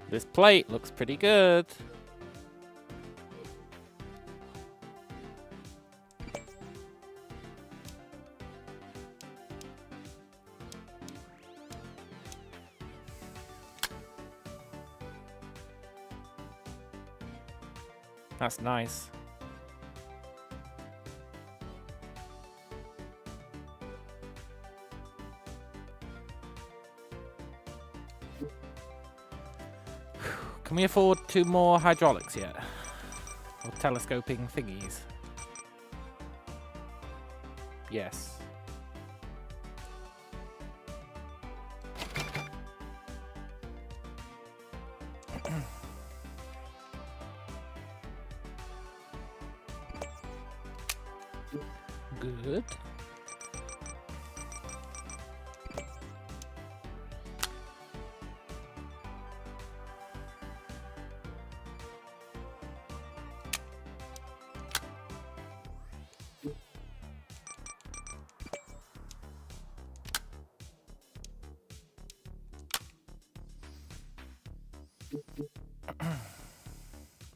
this plate looks pretty good. That's nice. Can we afford 2 more hydraulics yet? Or telescoping thingies? Yes. Good.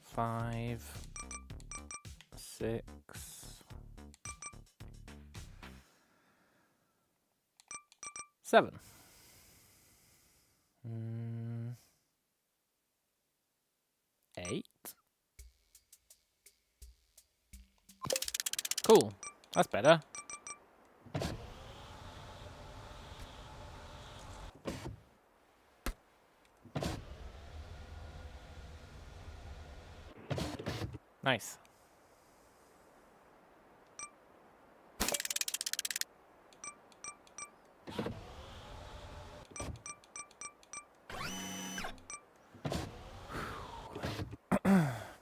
Five, 6. 7. 8. Cool. That's better. Nice.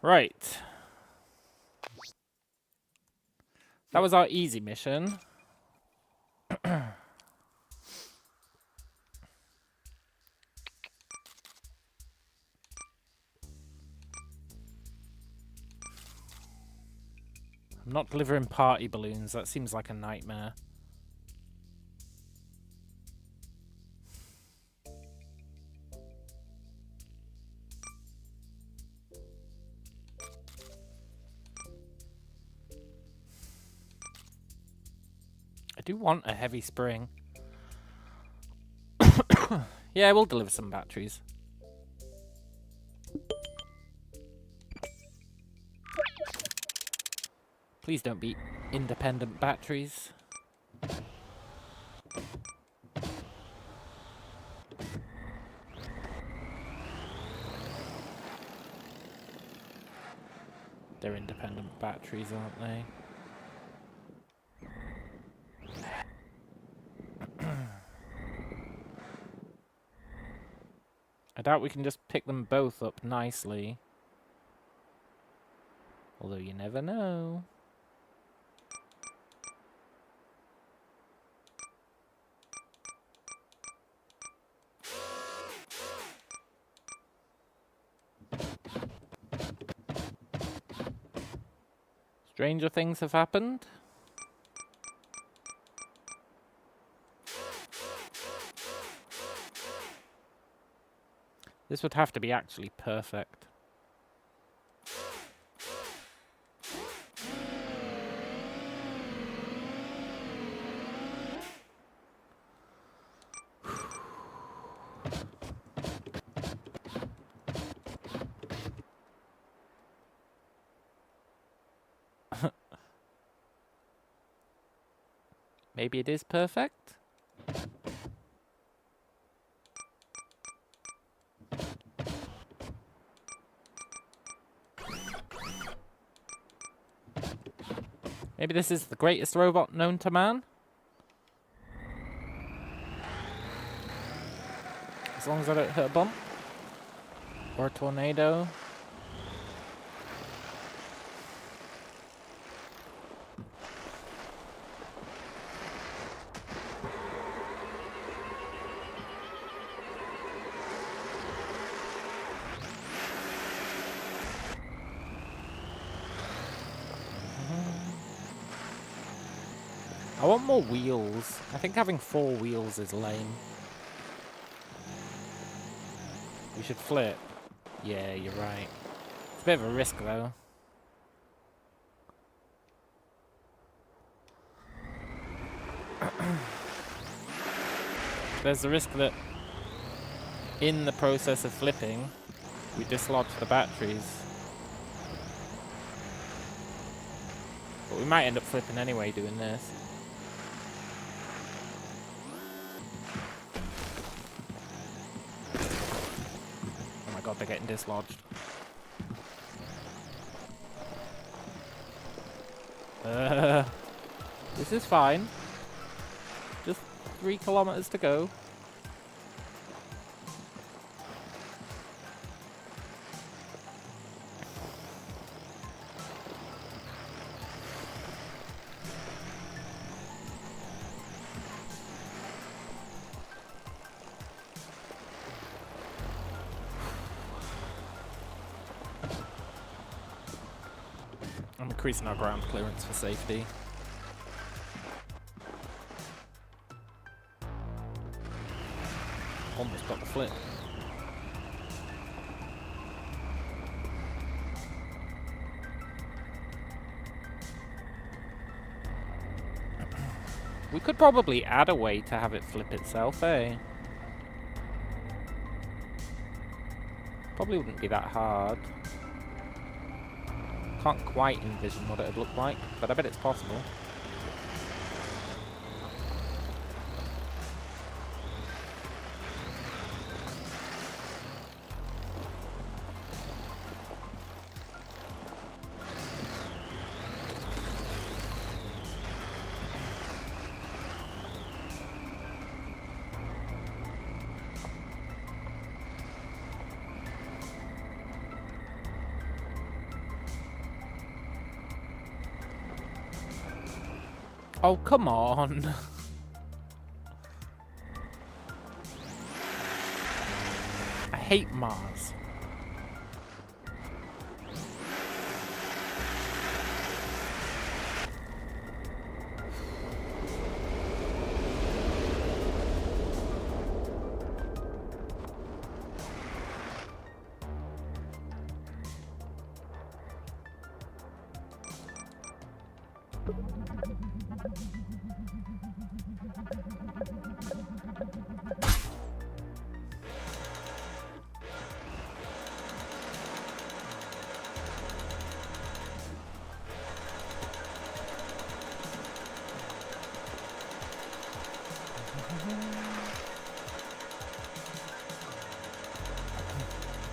Right. That was our easy mission. I'm not delivering party balloons. That seems like a nightmare. I do want a heavy spring. Yeah, we'll deliver some batteries. Please don't be independent batteries. They're independent batteries, aren't they? I doubt we can just pick them both up nicely. Although you never know. Stranger things have happened. This would have to be actually perfect. Maybe it is perfect? Maybe this is the greatest robot known to man? As long as I don't hit a bump. Or a tornado. I want more wheels. I think having 4 wheels is lame. We should flip. Yeah, you're right. It's a bit of a risk, though. There's the risk that in the process of flipping, we dislodge the batteries. But we might end up flipping anyway doing this. Oh my god, they're getting dislodged. This is fine. Just 3 kilometers to go. I'm increasing our ground clearance for safety. Almost got the flip. We could probably add a way to have it flip itself, eh? Probably wouldn't be that hard. Can't quite envision what it would look like, but I bet it's possible. Oh, come on. I hate Mars.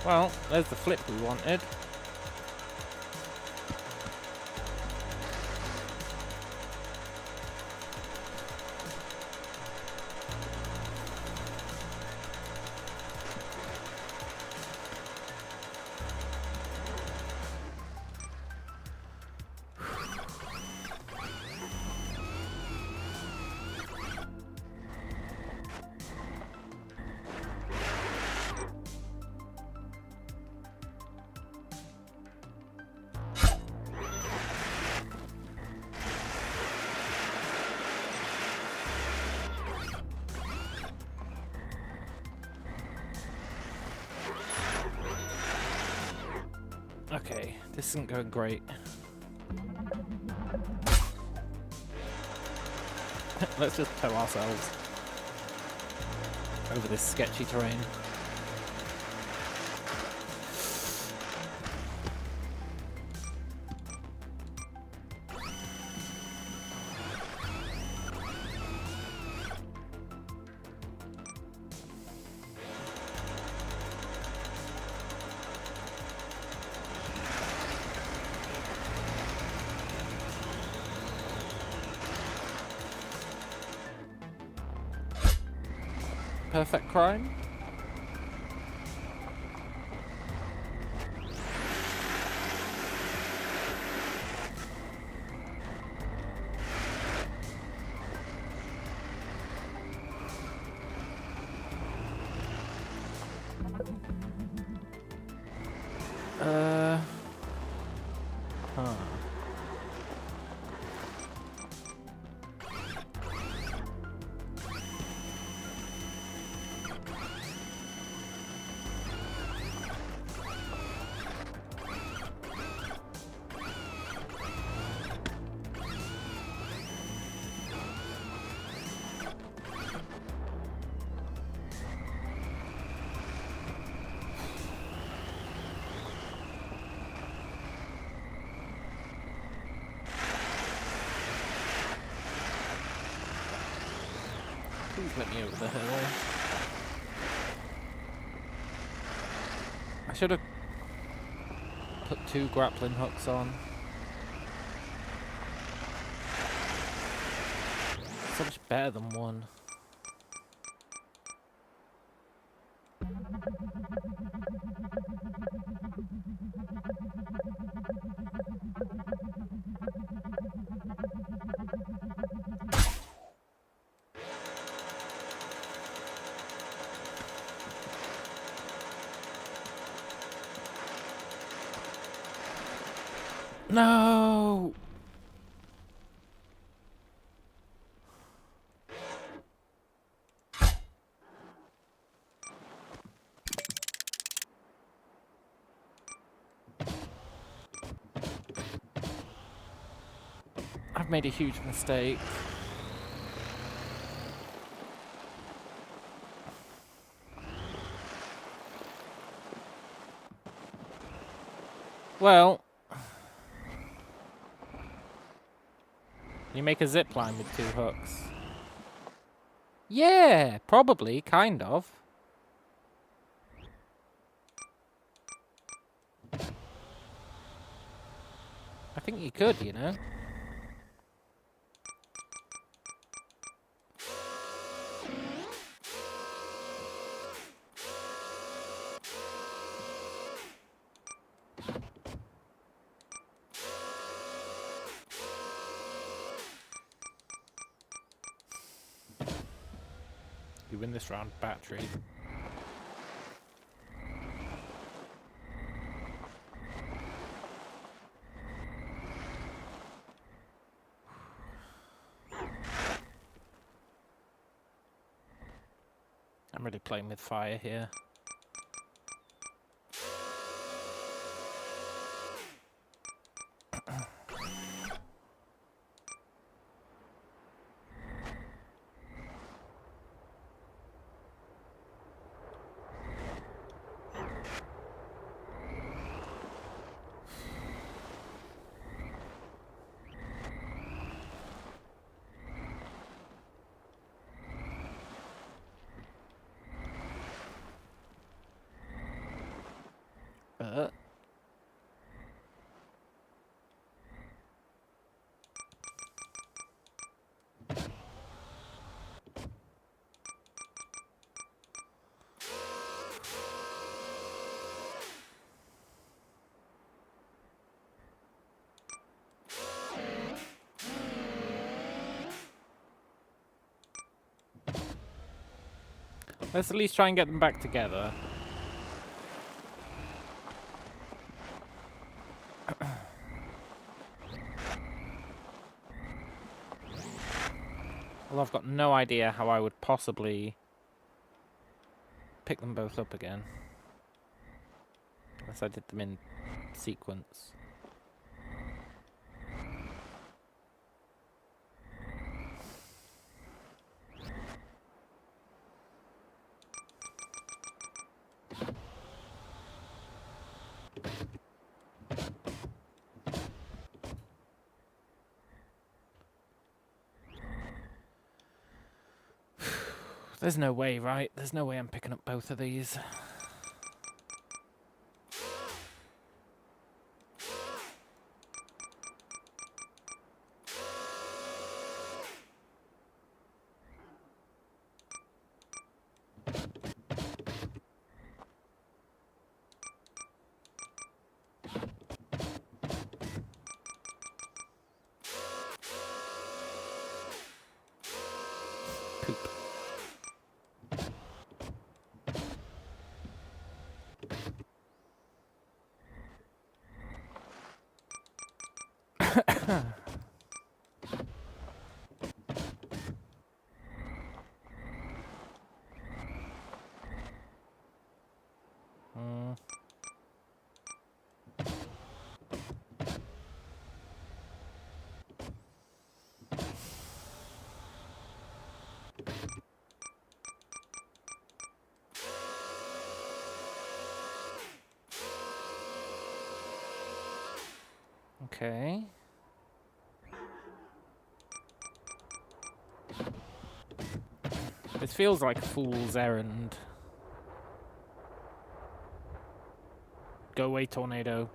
Well, there's the flip we wanted. Okay, this isn't going great. Let's just tow ourselves over this sketchy terrain. Perfect crime. Huh. Please let me over the hill. I should have put 2 grappling hooks on. So much better than 1. No! I've made a huge mistake. Well, you make a zip line with 2 hooks. Yeah, probably, kind of. I think you could, you know. You win this round, battery. I'm really playing with fire here. Let's at least try and get them back together. Well, I've got no idea how I would possibly pick them both up again. Unless I did them in sequence. There's no way, right? There's no way I'm picking up both of these. Poop. Okay. This feels like a fool's errand. Go away, tornado.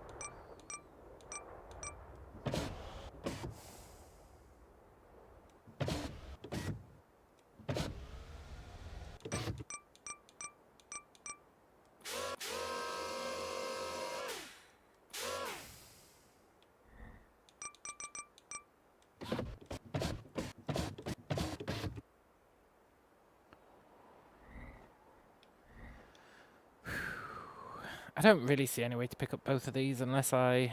I don't really see any way to pick up both of these unless I...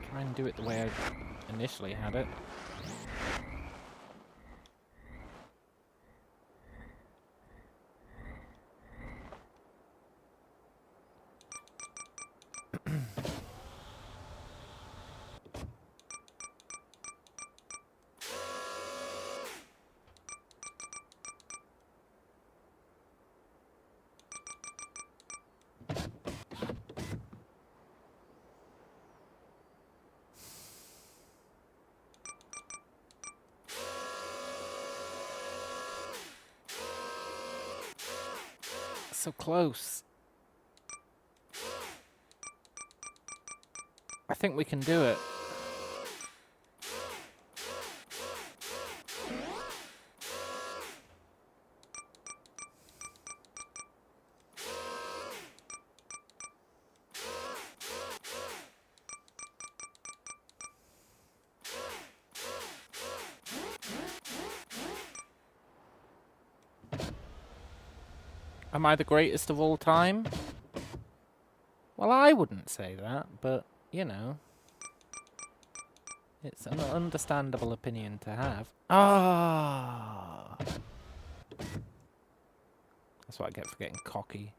try and do it the way I initially had it. So close. I think we can do it. Am I the greatest of all time? Well, I wouldn't say that, but, you know. It's an understandable opinion to have. Ah! That's what I get for getting cocky.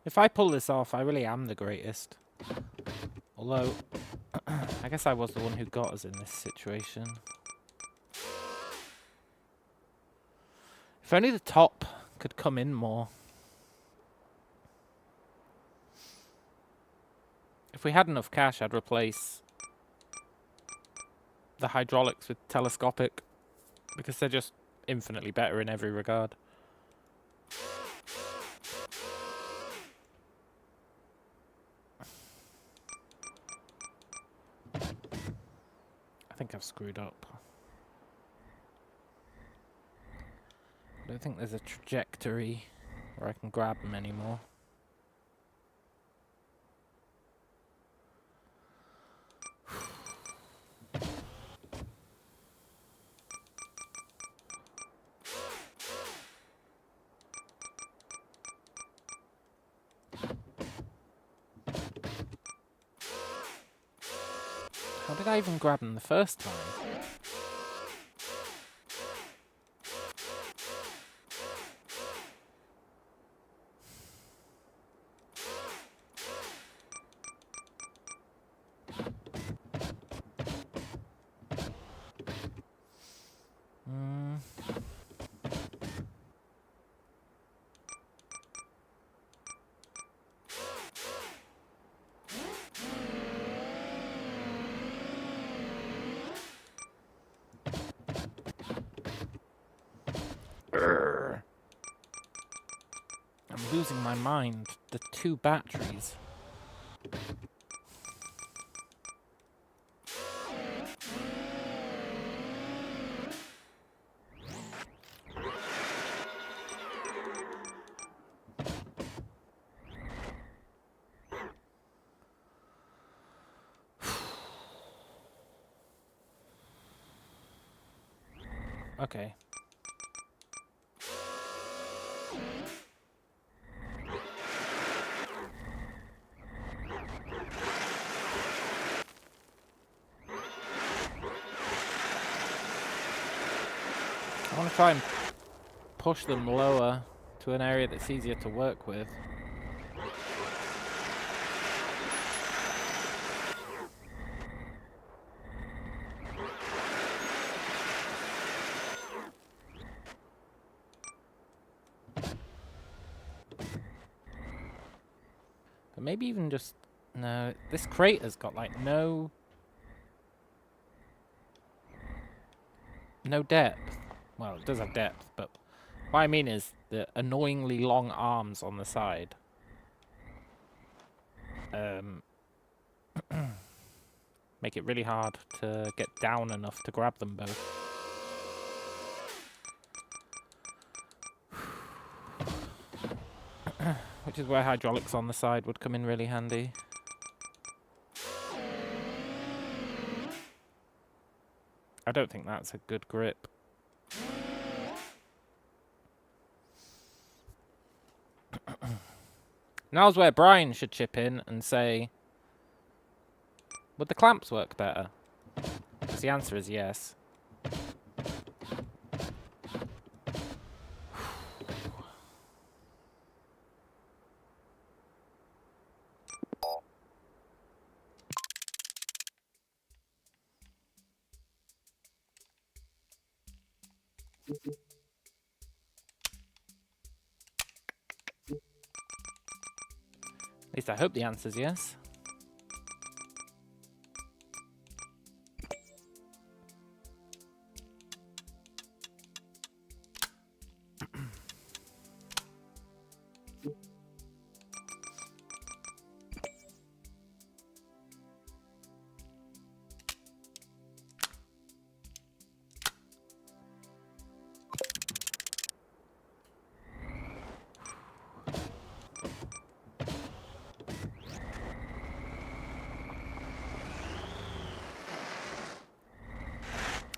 If I pull this off, I really am the greatest. Although, I guess I was the one who got us in this situation. If only the top could come in more. If we had enough cash, I'd replace the hydraulics with telescopic, because they're just infinitely better in every regard. I think I've screwed up. I don't think there's a trajectory where I can grab them anymore. How did I even grab them the first time? I'm losing my mind. The 2 batteries. Okay. I want to try and push them lower to an area that's easier to work with. But maybe even just... No, this crater's got like no depth. Well, it does have depth, but what I mean is the annoyingly long arms on the side. Make it really hard to get down enough to grab them both. Which is where hydraulics on the side would come in really handy. I don't think that's a good grip. Now's where Brian should chip in and say, would the clamps work better? Because the answer is yes. At least I hope the answer's yes.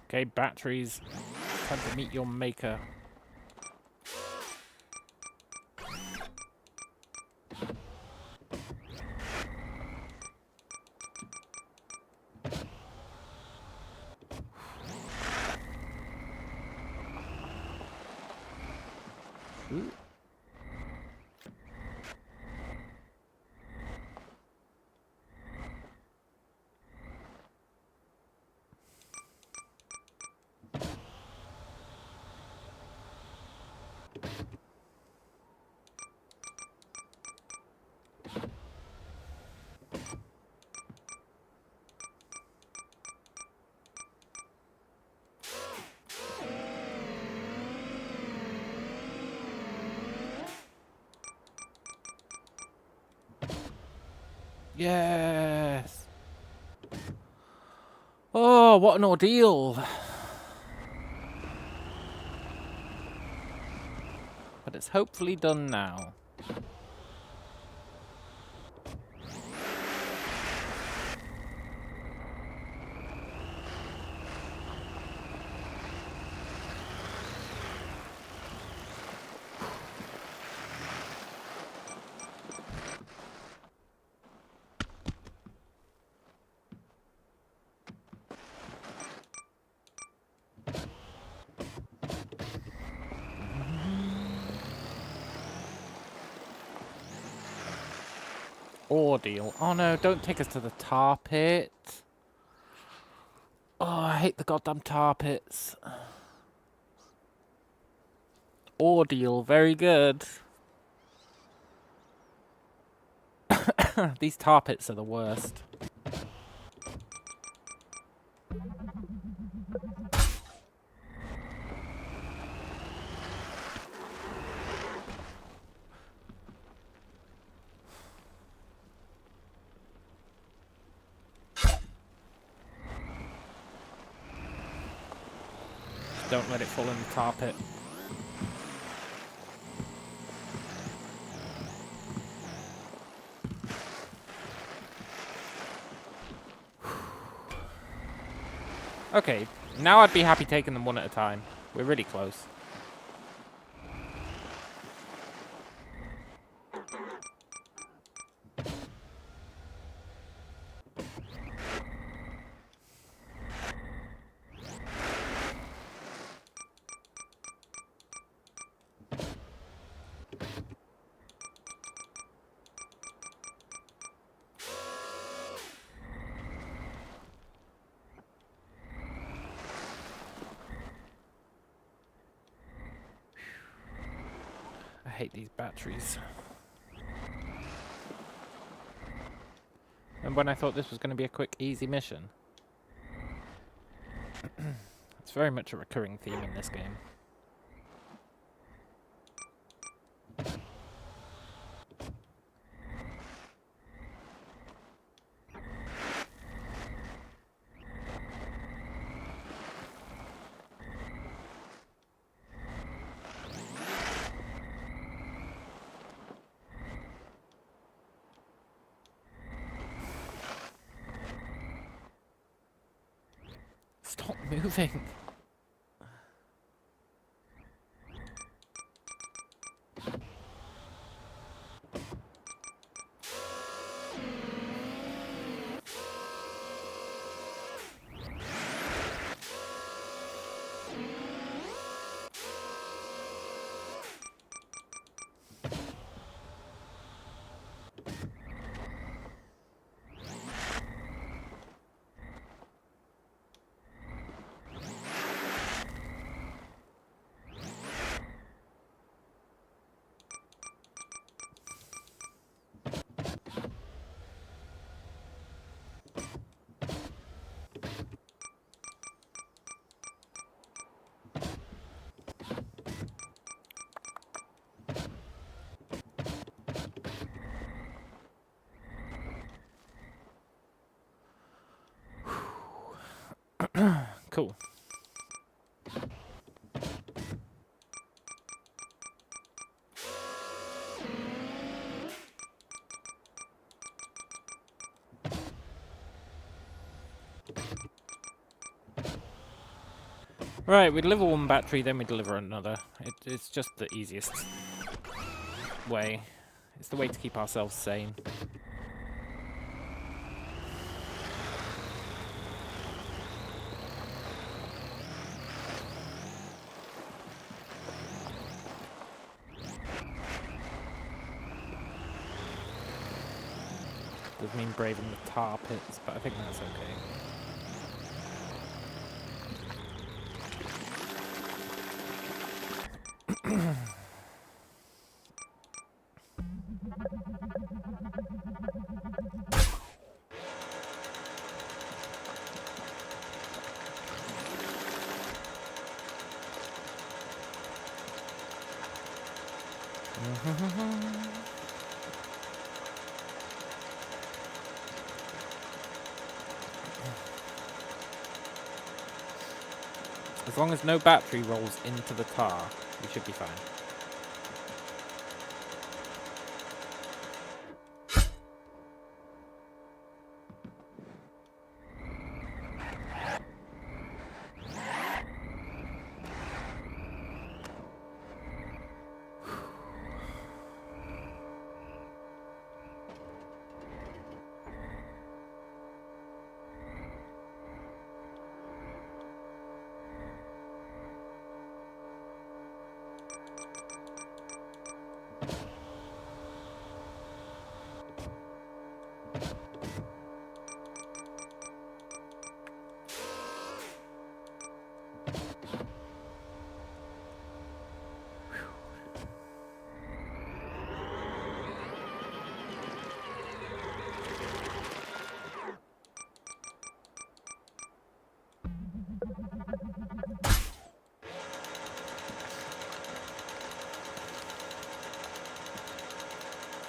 Okay, batteries. Time to meet your maker. Ooh. Yes! Oh, what an ordeal! But it's hopefully done now. Ordeal. Oh no, don't take us to the tar pit. Oh, I hate the goddamn tar pits. Ordeal, very good. These tar pits are the worst. Don't let it fall in the tar pit. Okay, now I'd be happy taking them one at a time. We're really close. I hate these batteries. And when I thought this was going to be a quick, easy mission. It's very much a recurring theme in this game. Stop moving. Cool. Right, we deliver one battery, then we deliver another. It's just the easiest way. It's the way to keep ourselves sane. Does mean braving the tar pits, but I think that's okay. As long as no battery rolls into the tar, we should be fine.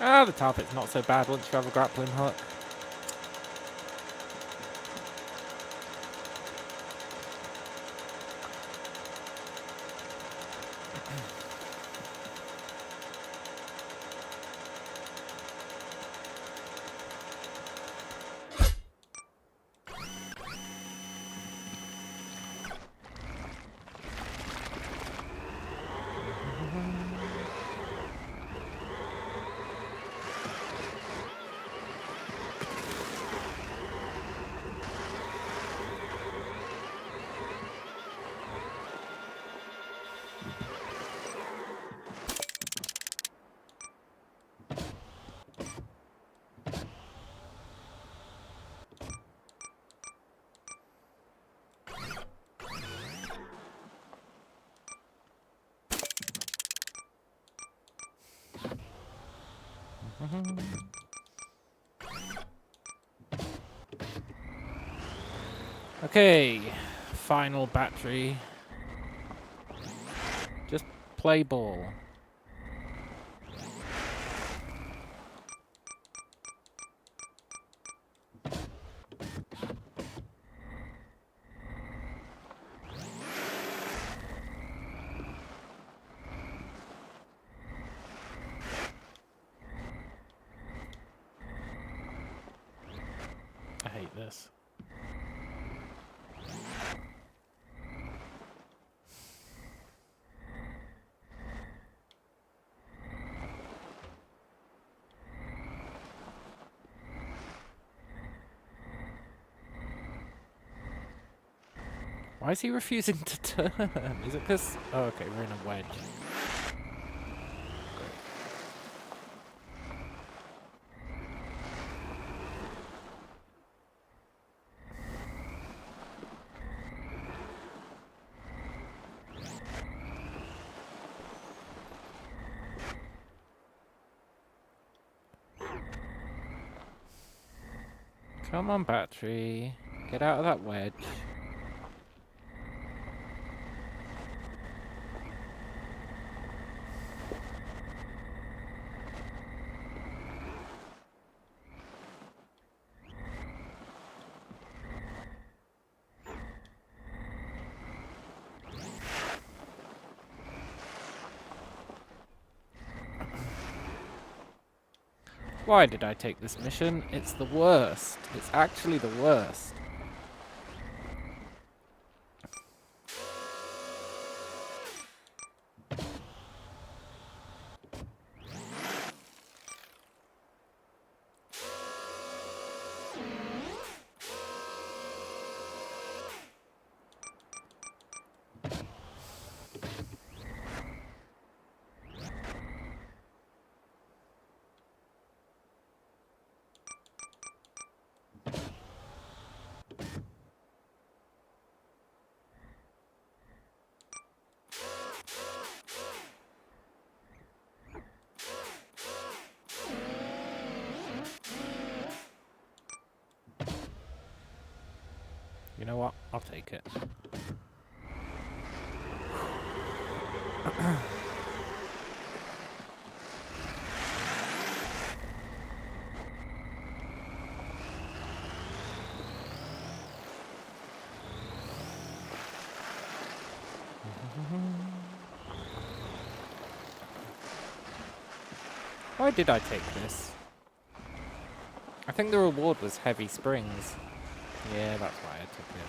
Ah, the tar pit's not so bad once you have a grappling hook. Okay, final battery. Just play ball. I hate this. Why is he refusing to turn? Is it because... Oh, okay, we're in a wedge. Come on, battery. Get out of that wedge. Why did I take this mission? It's the worst. It's actually the worst. You know what? I'll take it. Why did I take this? I think the reward was heavy springs. Yeah, that's why I took it.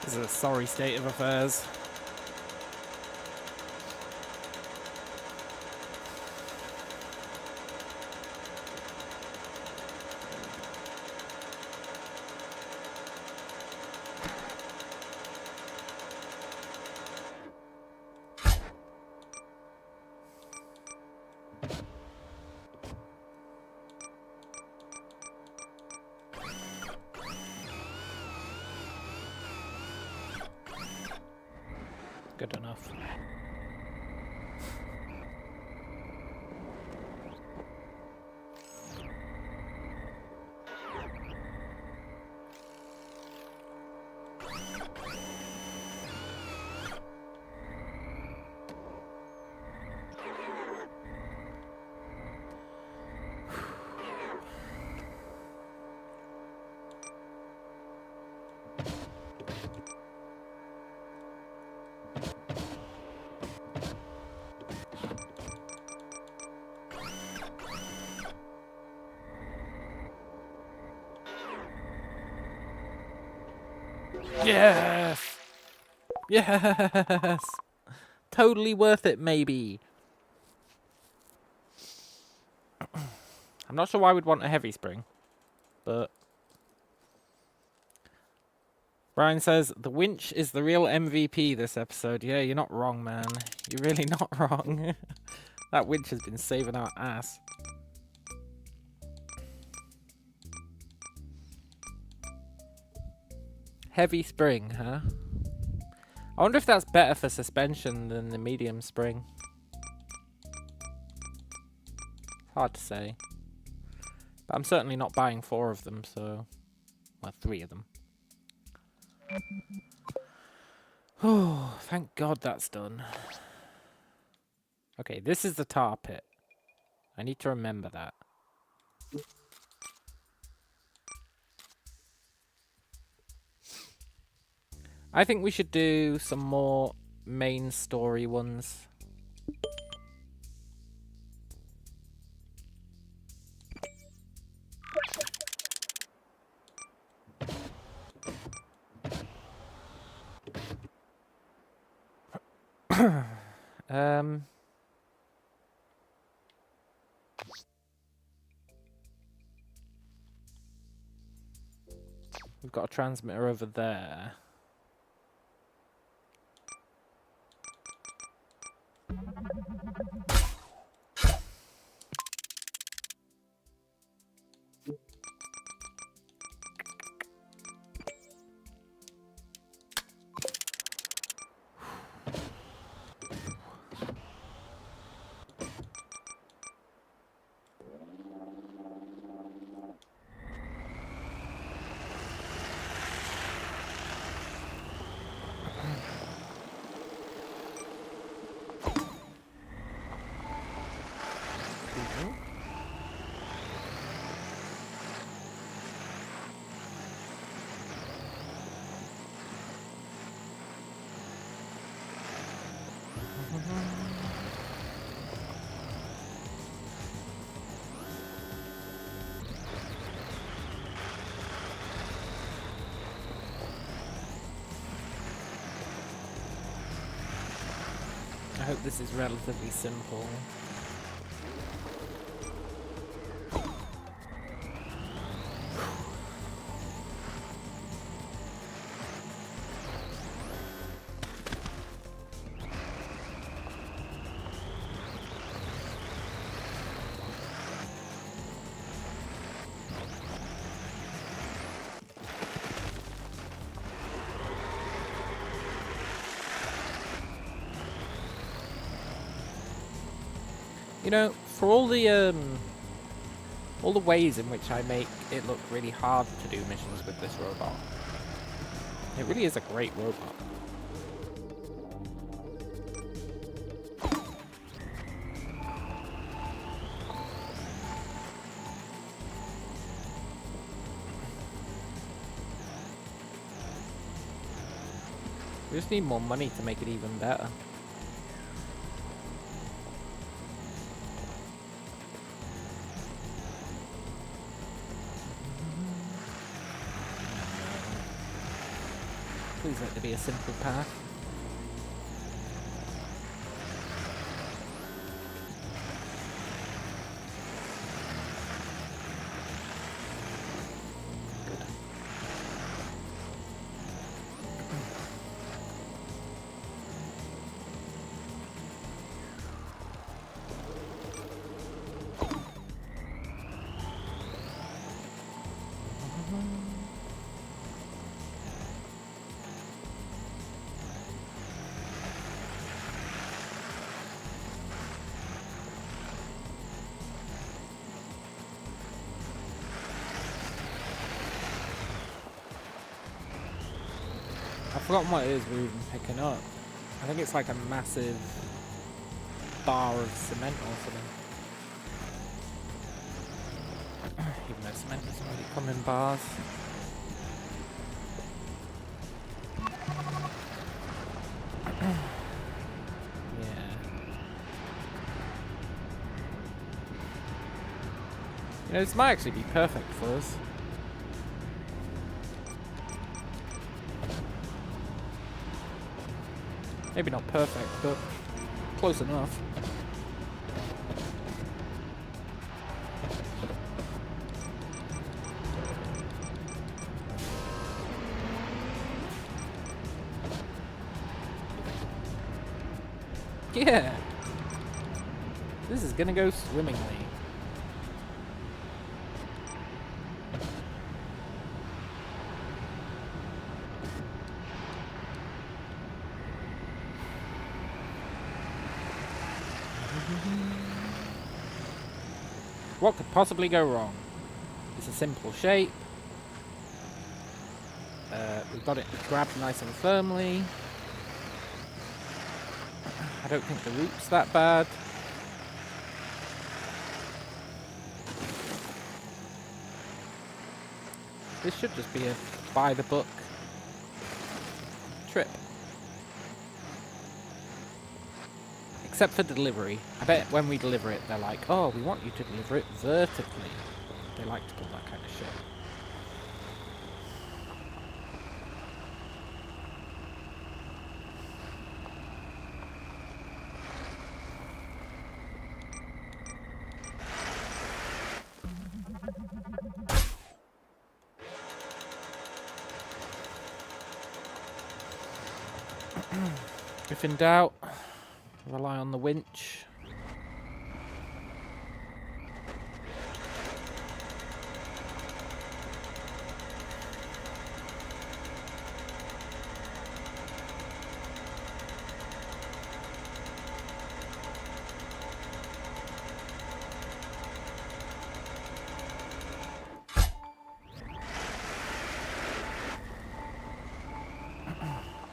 This is a sorry state of affairs. Good enough. Yes! Yes! Totally worth it, maybe. I'm not sure why we'd want a heavy spring, but... Brian says, the winch is the real MVP this episode. Yeah, you're not wrong, man. You're really not wrong. That winch has been saving our ass. Heavy spring, huh? I wonder if that's better for suspension than the medium spring. Hard to say. But I'm certainly not buying 4 of them, so... Well, 3 of them. Oh, thank God that's done. Okay, this is the tar pit. I need to remember that. I think we should do some more main story ones. We've got a transmitter over there. I hope this is relatively simple. You know, for all the All the ways in which I make it look really hard to do missions with this robot. It really is a great robot. We just need more money to make it even better. Please let there be a simple path. I've forgotten what it is we're even picking up. I think it's like a massive bar of cement or something. Even though cement doesn't really come in bars. Yeah. You know, this might actually be perfect for us. Maybe not perfect, but close enough. Yeah! This is gonna go swimmingly. What could possibly go wrong? It's a simple shape. We've got it grabbed nice and firmly. I don't think the route's that bad. This should just be a by-the-book trip. Except for delivery. I bet when we deliver it, they're like, oh, we want you to deliver it vertically. They like to pull that kind of shit. If in doubt, rely on the winch.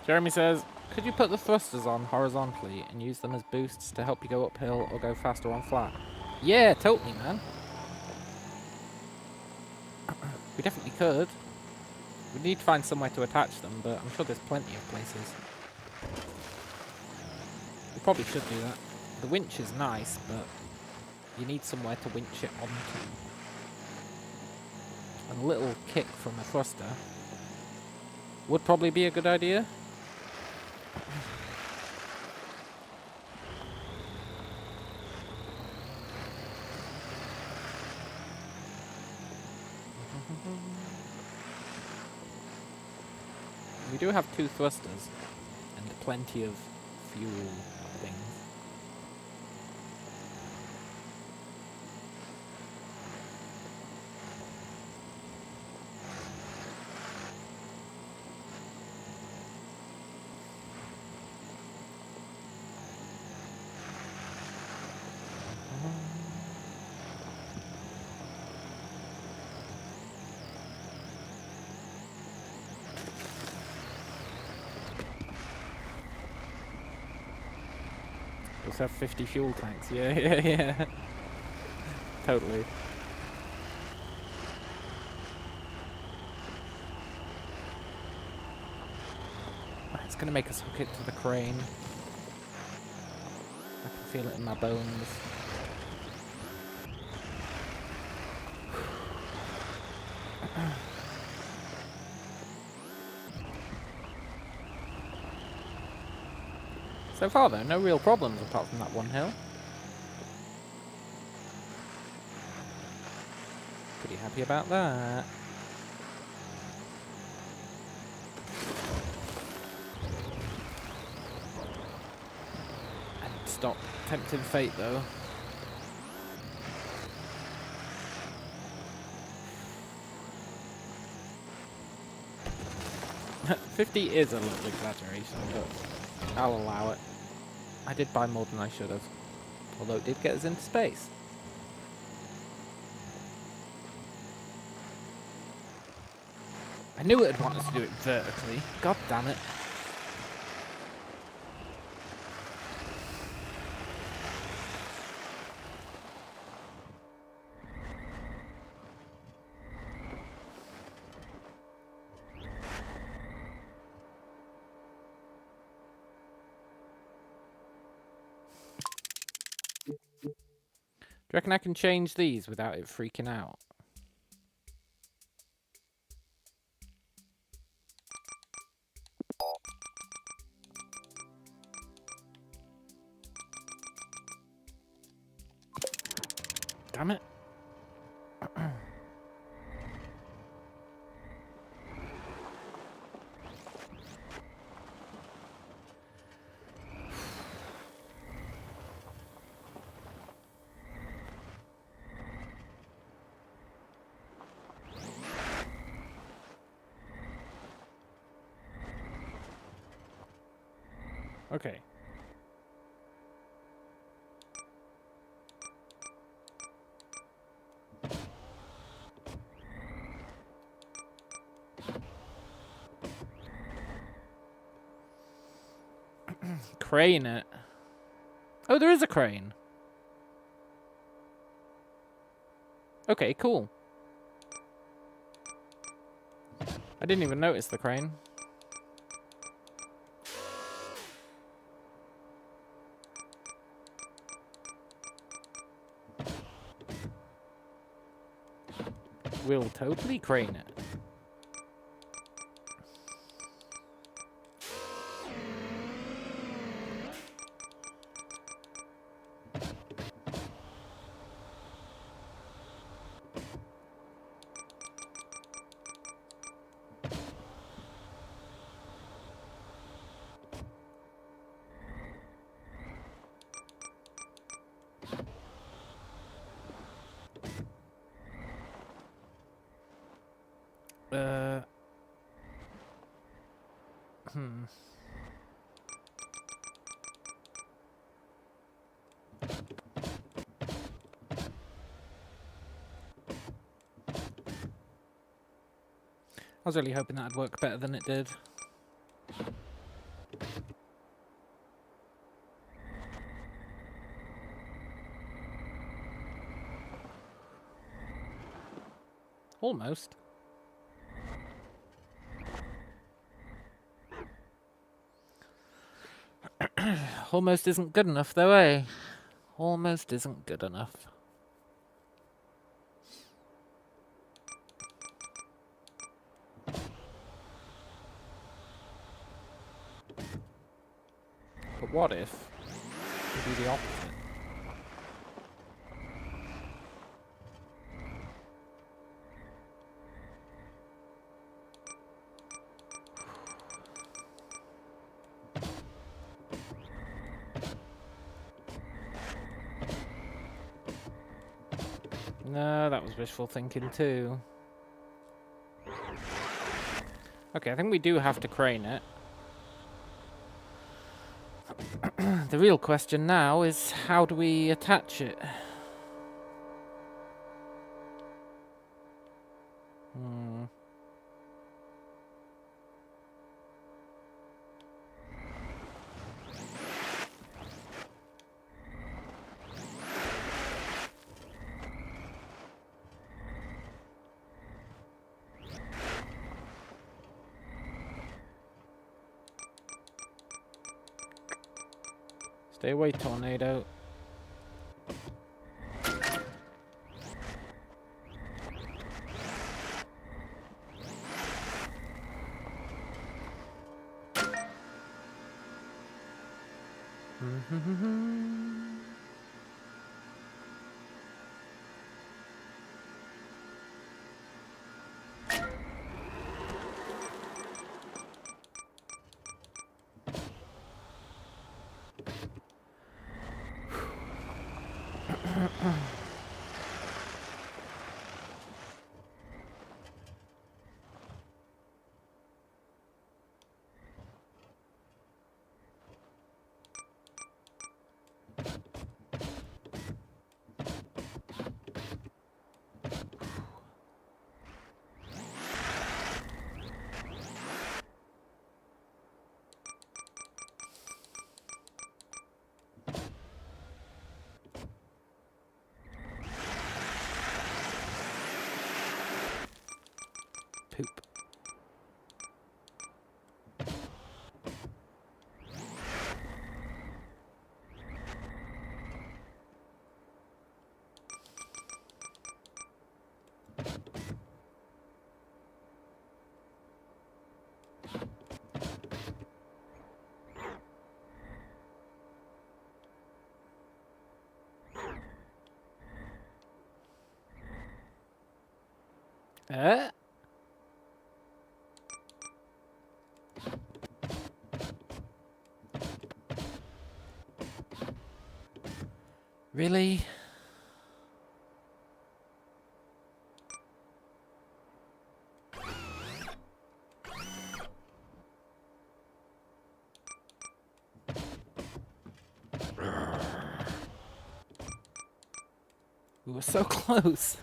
Jeremy says, could you put the thrusters on horizontally and use them as boosts to help you go uphill or go faster on flat? Yeah, totally, man. We definitely could. We need to find somewhere to attach them, but I'm sure there's plenty of places. We probably should do that. The winch is nice, but you need somewhere to winch it onto. And a little kick from a thruster would probably be a good idea. We do have 2 thrusters and plenty of fuel things. Just have 50 fuel tanks. Yeah, yeah, yeah. Totally. It's gonna make us hook it to the crane. I can feel it in my bones. So far though, no real problems apart from that one hill. Pretty happy about that. And stop tempting fate though. $50 is a little exaggeration, but I'll allow it. I did buy more than I should have. Although it did get us into space. I knew it'd want us to do it vertically. God damn it. Do you reckon I can change these without it freaking out? Damn it. Okay. Crane it. Oh, there is a crane. Okay, cool. I didn't even notice the crane. We'll totally crane it. I was really hoping that'd work better than it did. Almost. Almost isn't good enough though, eh? Almost isn't good enough. But what if we do the opposite? No, that was wishful thinking too. Okay, I think we do have to crane it. The real question now is how do we attach it? Stay away, tornado. Poop. Really? We were so close.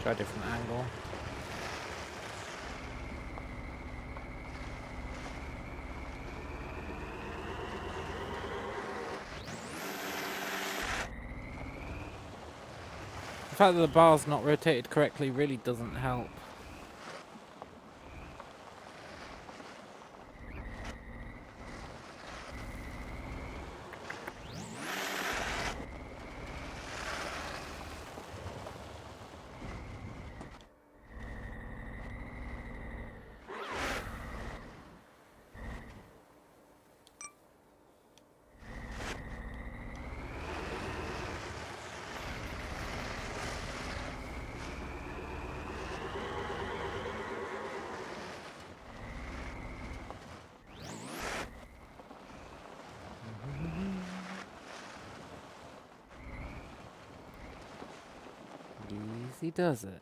Try a different angle. The fact that the bar's not rotated correctly really doesn't help. Easy does it.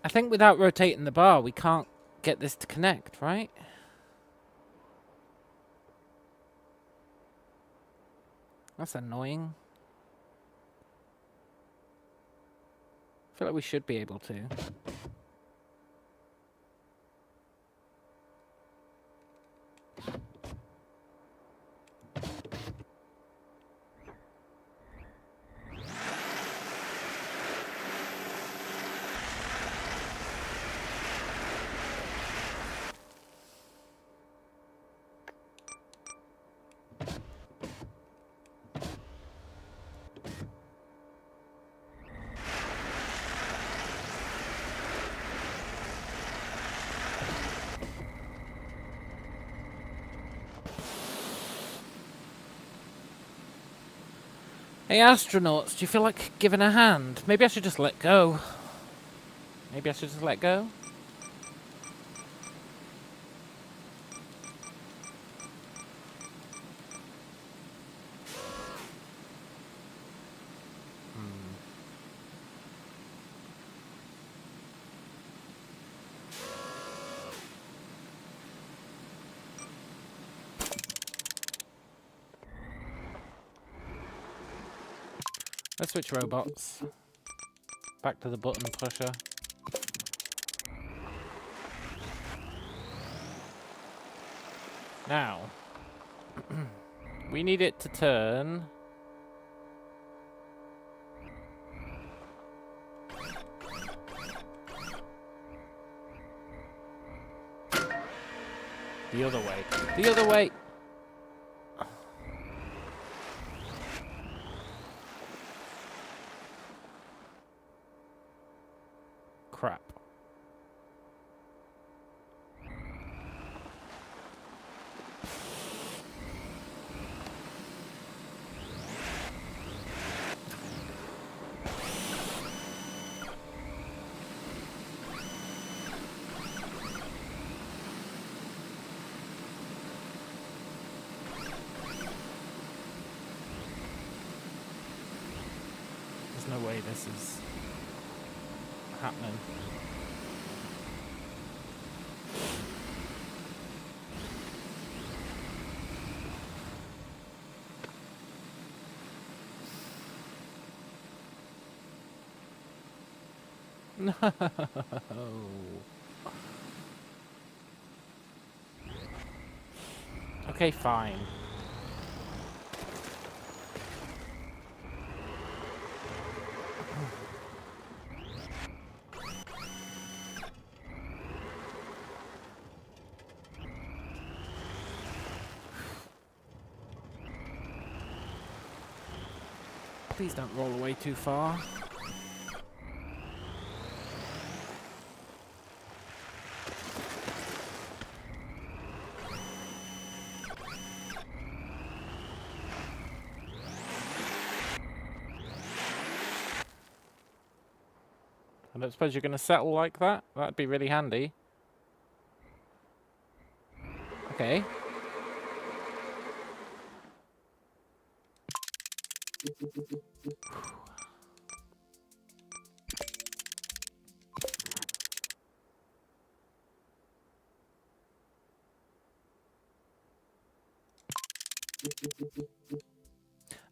I think without rotating the bar, we can't get this to connect, right? That's annoying. I feel like we should be able to. Hey astronauts, do you feel like giving a hand? Maybe I should just let go. Maybe I should just let go? Let's switch robots. Back to the button pusher. Now, we need it to turn. The other way. The other way! Crap. There's no way this is happening. No. Okay, fine. Please don't roll away too far. I don't suppose you're going to settle like that? That'd be really handy. Okay.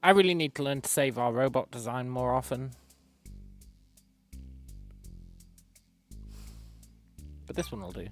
I really need to learn to save our robot design more often. But this one will do.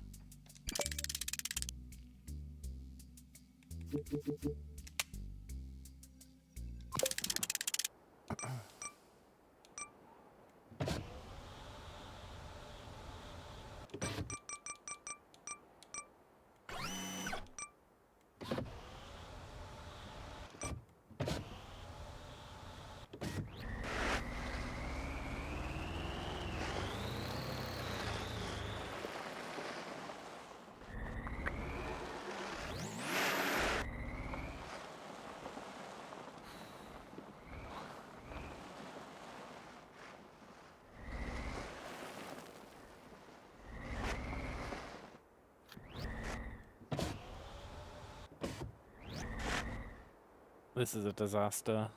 This is a disaster.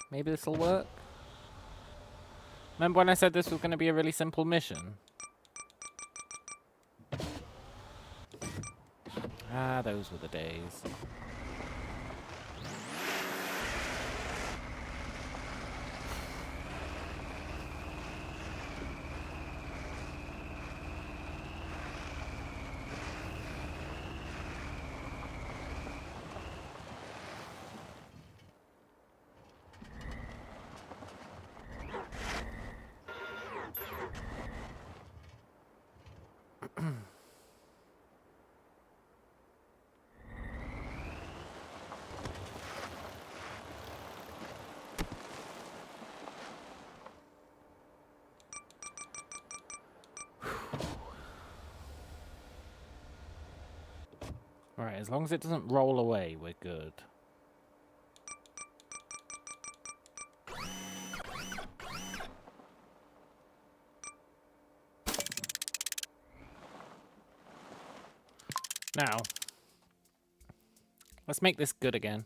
Maybe this will work. Remember when I said this was going to be a really simple mission? Ah, those were the days. Alright, as long as it doesn't roll away, we're good. Now, let's make this good again.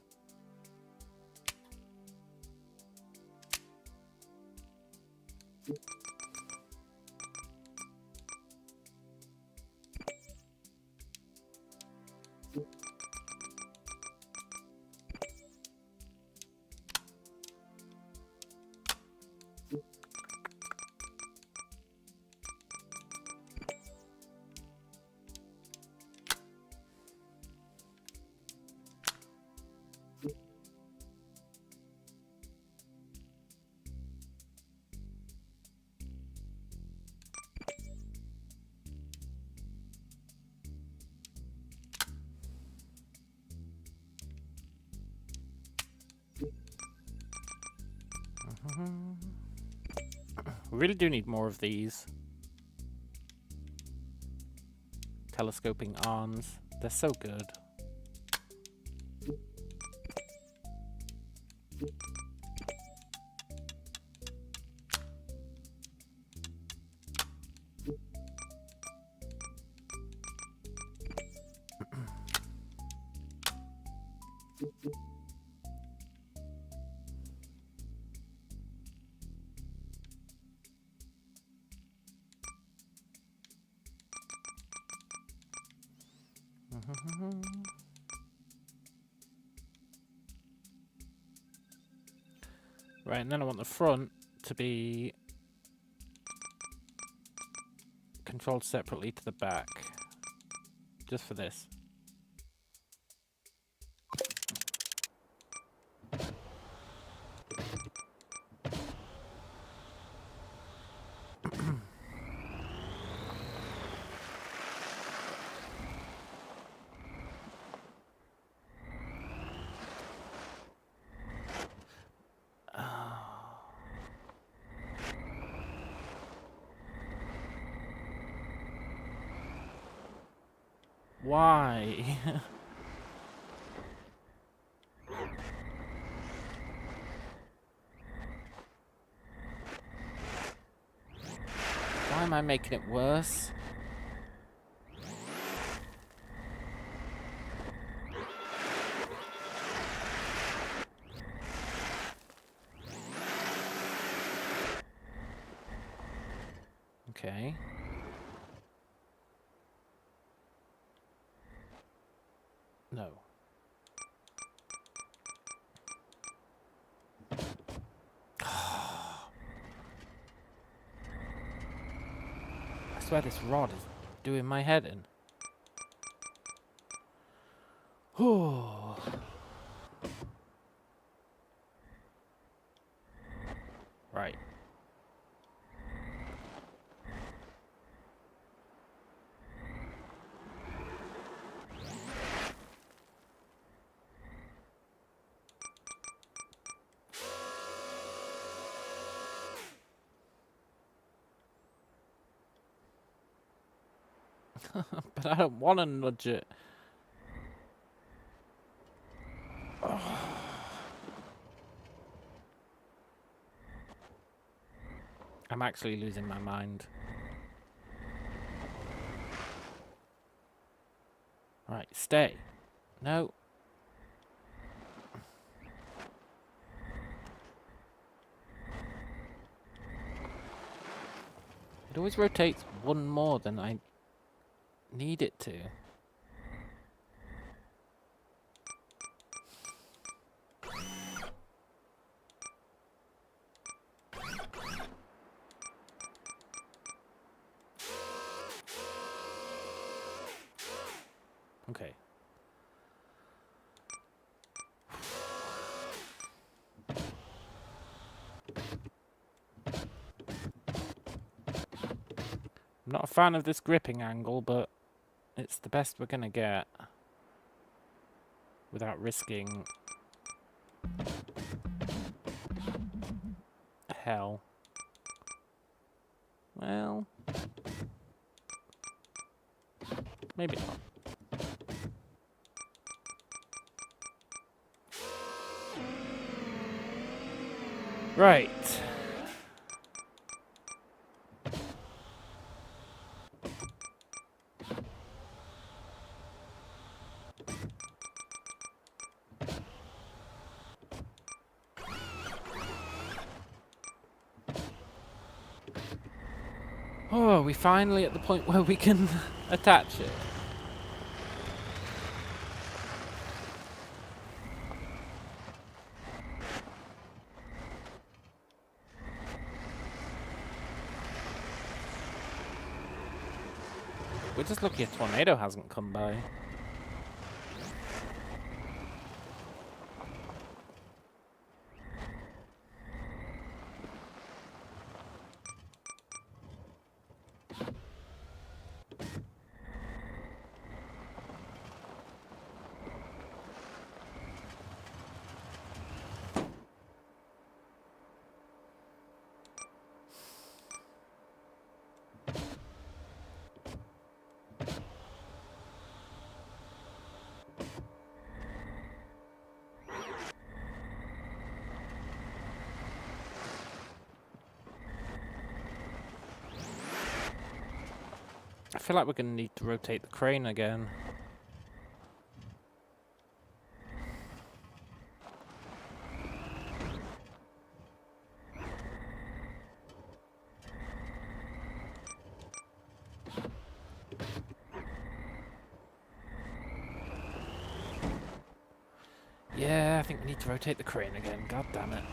We really do need more of these. Telescoping arms. They're so good. Right, and then I want the front to be controlled separately to the back. Just for this. Why? Why am I making it worse? Okay. No. I swear this rod is doing my head in. Oh. Right. But I don't want to nudge it. Oh. I'm actually losing my mind. Right, stay. No. It always rotates one more than I need it to. Okay. I'm not a fan of this gripping angle, but it's the best we're gonna get without risking hell. Well, maybe not. Right. Oh, are we finally at the point where we can attach it? We're just lucky a tornado hasn't come by. I feel like we're going to need to rotate the crane again. Yeah, I think we need to rotate the crane again. God damn it.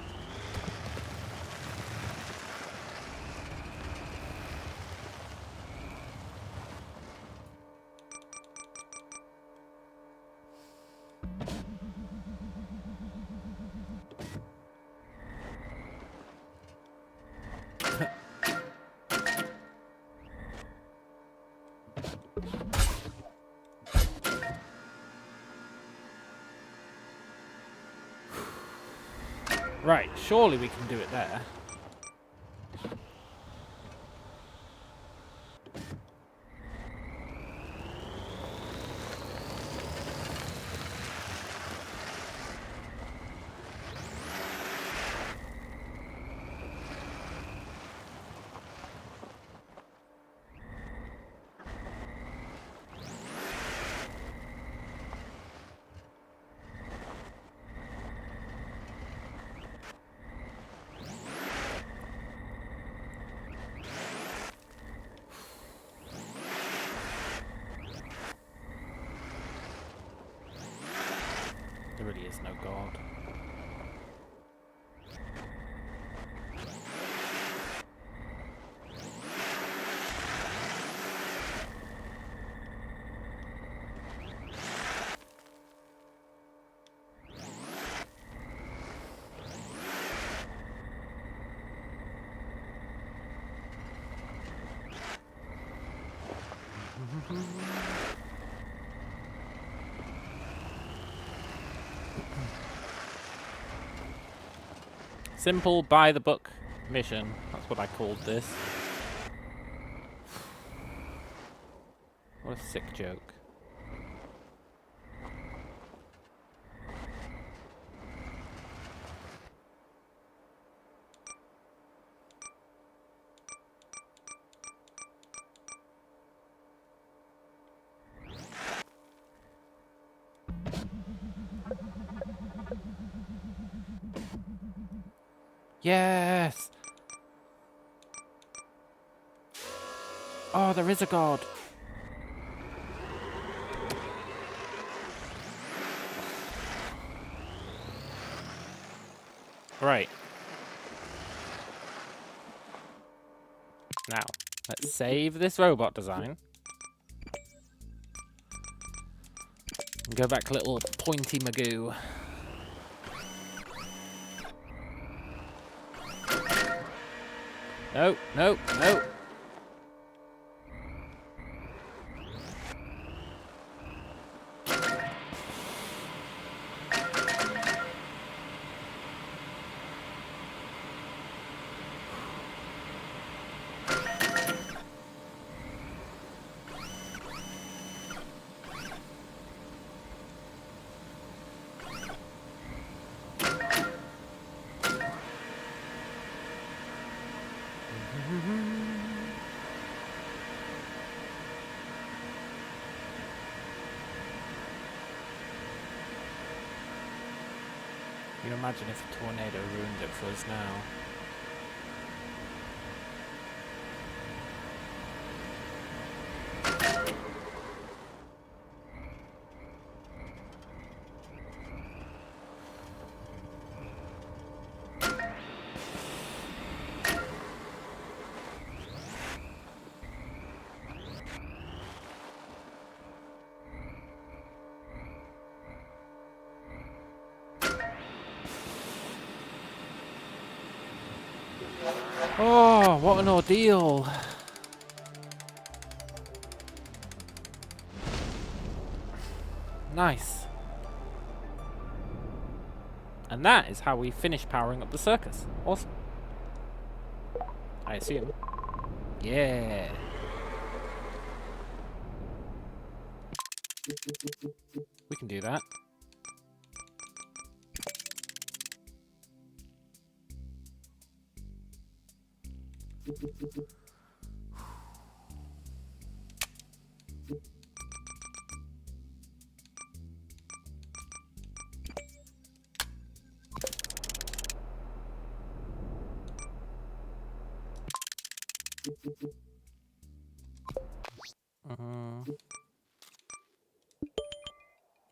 Right, surely we can do it there. There really is no God. Simple by the book mission. That's what I called this. What a sick joke. Yes! Oh, there is a god. Right. Now, let's save this robot design. And go back to little pointy Magoo. No, no, no. Can you imagine if a tornado ruined it for us now? Oh, what an ordeal. Nice. And that is how we finish powering up the circus. Awesome. I assume. Yeah. We can do that.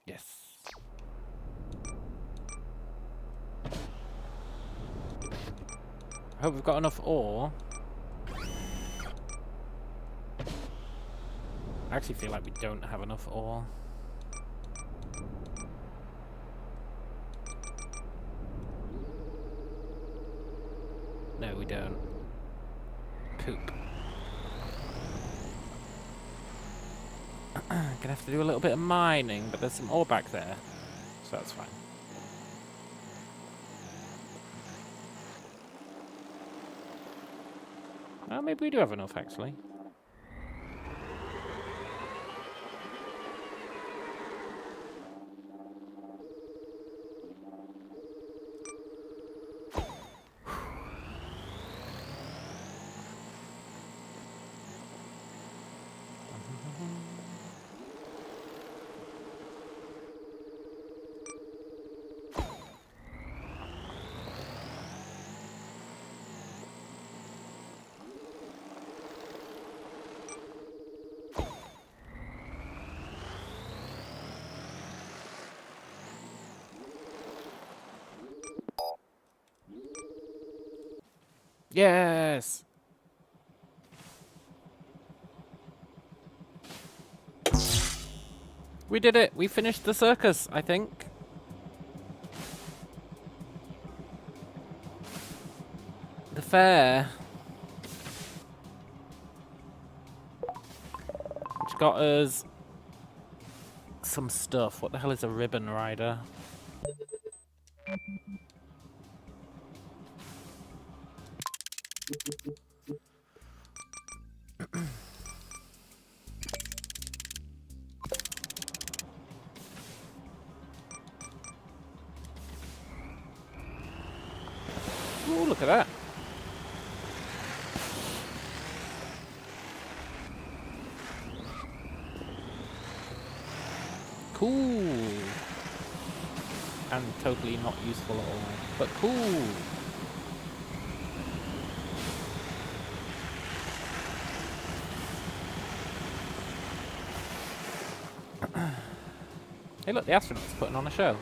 Yes. I hope we've got enough ore. I actually feel like we don't have enough ore. No, we don't. Poop. Gonna have to do a little bit of mining, but there's some ore back there, so that's fine. Well, maybe we do have enough, actually. Yes! We did it! We finished the circus, I think. The fair. Which got us some stuff. What the hell is a ribbon rider? Ooh, look at that. Cool. And totally not useful at all, but cool. Hey look, the astronauts putting on a show.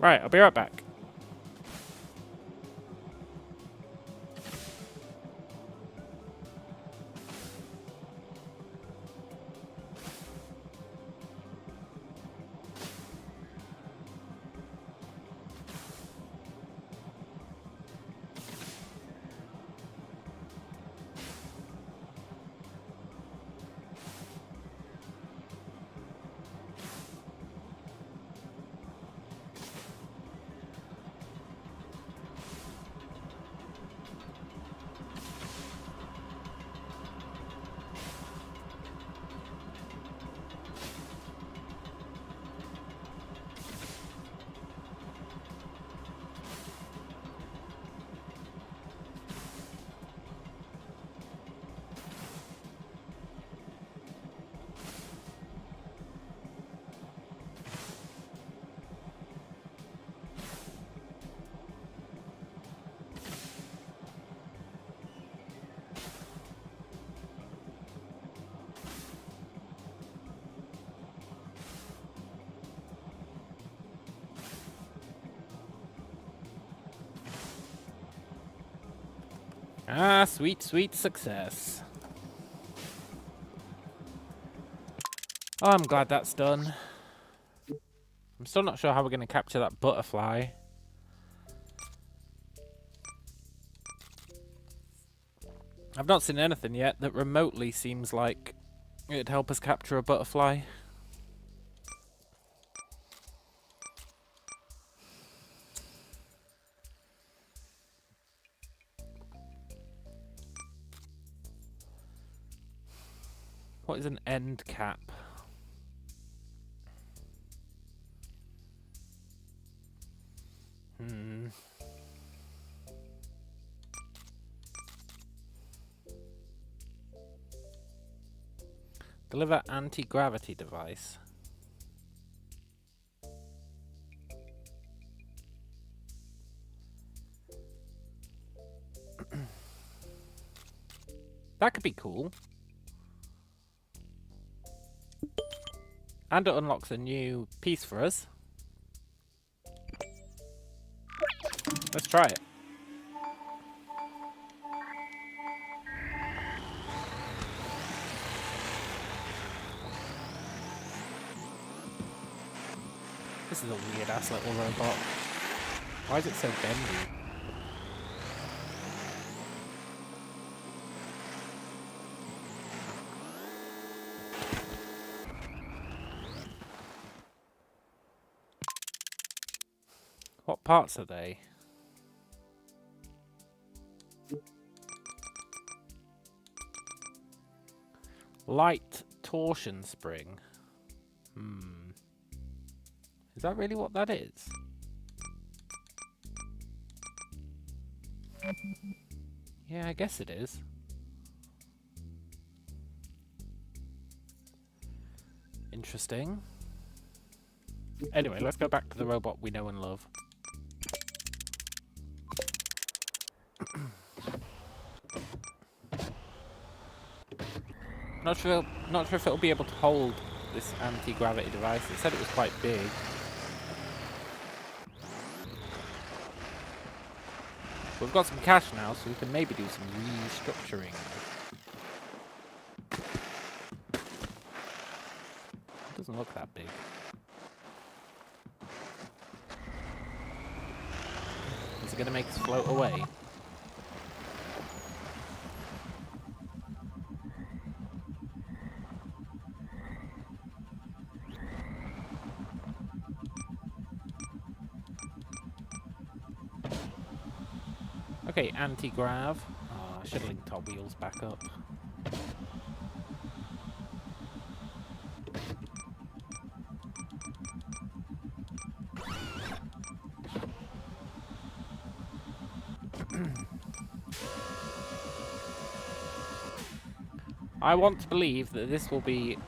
Right, I'll be right back. Ah, sweet, sweet success. Oh, I'm glad that's done. I'm still not sure how we're going to capture that butterfly. I've not seen anything yet that remotely seems like it'd help us capture a butterfly. What is an end cap? Deliver anti-gravity device. That could be cool. And it unlocks a new piece for us. Let's try it. This is a weird ass little robot. Why is it so bendy? What parts are they? Light torsion spring. Is that really what that is? Yeah, I guess it is. Interesting. Anyway, let's go back to the robot we know and love. Not sure if it'll be able to hold this anti-gravity device. It said it was quite big. We've got some cash now, so we can maybe do some restructuring. It doesn't look that big. Is it going to make us float away? Okay, anti-grav. Oh, I should have linked our wheels back up. I want to believe that this will be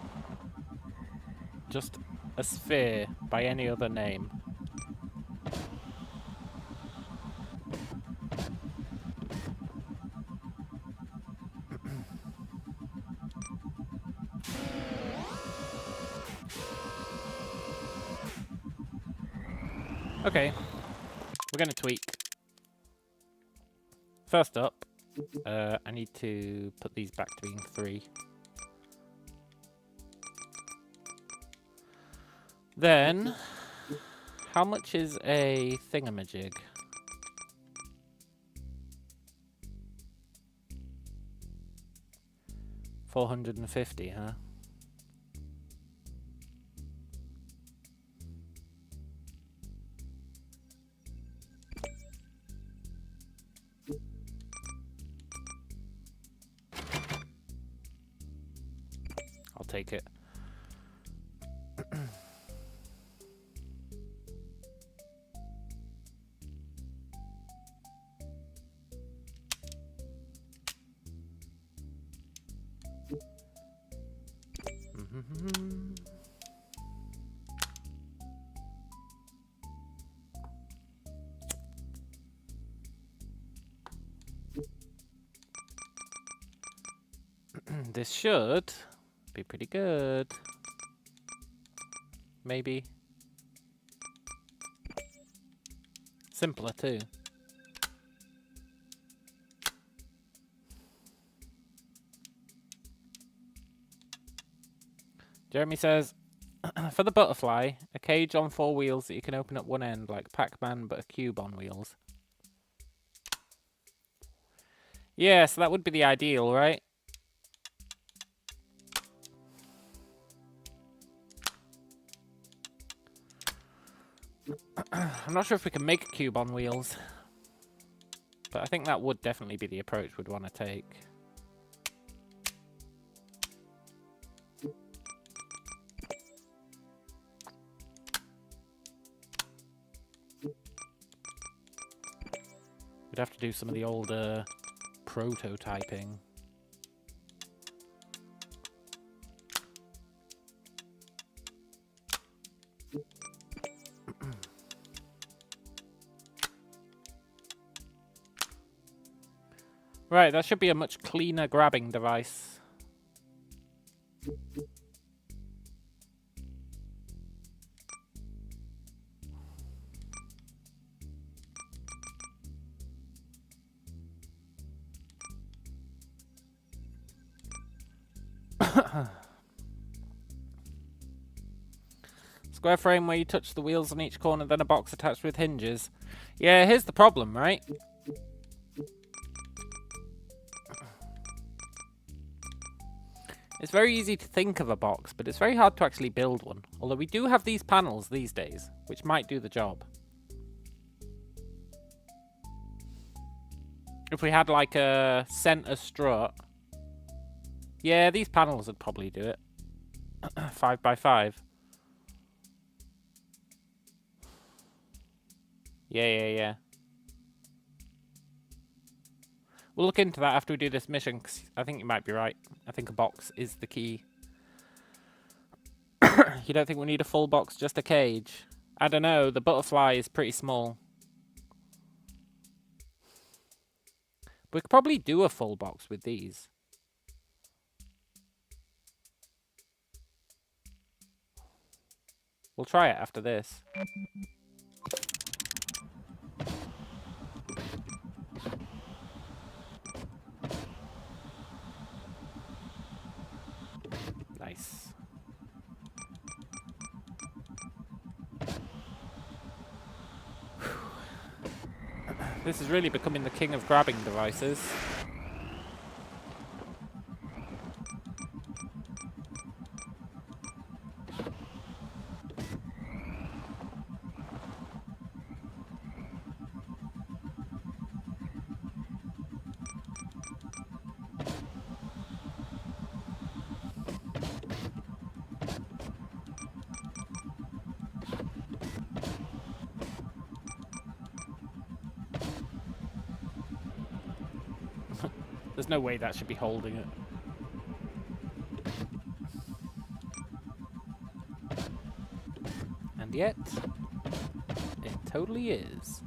just a sphere by any other name. Okay, we're going to tweak. First up, I need to put these back to being 3. Then, how much is a thingamajig? $450, huh? I'll take it. This should be pretty good. Maybe. Simpler too. Jeremy says, for the butterfly, a cage on 4 wheels that you can open at one end, like Pac-Man, but a cube on wheels. Yeah, so that would be the ideal, right? I'm not sure if we can make a cube on wheels, but I think that would definitely be the approach we'd want to take. We'd have to do some of the older prototyping. Right, that should be a much cleaner grabbing device. Square frame where you touch the wheels on each corner, then a box attached with hinges. Yeah, here's the problem, right? It's very easy to think of a box, but it's very hard to actually build one. Although we do have these panels these days, which might do the job. If we had like a center strut. Yeah, these panels would probably do it. 5x5. Yeah. We'll look into that after we do this mission, because I think you might be right. I think a box is the key. You don't think we need a full box, just a cage? I don't know, the butterfly is pretty small. We could probably do a full box with these. We'll try it after this. Nice. This is really becoming the king of grabbing devices. There's no way that should be holding it. And yet, it totally is.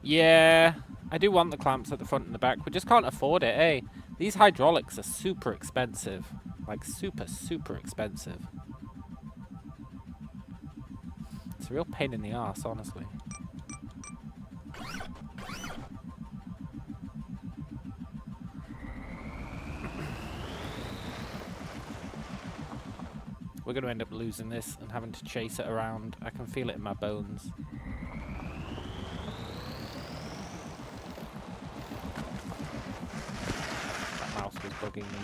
Yeah, I do want the clamps at the front and the back. We just can't afford it, eh? These hydraulics are super expensive. Like super, super expensive. It's a real pain in the ass, honestly. We're going to end up losing this and having to chase it around. I can feel it in my bones. That mouse was bugging me.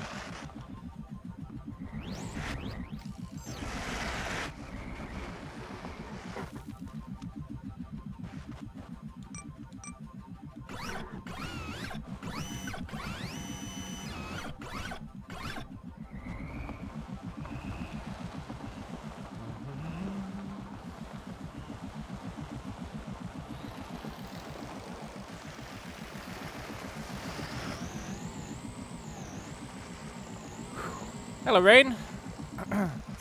Hello, Rain.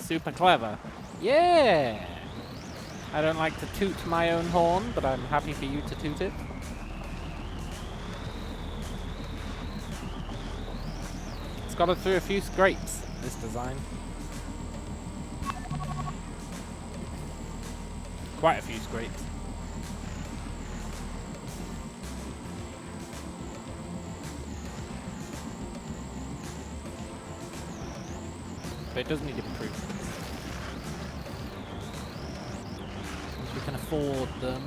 Super clever. Yeah! I don't like to toot my own horn, but I'm happy for you to toot it. It's got it through a few scrapes, this design. Quite a few scrapes. But it does need improvements. Once we can afford them.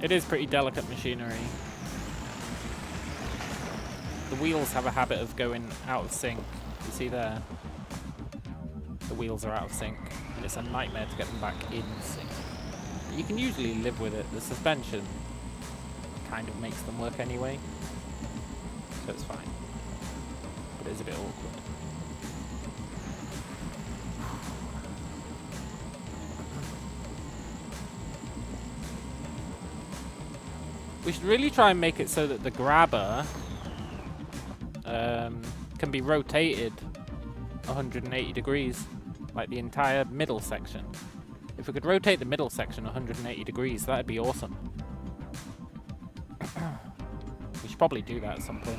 It is pretty delicate machinery. The wheels have a habit of going out of sync. You see there? The wheels are out of sync, and it's a nightmare to get them back in sync. But you can usually live with it. The suspension kind of makes them work anyway, so it's fine. But it is a bit awkward. We should really try and make it so that the grabber can be rotated 180 degrees, like the entire middle section. If we could rotate the middle section 180 degrees, that'd be awesome. We should probably do that at some point.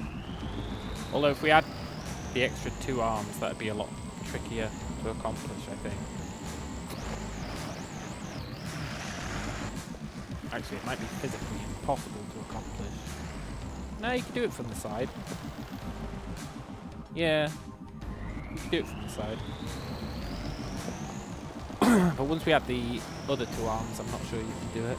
Although if we add the extra 2 arms, that'd be a lot trickier to accomplish, I think. Actually, it might be physically impossible to accomplish. No, you can do it from the side. Yeah, you can do it from the side. But once we add the other 2 arms, I'm not sure you can do it.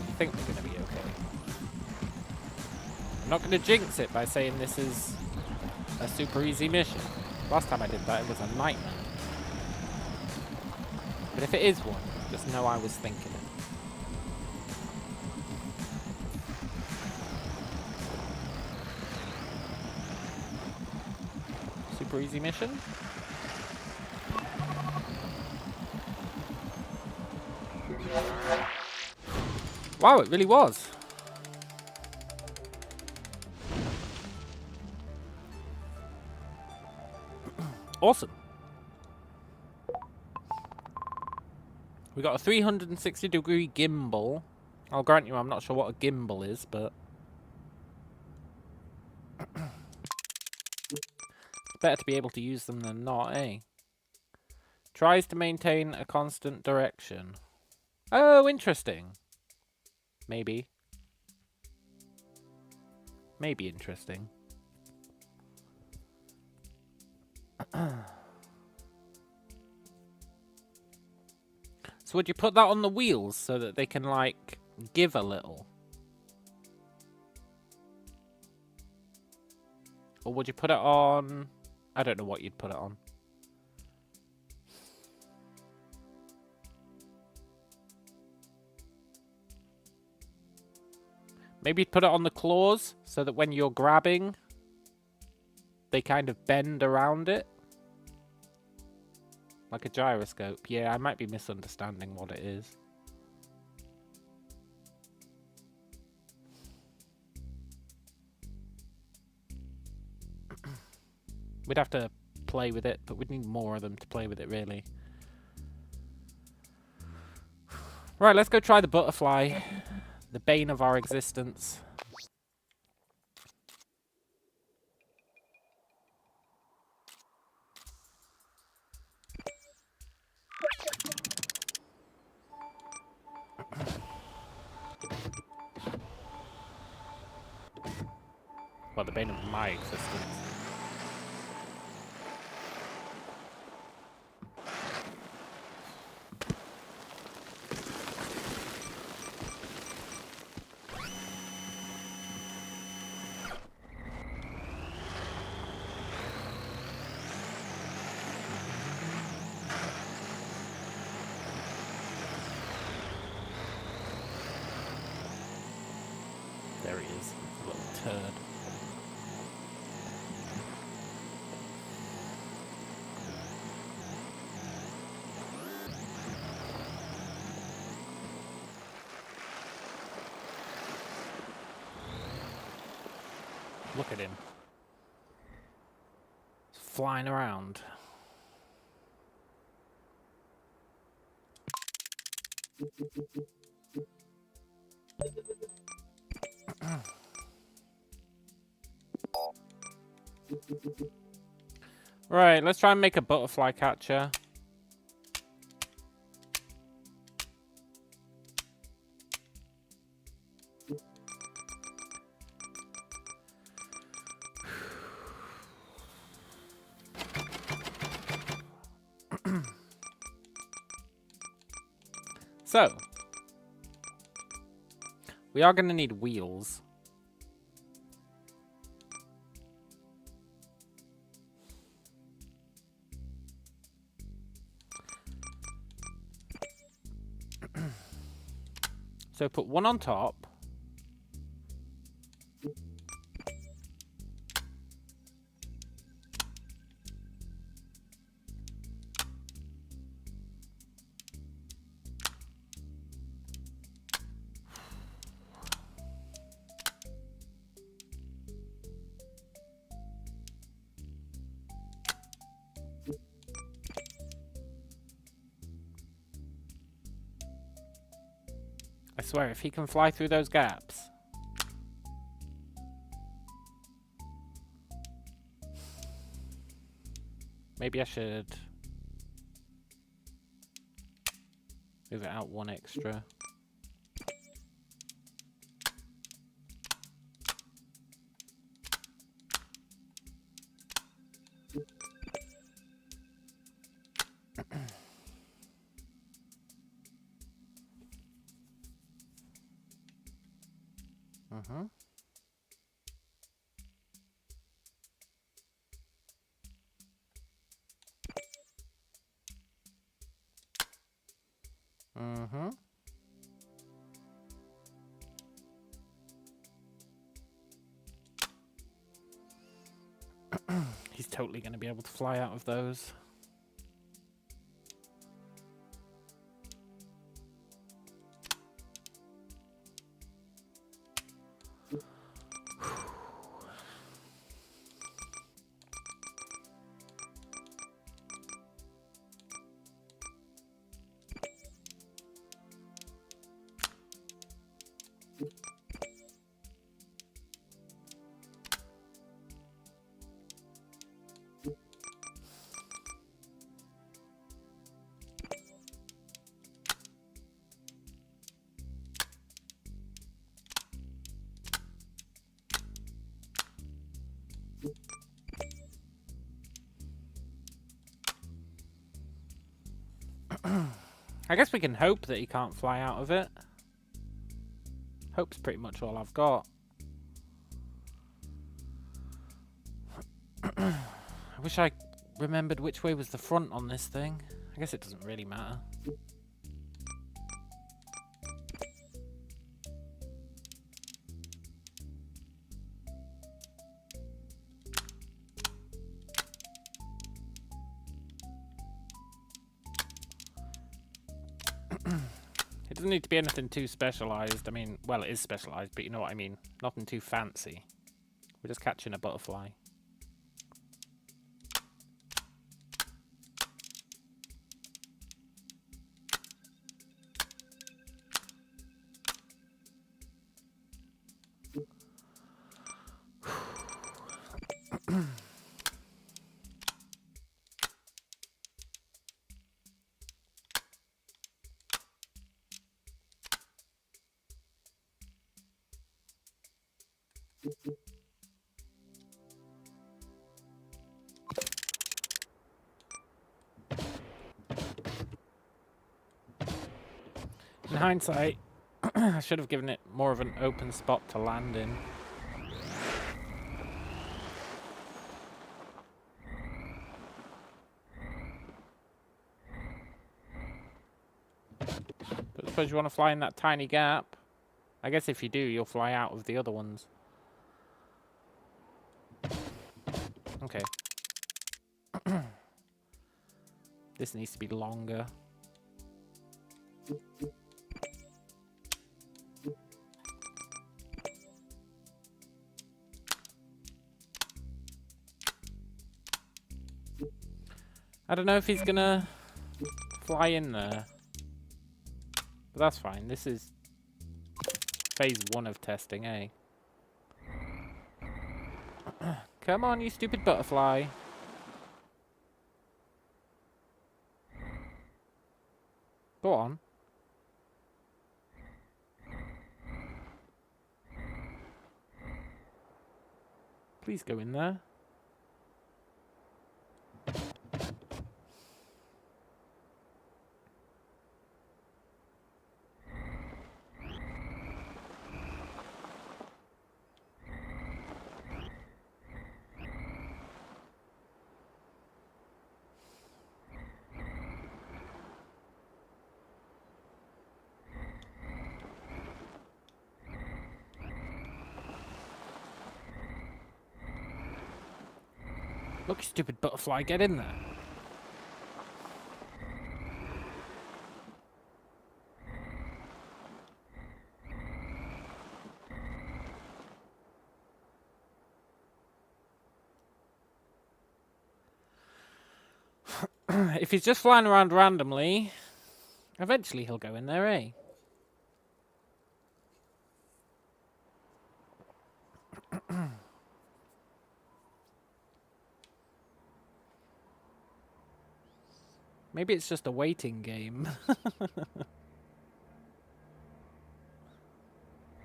I think we're going to be okay. I'm not going to jinx it by saying this is a super easy mission. Last time I did that, it was a nightmare. But if it is one, just know I was thinking it. Super easy mission. Wow, it really was. Awesome. We got a 360-degree gimbal. I'll grant you I'm not sure what a gimbal is, but it's better to be able to use them than not, eh? Tries to maintain a constant direction. Oh, interesting. Maybe. Maybe interesting. So would you put that on the wheels so that they can, like, give a little? Or would you put it on... I don't know what you'd put it on. Maybe put it on the claws so that when you're grabbing, they kind of bend around it. Like a gyroscope. Yeah, I might be misunderstanding what it is. We'd have to play with it, but we'd need more of them to play with it, really. Right, let's go try the butterfly. The bane of our existence. Well, the bane of my existence. There he is, a little turd. Look at him. He's flying around. Right, let's try and make a butterfly catcher. So, we are going to need wheels. So put one on top. I swear, if he can fly through those gaps. Maybe I should move it out one extra. Mm-hmm. Mm-hmm. He's totally going to be able to fly out of those. I guess we can hope that he can't fly out of it. Hope's pretty much all I've got. I wish I remembered which way was the front on this thing. I guess it doesn't really matter. It doesn't need to be anything too specialised. I mean, well, it is specialised, but you know what I mean. Nothing too fancy. We're just catching a butterfly. In hindsight, I should have given it more of an open spot to land in. But suppose you want to fly in that tiny gap. I guess if you do, you'll fly out of the other ones. Okay. This needs to be longer. I don't know if he's gonna fly in there. But that's fine. This is phase 1 of testing, eh? Come on, you stupid butterfly. Go on. Please go in there. Look, you stupid butterfly, get in there. If he's just flying around randomly, eventually he'll go in there, eh? Maybe it's just a waiting game.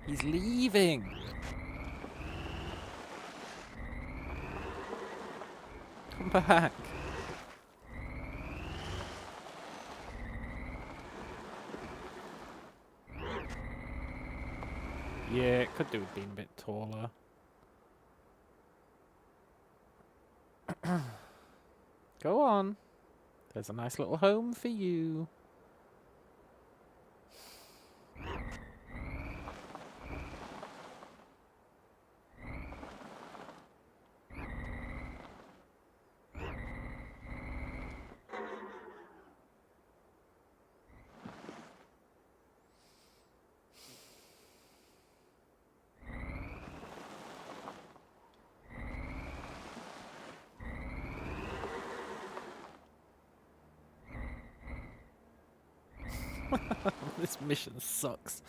He's leaving. Come back. Yeah, it could do with being a bit taller. Go on. There's a nice little home for you. This mission sucks.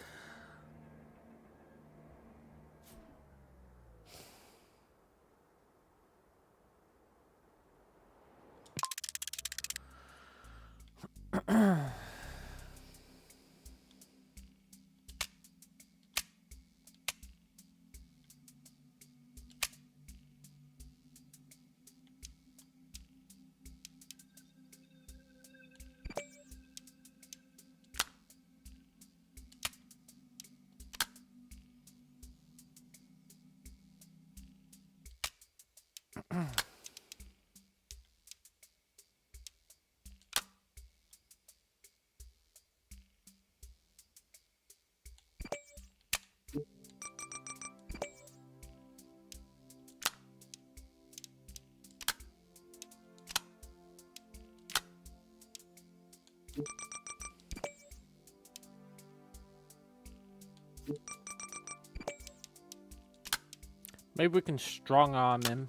Maybe we can strong arm him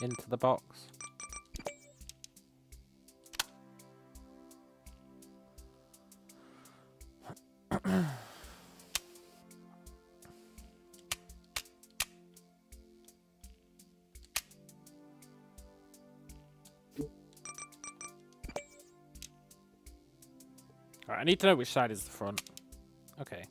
into the box. Alright, I need to know which side is the front. Okay.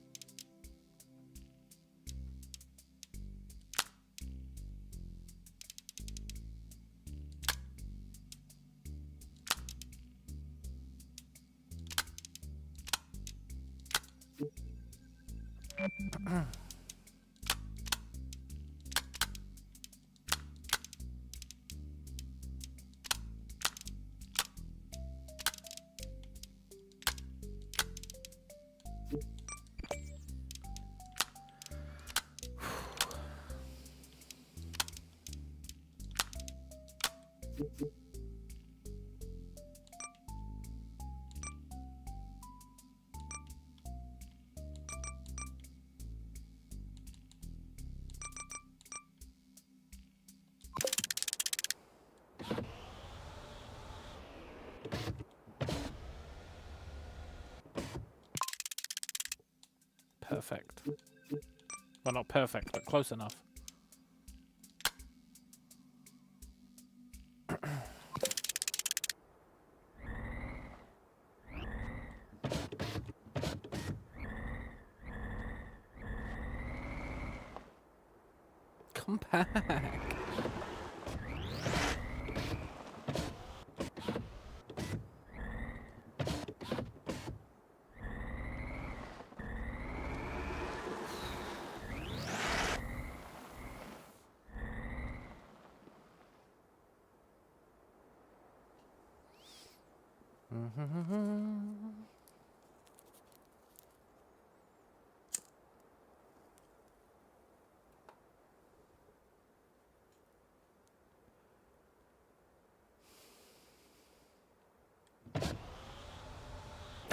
Perfect. Well, not perfect, but close enough. Come back.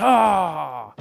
Ah!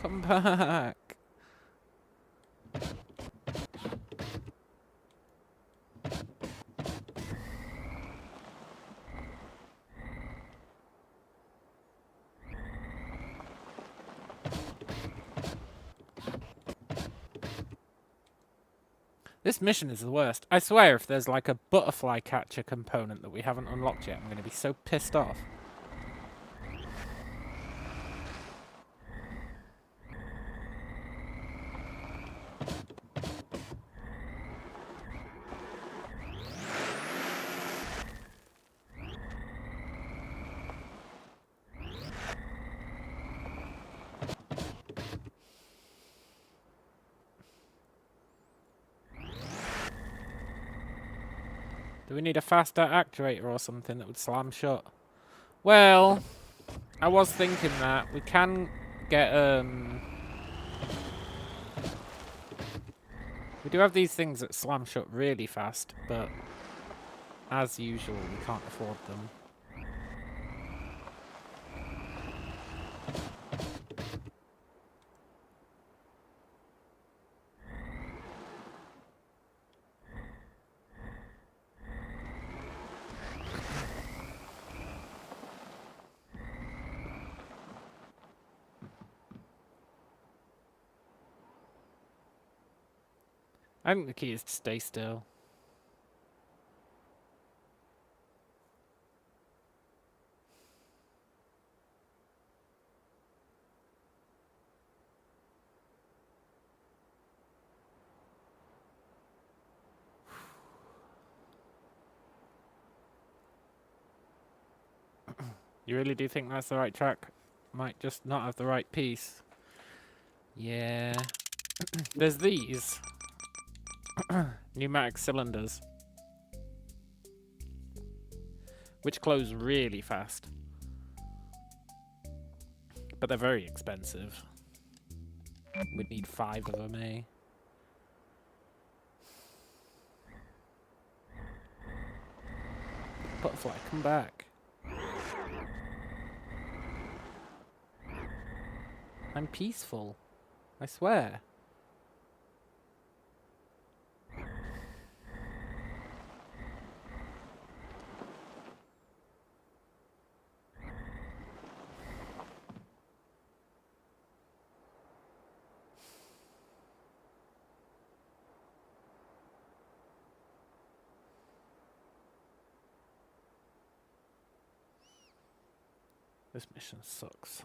Come back. This mission is the worst. I swear if there's like a butterfly catcher component that we haven't unlocked yet, I'm going to be so pissed off. Do we need a faster actuator or something that would slam shut? Well, I was thinking that we can get we do have these things that slam shut really fast, but as usual we can't afford them. I think the key is to stay still. You really do think that's the right track? Might just not have the right piece. Yeah. There's these. Pneumatic cylinders. Which close really fast. But they're very expensive. We'd need 5 of them, eh? Butterfly, come back. I'm peaceful. I swear. This mission sucks.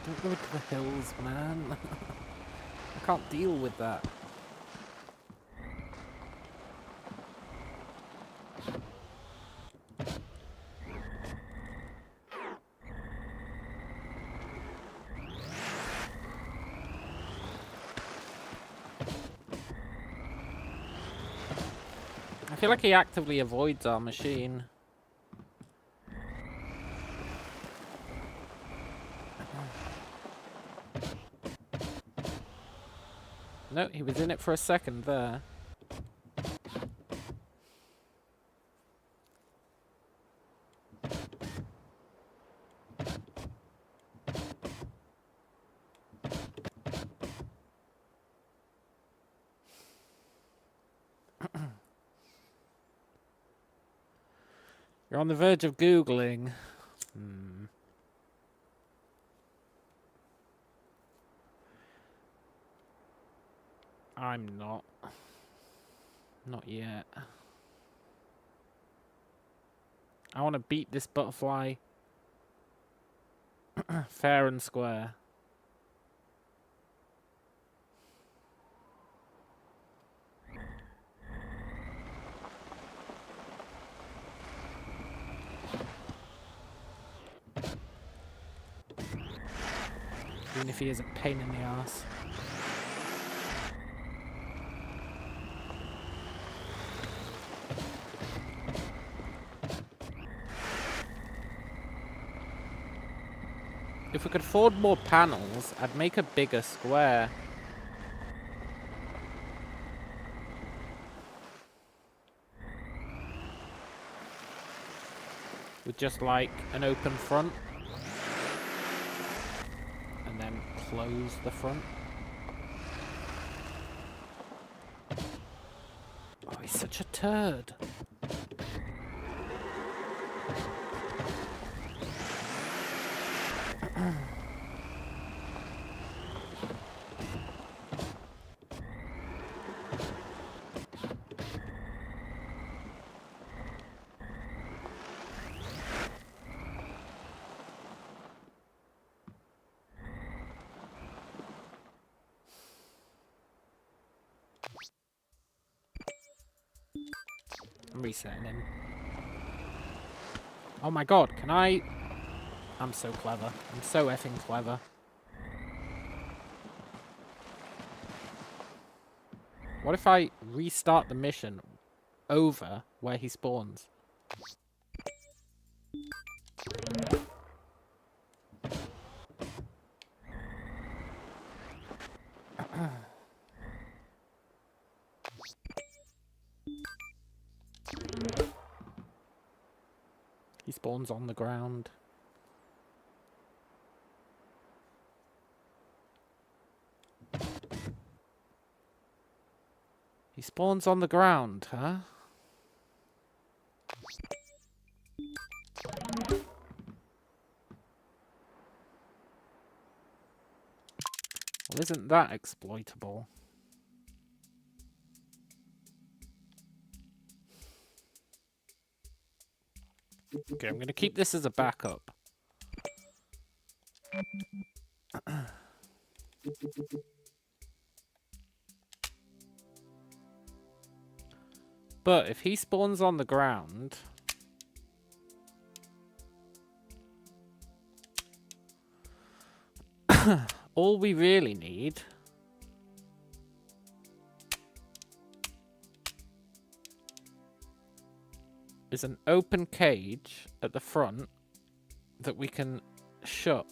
Don't go to the hills, man. I can't deal with that. I feel like he actively avoids our machine. No, he was in it for a second there. You're on the verge of Googling. I'm not. Not yet. I want to beat this butterfly fair and square. Even if he is a pain in the ass. If we could afford more panels, I'd make a bigger square. With just like an open front. And then close the front. Oh, he's such a turd. I'm resetting him. Oh my god, can I... I'm so clever. I'm so effing clever. What if I restart the mission over where he spawns? He spawns on the ground. He spawns on the ground, huh? Well, isn't that exploitable? Okay, I'm going to keep this as a backup. But if he spawns on the ground... all we really need... is an open cage at the front that we can shut.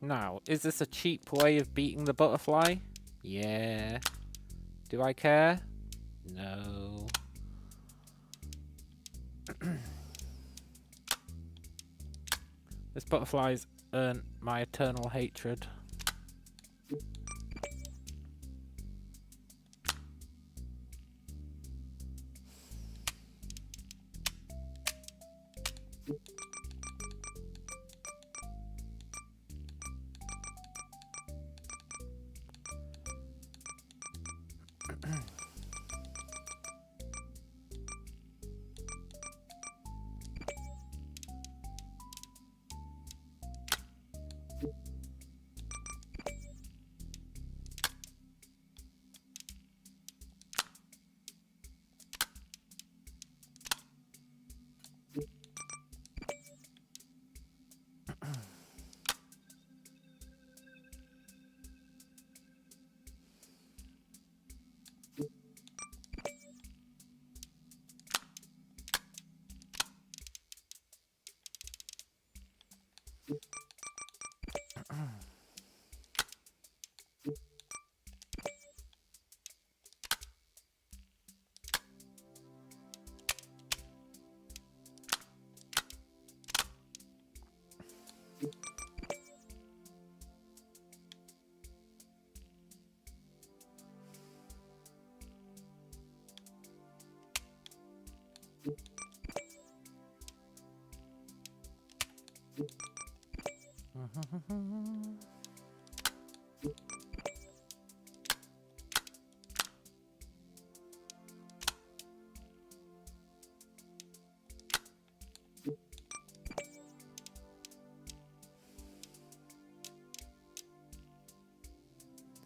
Now, is this a cheap way of beating the butterfly? Yeah. Do I care? No. This butterfly's earned my eternal hatred.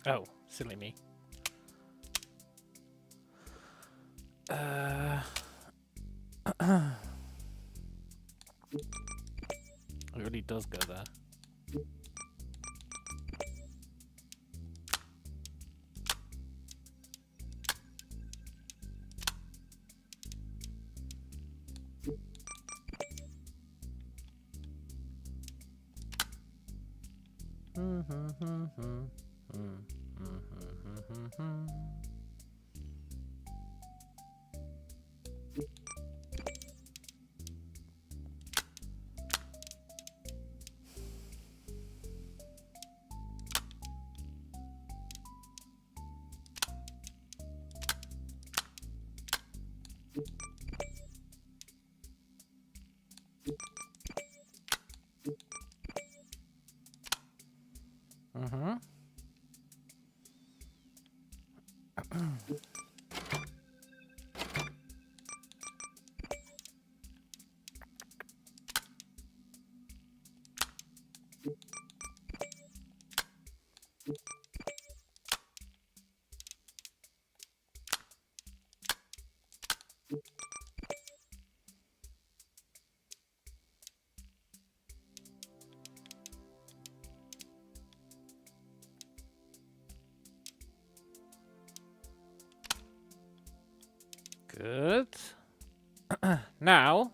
Oh, silly me. It really does go there. Good. Now,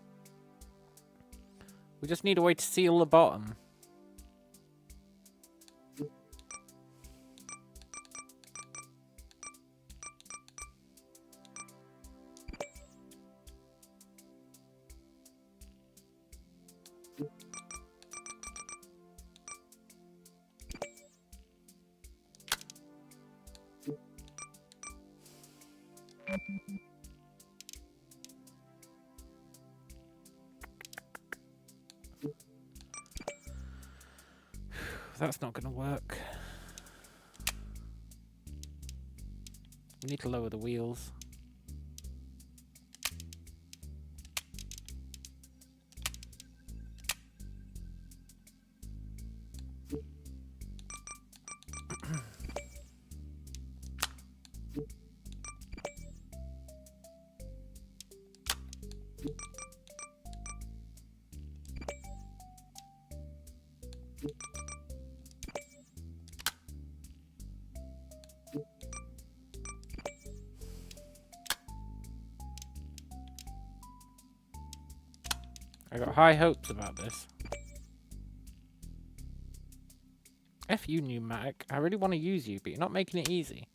we just need a way to seal the bottom. That's not going to work. We need to lower the wheels. I got high hopes about this. F you, pneumatic. I really want to use you, but you're not making it easy.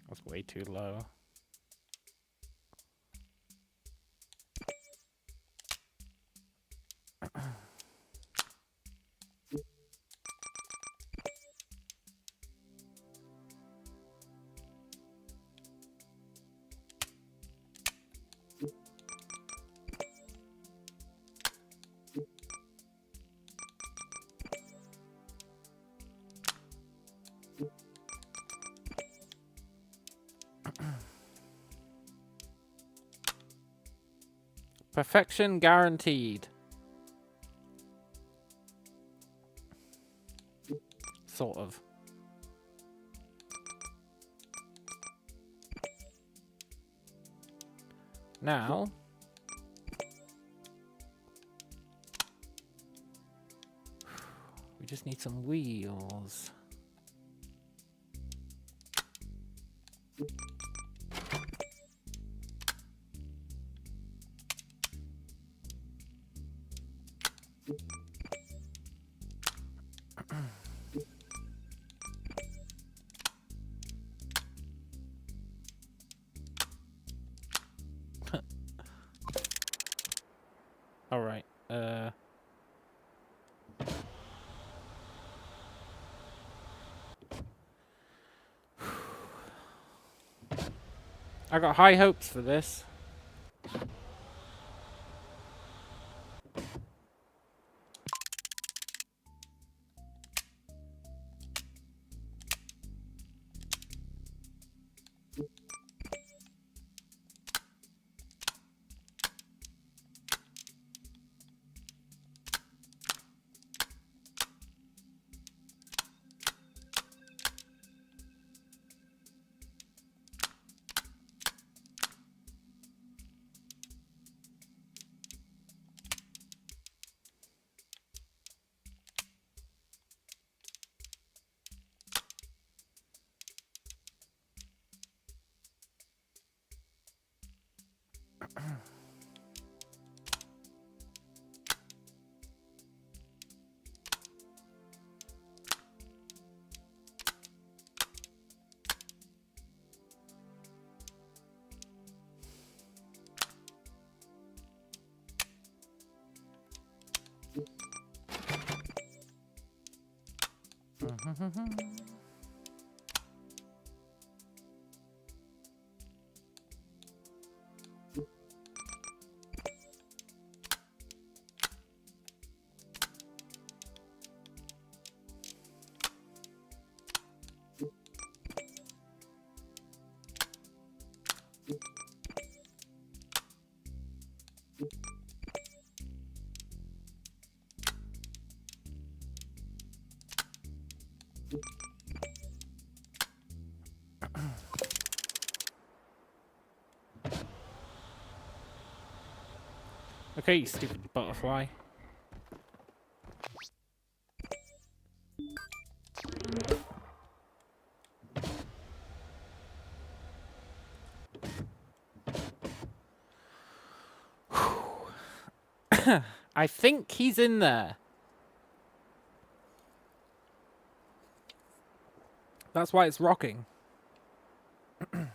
That's way too low. Perfection guaranteed. Sort of. Now, we just need some wheels. All right. I got high hopes for this. Okay, you stupid butterfly. I think he's in there. That's why it's rocking. It's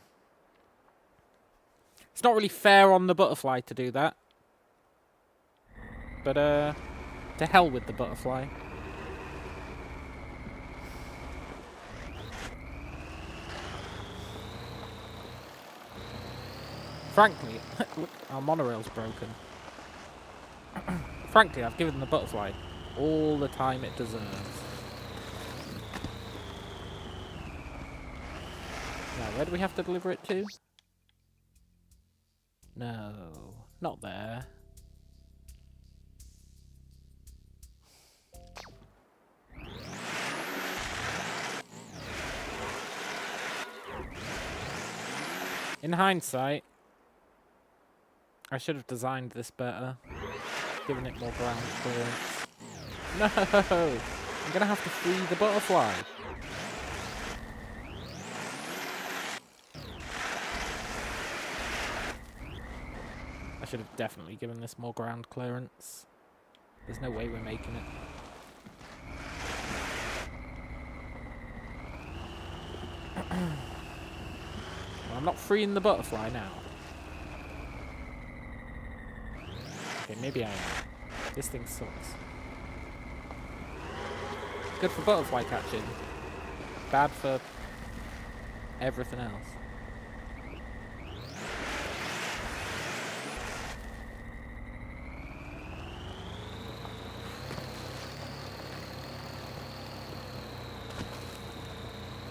not really fair on the butterfly to do that. But, To hell with the butterfly. Frankly, look, our monorail's broken. Frankly, I've given the butterfly all the time it deserves. Now, where do we have to deliver it to? No, not there. In hindsight, I should have designed this better, given it more ground clearance. No! I'm gonna have to free the butterfly. I should have definitely given this more ground clearance. There's no way we're making it. Well, I'm not freeing the butterfly now. Okay, maybe I am. This thing sucks. Good for butterfly catching. Bad for everything else.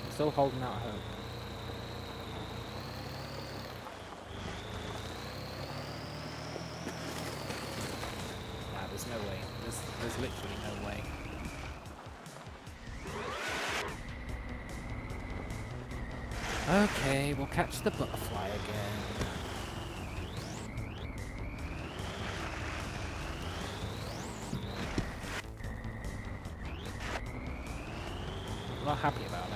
I'm still holding out hope. Nah, there's no way. There's literally no way. Okay, we'll catch the butterfly again. I'm not happy about it.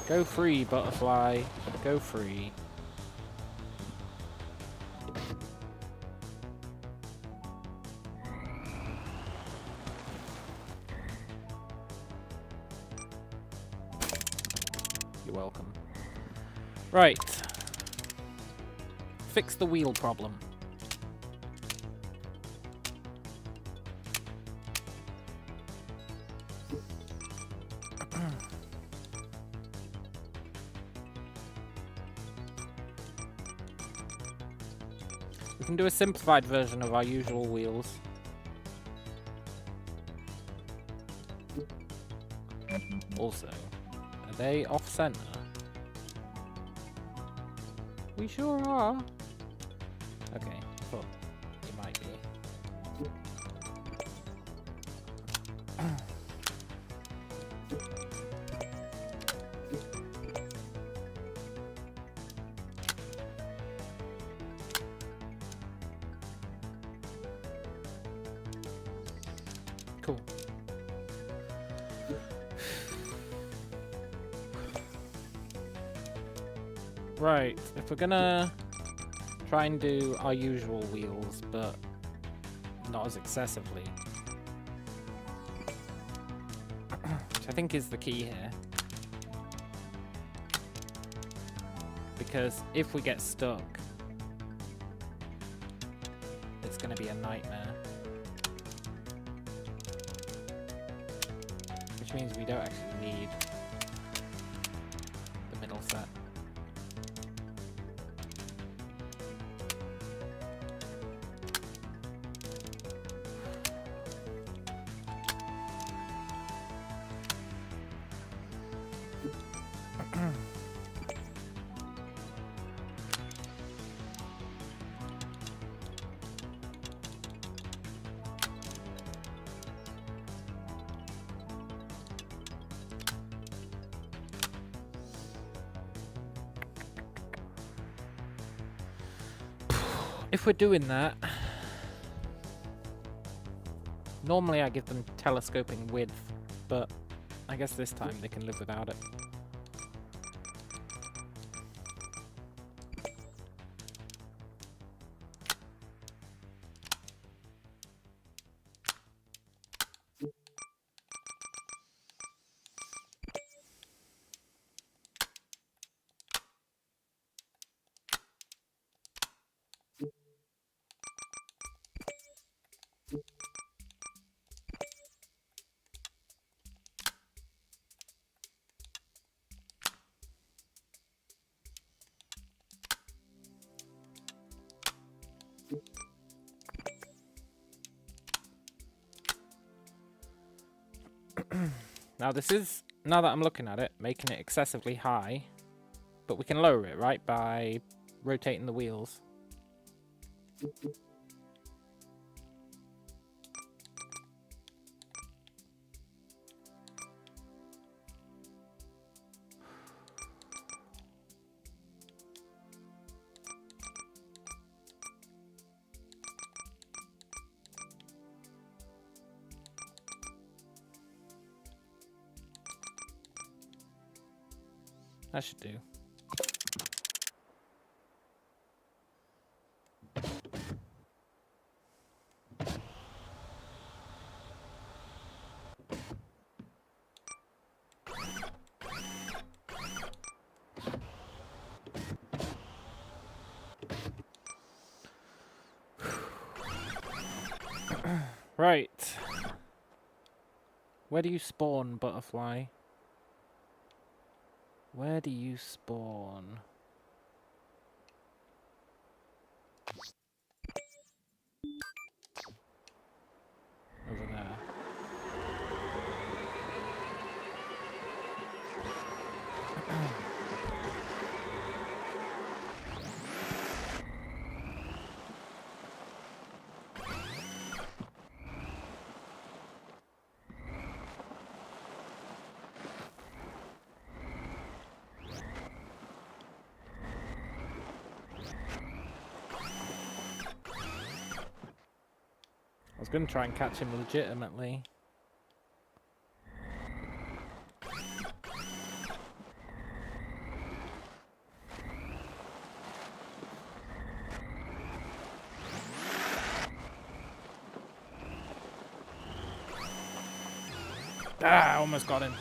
Go free, butterfly. Go free. You're welcome. Right. Fix the wheel problem. We can do a simplified version of our usual wheels. Also, are they off-center? We sure are. Okay, I thought you might be. Cool. Right, if we're gonna try and do our usual wheels, but not as excessively, which I think is the key here. Because if we get stuck, it's gonna be a nightmare. Which means we don't actually need the middle set. If we're doing that, normally I give them telescoping width, but I guess this time they can live without it. Now this is, now that I'm looking at it, making it excessively high. But we can lower it, right? By rotating the wheels. That should do. Right. Where do you spawn, butterfly? Where do you spawn? Over there. I was going to try and catch him legitimately. Ah, almost got him.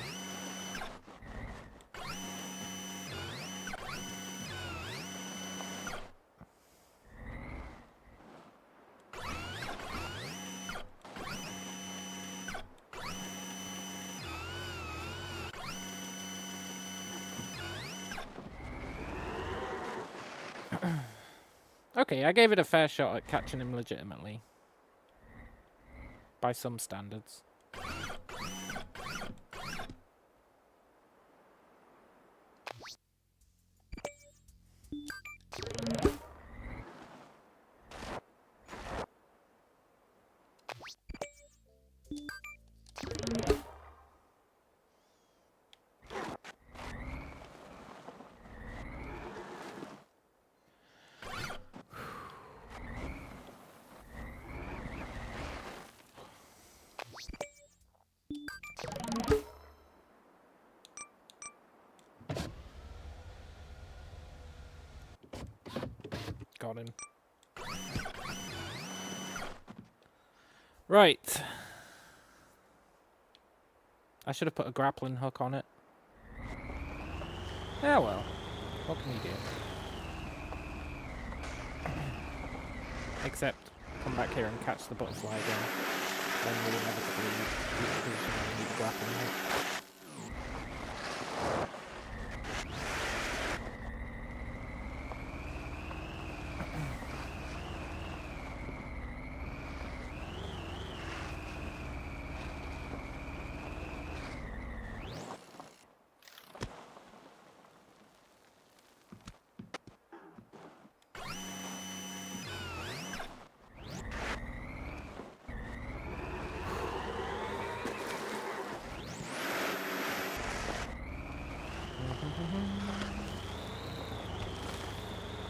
Okay, I gave it a fair shot at catching him legitimately. By some standards. Got him. Right. I should have put a grappling hook on it. Yeah, well. What can you do? Except come back here and catch the butterfly again. Then we'll inevitably be in a position where we need a grappling hook.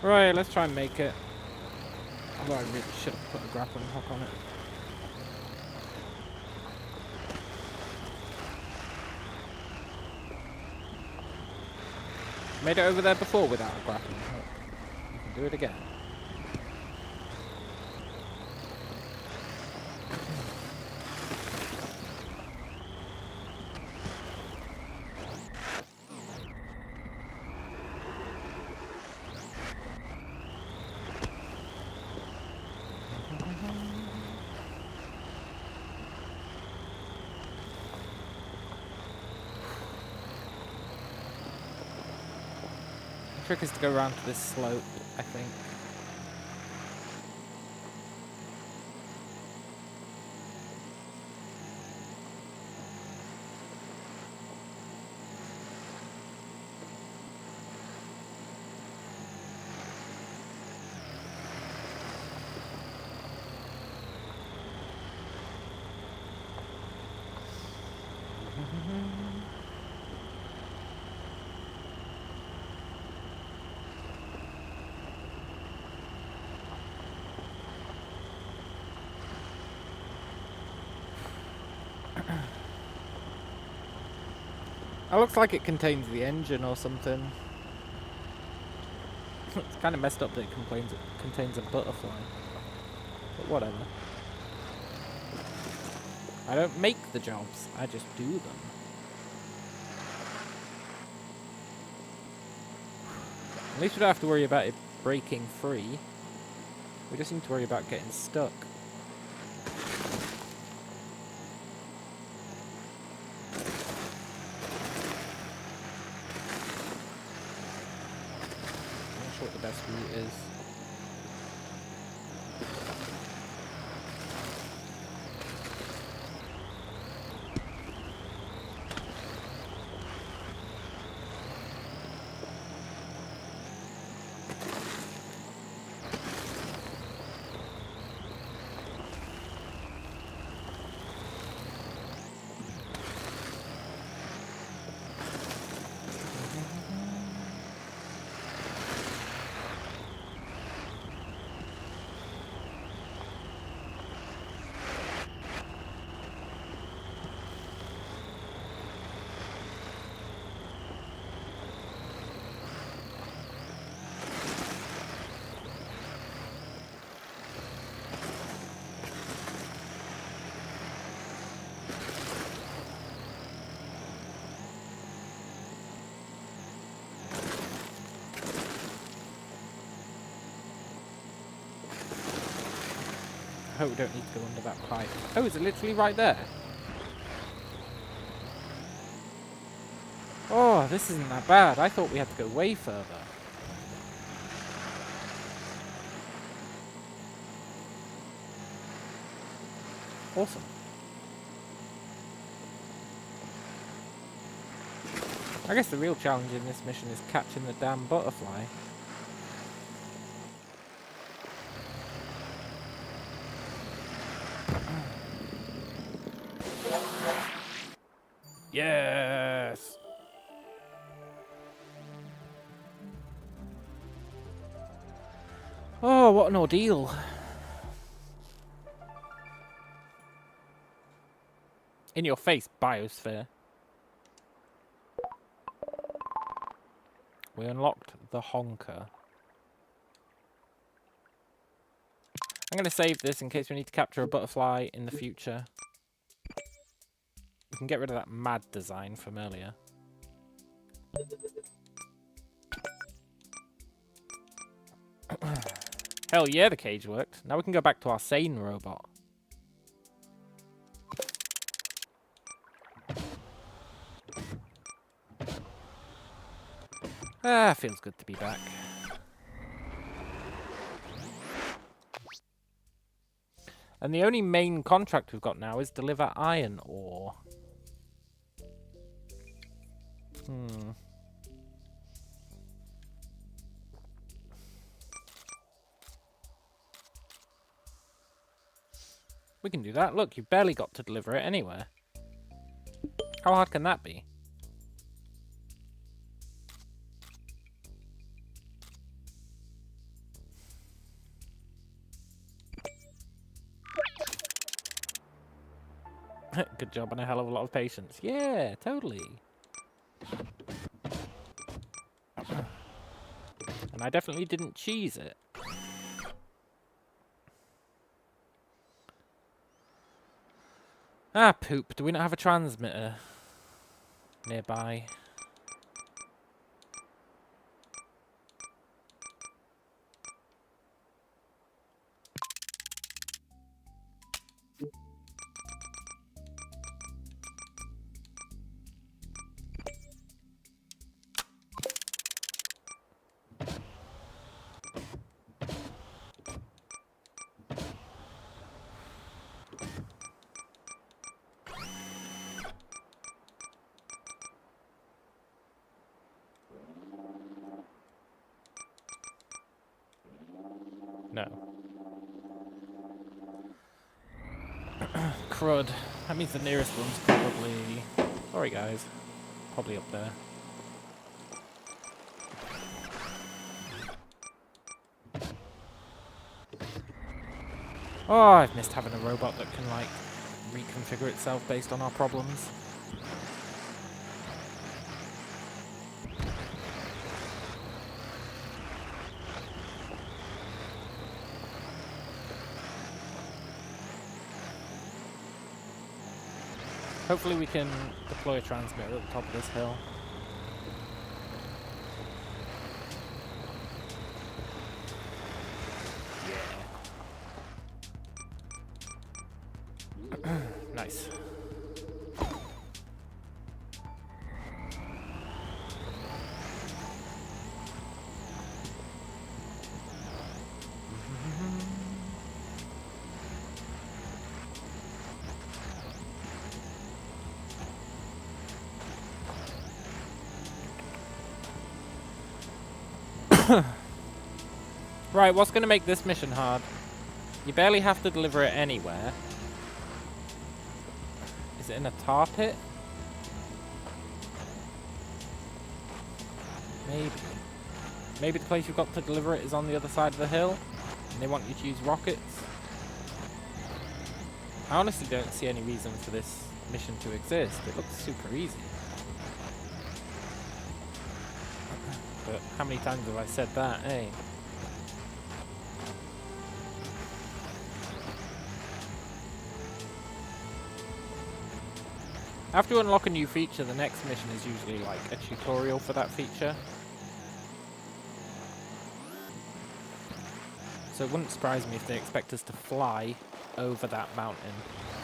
Right, let's try and make it. Although I really should have put a grappling hook on it. Made it over there before without a grappling hook. You can do it again. The trick is to go around to this slope, I think. It looks like it contains the engine or something. It's kind of messed up that it contains a butterfly. But whatever. I don't make the jobs, I just do them. At least we don't have to worry about it breaking free. We just need to worry about getting stuck. I'm not sure what the best route is. I hope we don't need to go under that pipe. Oh, is it literally right there? Oh, this isn't that bad. I thought we had to go way further. Awesome. I guess the real challenge in this mission is catching the damn butterfly. Yes! Oh, what an ordeal. In your face, biosphere. We unlocked the honker. I'm going to save this in case we need to capture a butterfly in the future. We can get rid of that mad design from earlier. Hell yeah, the cage worked. Now we can go back to our sane robot. Ah, feels good to be back. And the only main contract we've got now is deliver iron ore. We can do that. Look, you've barely got to deliver it anywhere. How hard can that be? Good job and a hell of a lot of patience. Yeah, totally. And I definitely didn't cheese it. Ah, poop. Do we not have a transmitter nearby? No. Crud. That means the nearest one's probably Sorry, guys. Probably up there. Oh, I've missed having a robot that can, like, reconfigure itself based on our problems. Hopefully we can deploy a transmitter at the top of this hill. Yeah. Nice. Right, what's going to make this mission hard? You barely have to deliver it anywhere. Is it in a tar pit? Maybe. Maybe the place you've got to deliver it is on the other side of the hill, and they want you to use rockets. I honestly don't see any reason for this mission to exist. It looks super easy. But how many times have I said that, eh? After you unlock a new feature, the next mission is usually like a tutorial for that feature. So it wouldn't surprise me if they expect us to fly over that mountain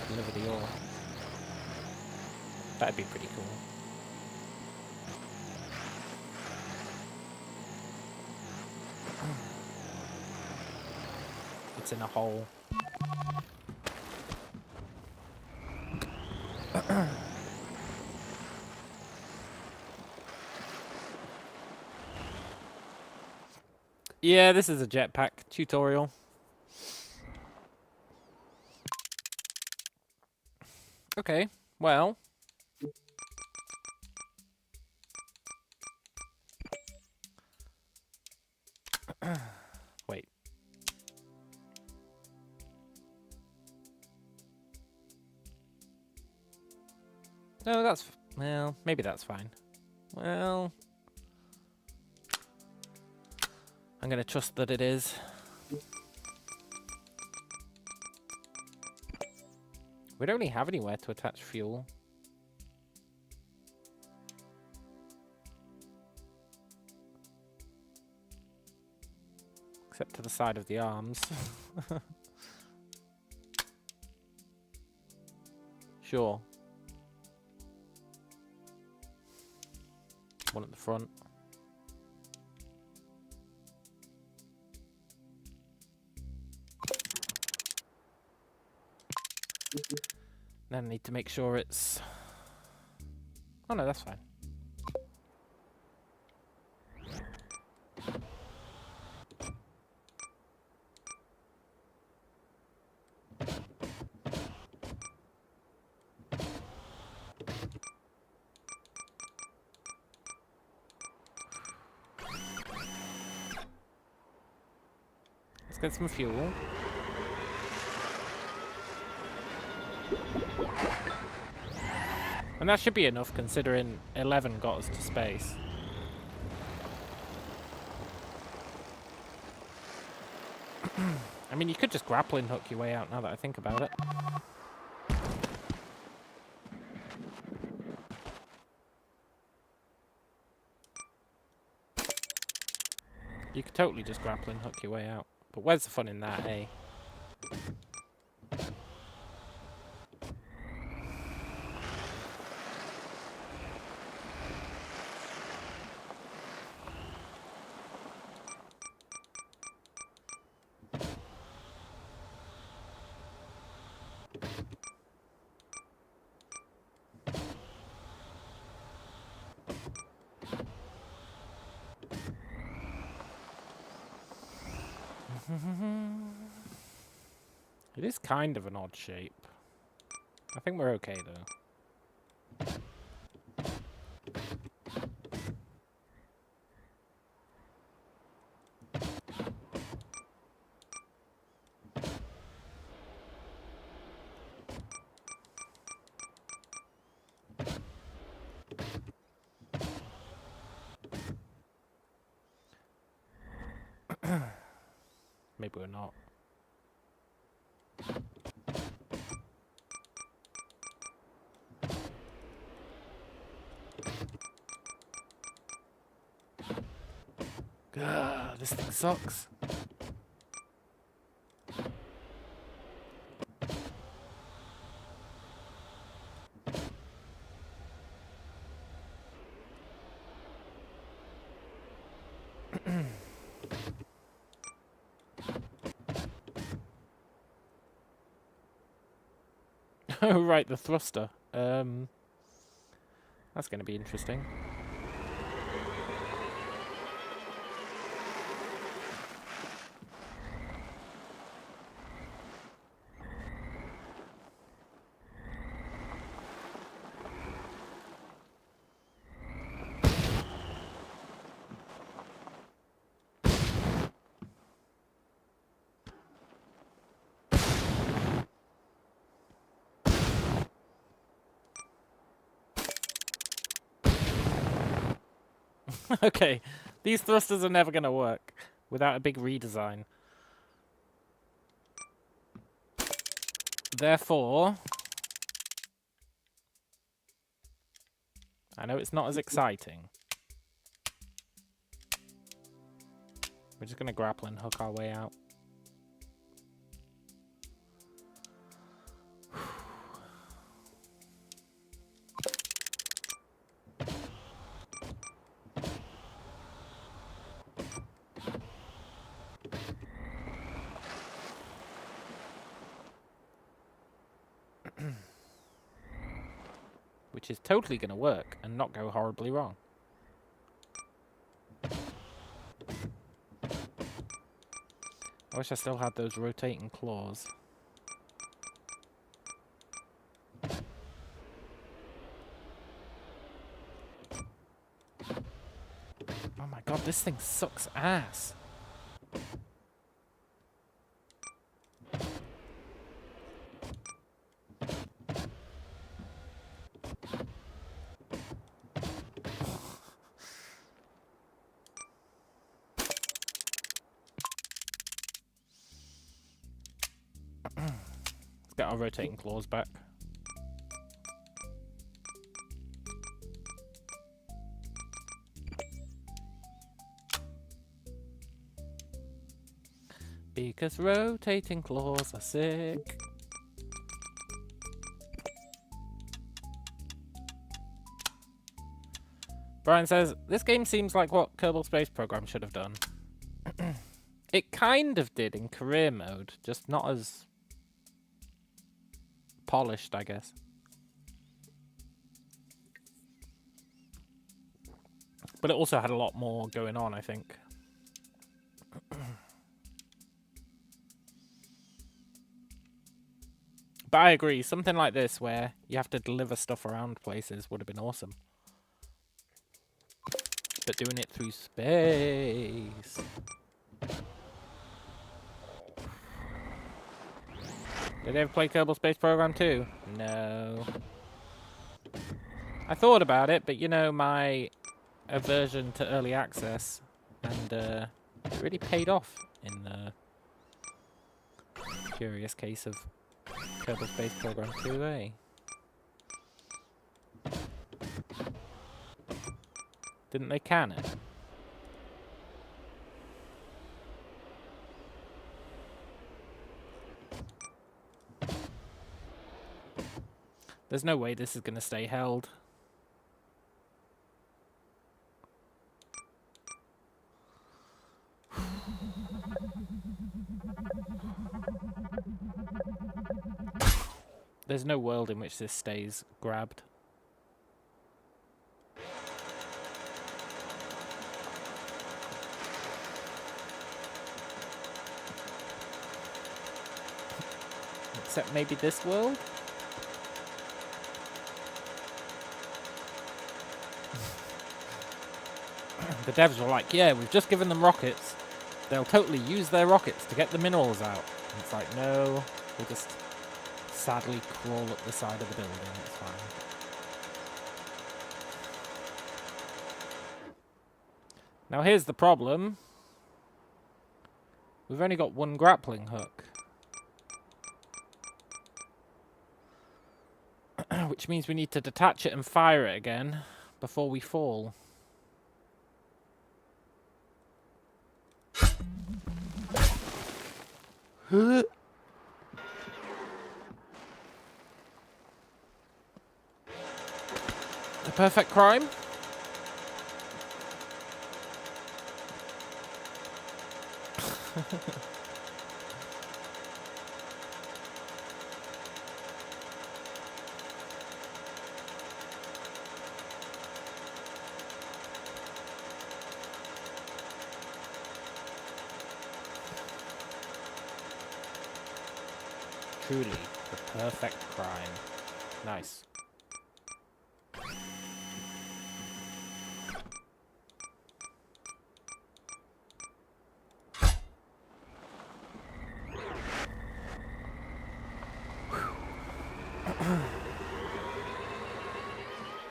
to deliver the ore. That'd be pretty cool. It's in a hole. Yeah, this is a jetpack tutorial. Okay, well. Wait. No, that's... well, maybe that's fine. Well... I'm gonna trust that it is. We don't really have anywhere to attach fuel. Except to the side of the arms. Sure. One at the front. Then I need to make sure it's... oh no, that's fine. Let's get some fuel. And that should be enough considering 11 got us to space. I mean, you could just grappling hook your way out now that I think about it. You could totally just grappling hook your way out. But where's the fun in that, eh? It is kind of an odd shape. I think we're okay, though. Maybe we're not. Ugh, this thing sucks. Oh, right, the thruster. That's going to be interesting. Okay, these thrusters are never going to work without a big redesign. Therefore, I know it's not as exciting. We're just going to grapple and hook our way out. Which is totally going to work and not go horribly wrong. I wish I still had those rotating claws. Oh my god, this thing sucks ass. Let's get our rotating claws back. Because rotating claws are sick. Brian says, this game seems like what Kerbal Space Program should have done. It kind of did in career mode, just not as polished, I guess. But it also had a lot more going on, I think. But I agree, something like this where you have to deliver stuff around places would have been awesome. But doing it through space... Did I ever play Kerbal Space Program 2? No. I thought about it, but you know, my aversion to early access, and it really paid off in the curious case of Kerbal Space Program 2A. Didn't they can it? There's no way this is going to stay held. There's no world in which this stays grabbed. Except maybe this world? The devs were like, yeah, we've just given them rockets. They'll totally use their rockets to get the minerals out. And it's like, no, we'll just sadly crawl up the side of the building. It's fine. Now here's the problem. We've only got one grappling hook. Which means we need to detach it and fire it again before we fall. The perfect crime? Truly, the perfect crime. Nice.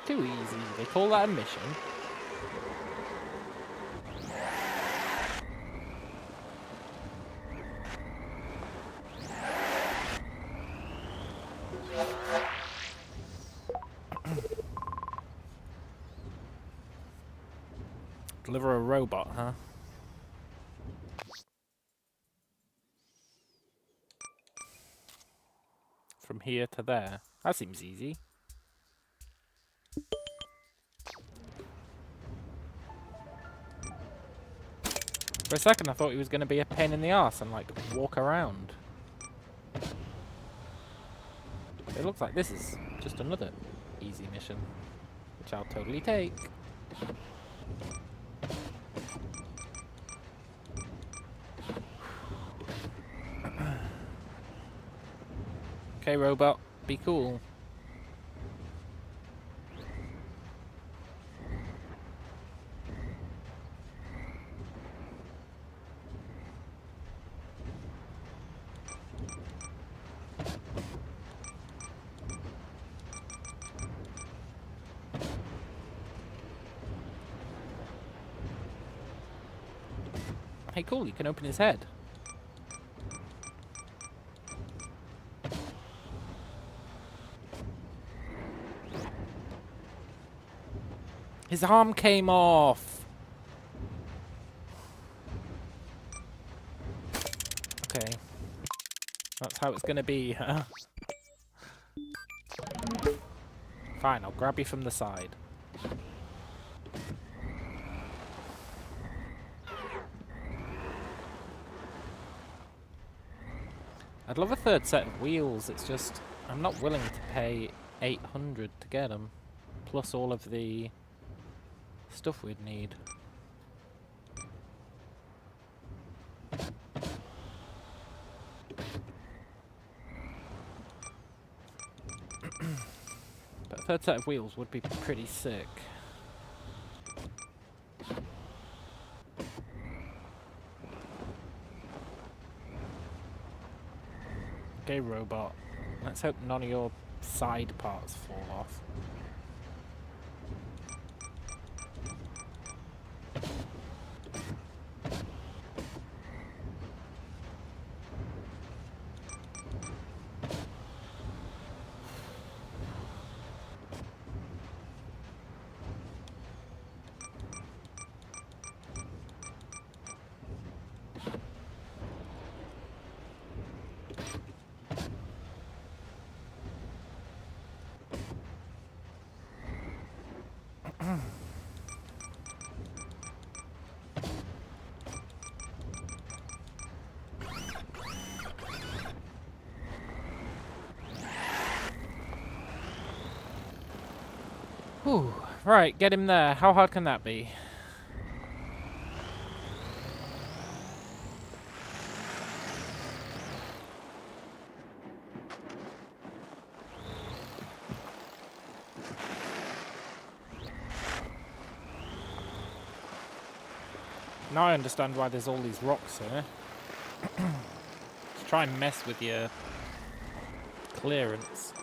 Too easy. They call that a mission. Deliver a robot, huh? From here to there. That seems easy. For a second I thought he was going to be a pain in the arse and like walk around. It looks like this is just another easy mission, which I'll totally take. Okay, robot, be cool. Hey, cool, you can open his head. His arm came off. Okay. That's how it's gonna be, huh? Fine, I'll grab you from the side. I'd love a third set of wheels, it's just I'm not willing to pay 800 to get them, plus all of the stuff we'd need. But a third set of wheels would be pretty sick. Okay, robot. Let's hope none of your side parts fall off. Whew. Right, get him there. How hard can that be? Now I understand why there's all these rocks here. To try and mess with your clearance.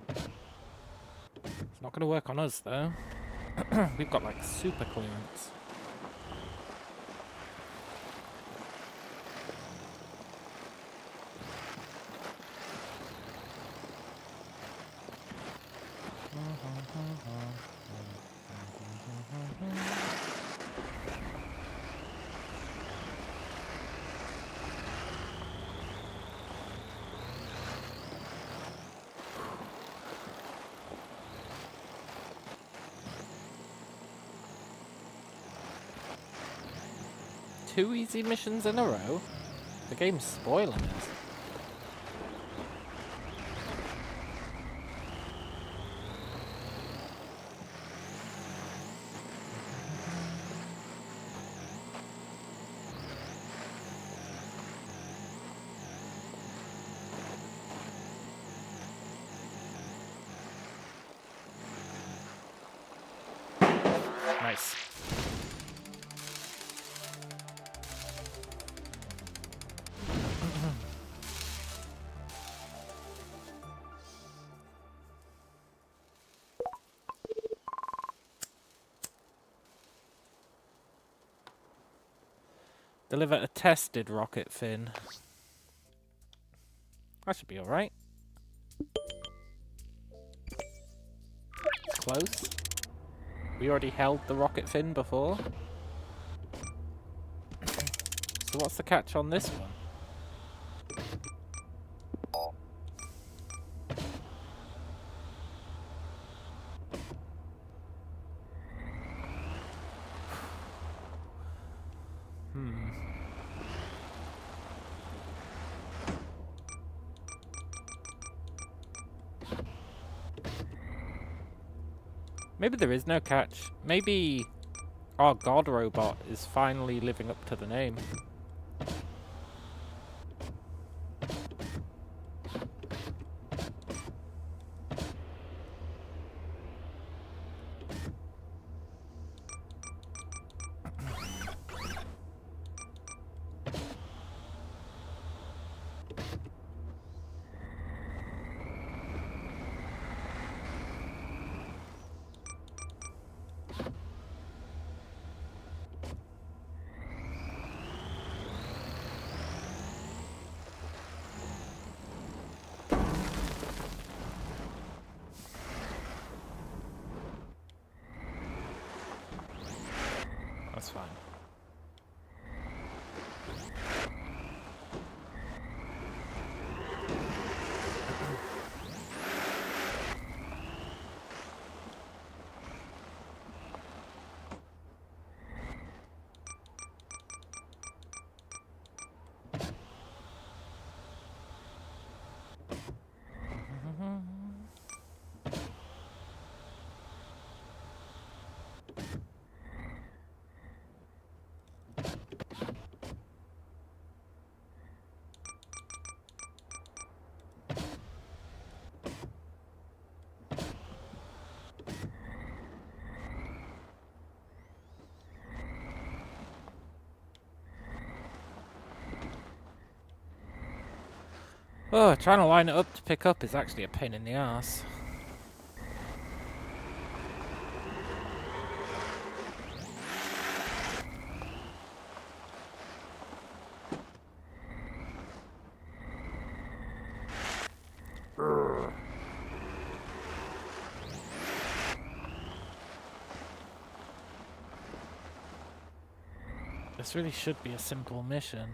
It's not going to work on us, though. We've got, like, super clearance. Two easy missions in a row? The game's spoiling us. Nice. Deliver a tested rocket fin. That should be alright. Close. We already held the rocket fin before. So what's the catch on this one? Maybe there is no catch. Maybe our god robot is finally living up to the name. That's fine. Oh, trying to line it up to pick up is actually a pain in the ass. This really should be a simple mission.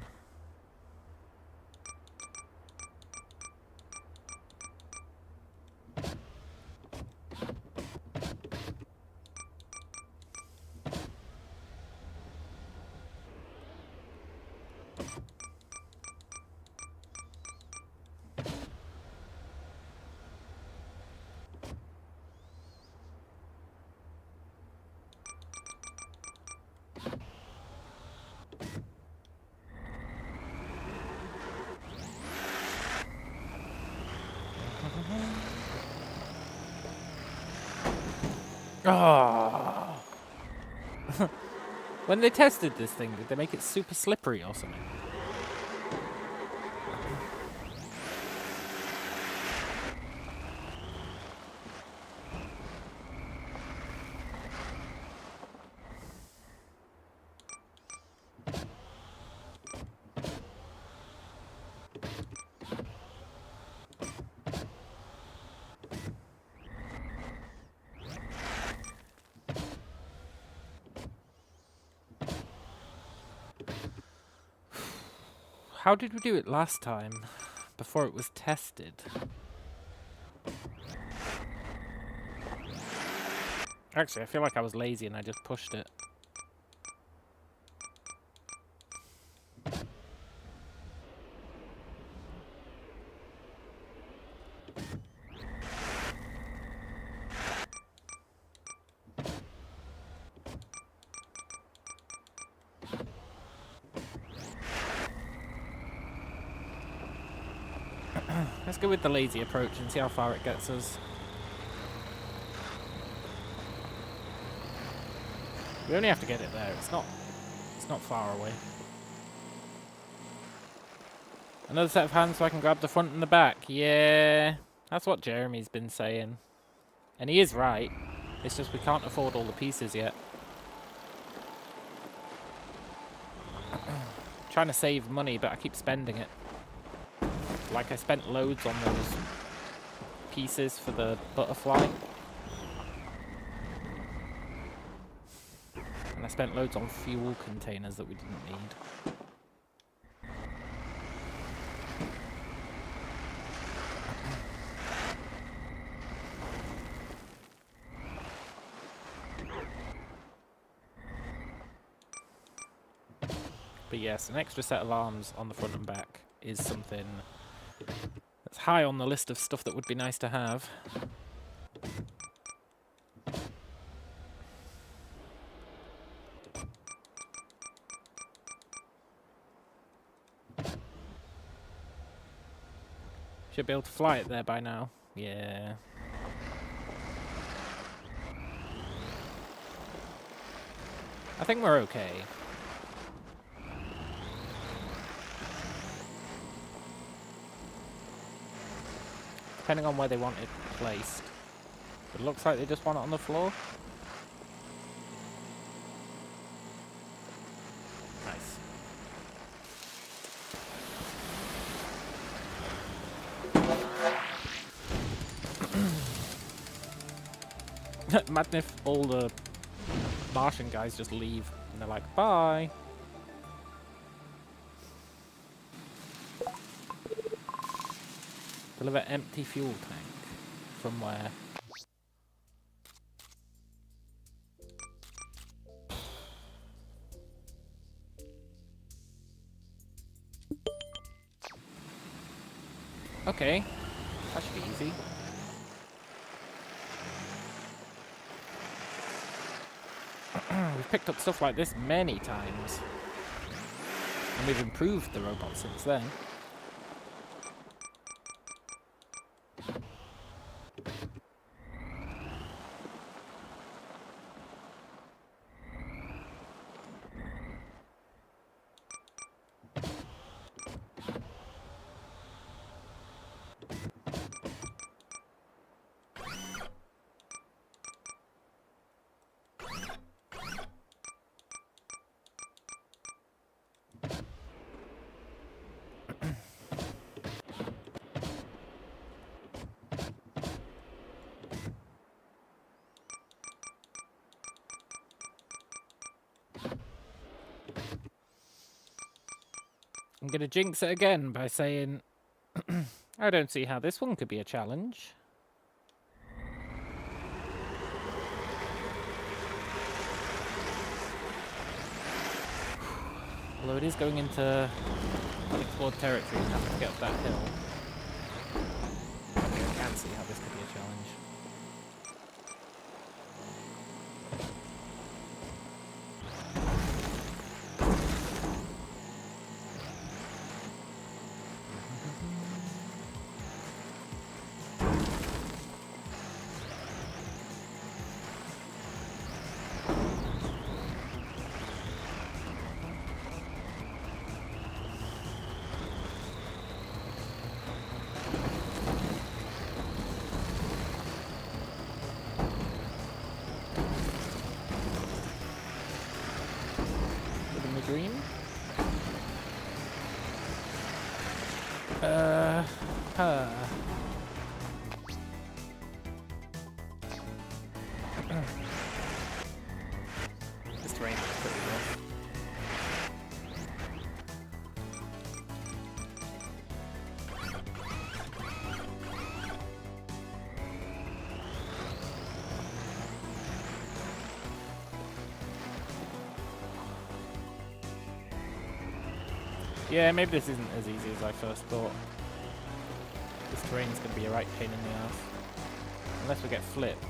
Oh. When they tested this thing, did they make it super slippery or something? How did we do it last time? Before it was tested? Actually, I feel like I was lazy and I just pushed it. Let's go with the lazy approach and see how far it gets us. We only have to get it there. It's not far away. Another set of hands so I can grab the front and the back. Yeah, that's what Jeremy's been saying. And he is right. It's just we can't afford all the pieces yet. Trying to save money, but I keep spending it. Like I spent loads on those pieces for the butterfly. And I spent loads on fuel containers that we didn't need. But yes, an extra set of arms on the front and back is something that's high on the list of stuff that would be nice to have. Should be able to fly it there by now. Yeah. I think we're okay. Depending on where they want it placed. It looks like they just want it on the floor. Nice. Imagine if all the Martian guys just leave and they're like, bye. Deliver empty fuel tank. From where? Okay. That should be easy. We've picked up stuff like this many times. And we've improved the robot since then. I'm going to jinx it again by saying, I don't see how this one could be a challenge. Although it is going into unexplored territory and having to get up that hill. I can see how this could be a challenge. Yeah, maybe this isn't as easy as I first thought. This terrain's going to be a right pain in the ass. Unless we get flipped.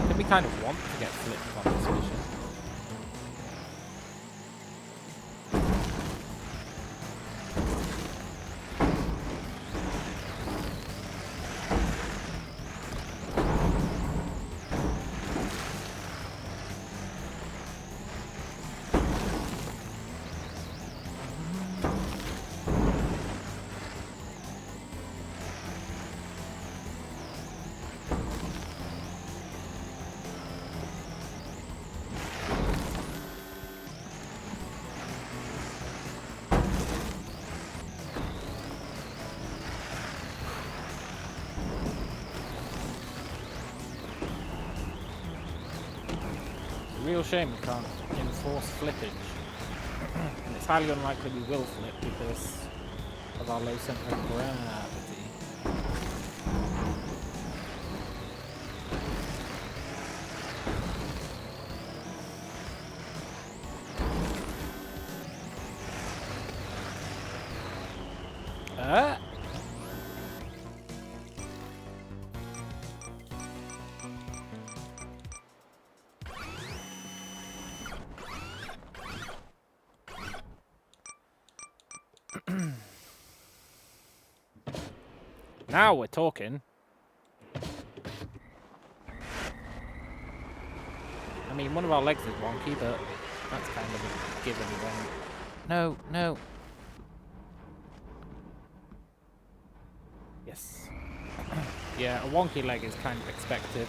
Did we kind of want to get flipped on this mission? Real shame we can't enforce flippage. And it's highly unlikely we will flip because of our low centre of gravity. Now we're talking. I mean, one of our legs is wonky, but that's kind of a given event. No, no. Yes. Yeah, a wonky leg is kind of expected.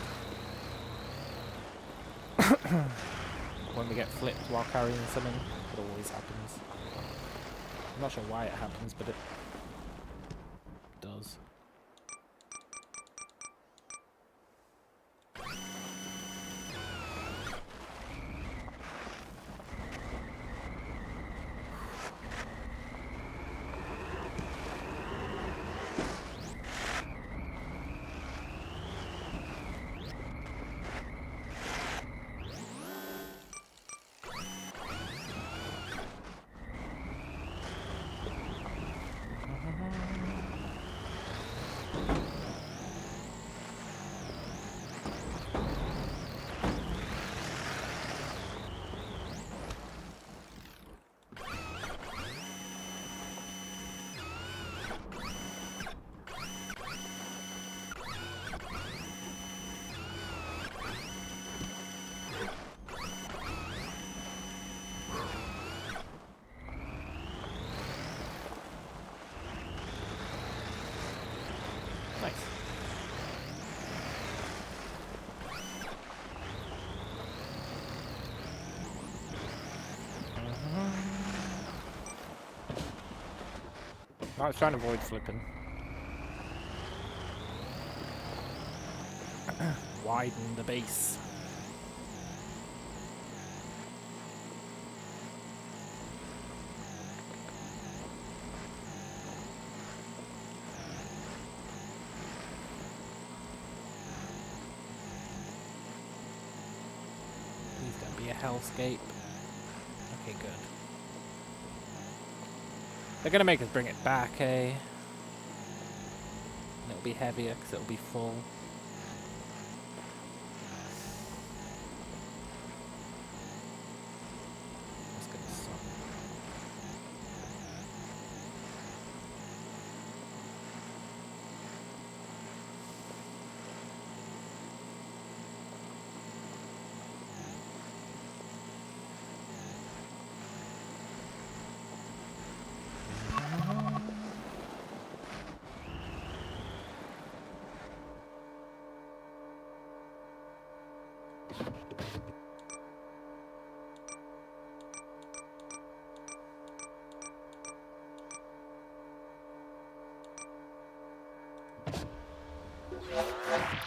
When we get flipped while carrying something, it always happens. I'm not sure why it happens, but it does. Nice. I was trying to avoid flipping. Widen the base. Please don't be a hellscape. Okay, good. They're gonna make us bring it back, eh? And it'll be heavier because it'll be full. That's gonna suck.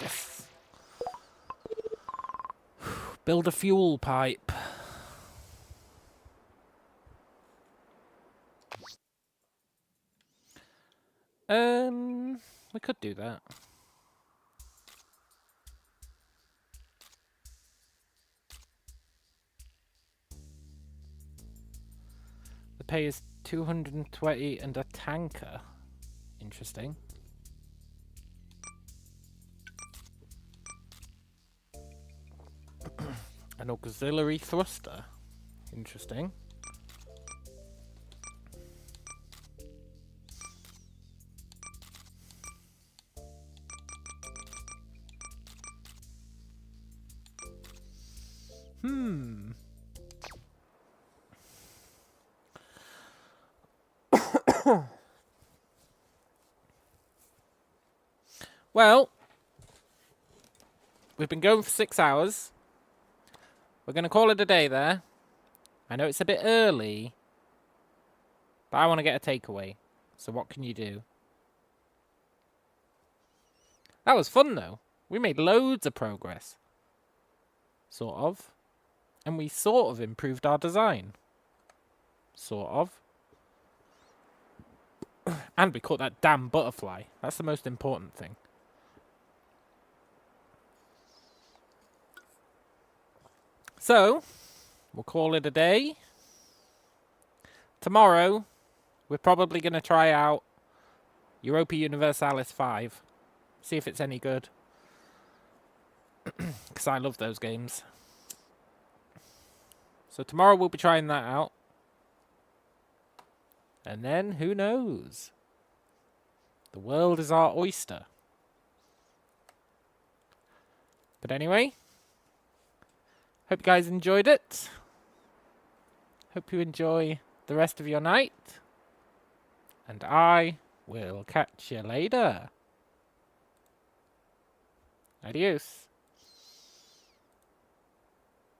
Yes. Build a fuel pipe. We could do that. The pay is 220 and a tanker. Interesting. An auxiliary thruster. Interesting. Well, we've been going for 6 hours. We're going to call it a day there. I know it's a bit early, but I want to get a takeaway. So what can you do? That was fun, though. We made loads of progress. Sort of. And we sort of improved our design. Sort of. And we caught that damn butterfly. That's the most important thing. So, we'll call it a day. Tomorrow, we're probably going to try out Europa Universalis 5. See if it's any good. Because I love those games. So tomorrow we'll be trying that out. And then, who knows? The world is our oyster. But anyway, hope you guys enjoyed it. Hope you enjoy the rest of your night. And I will catch you later. Adios.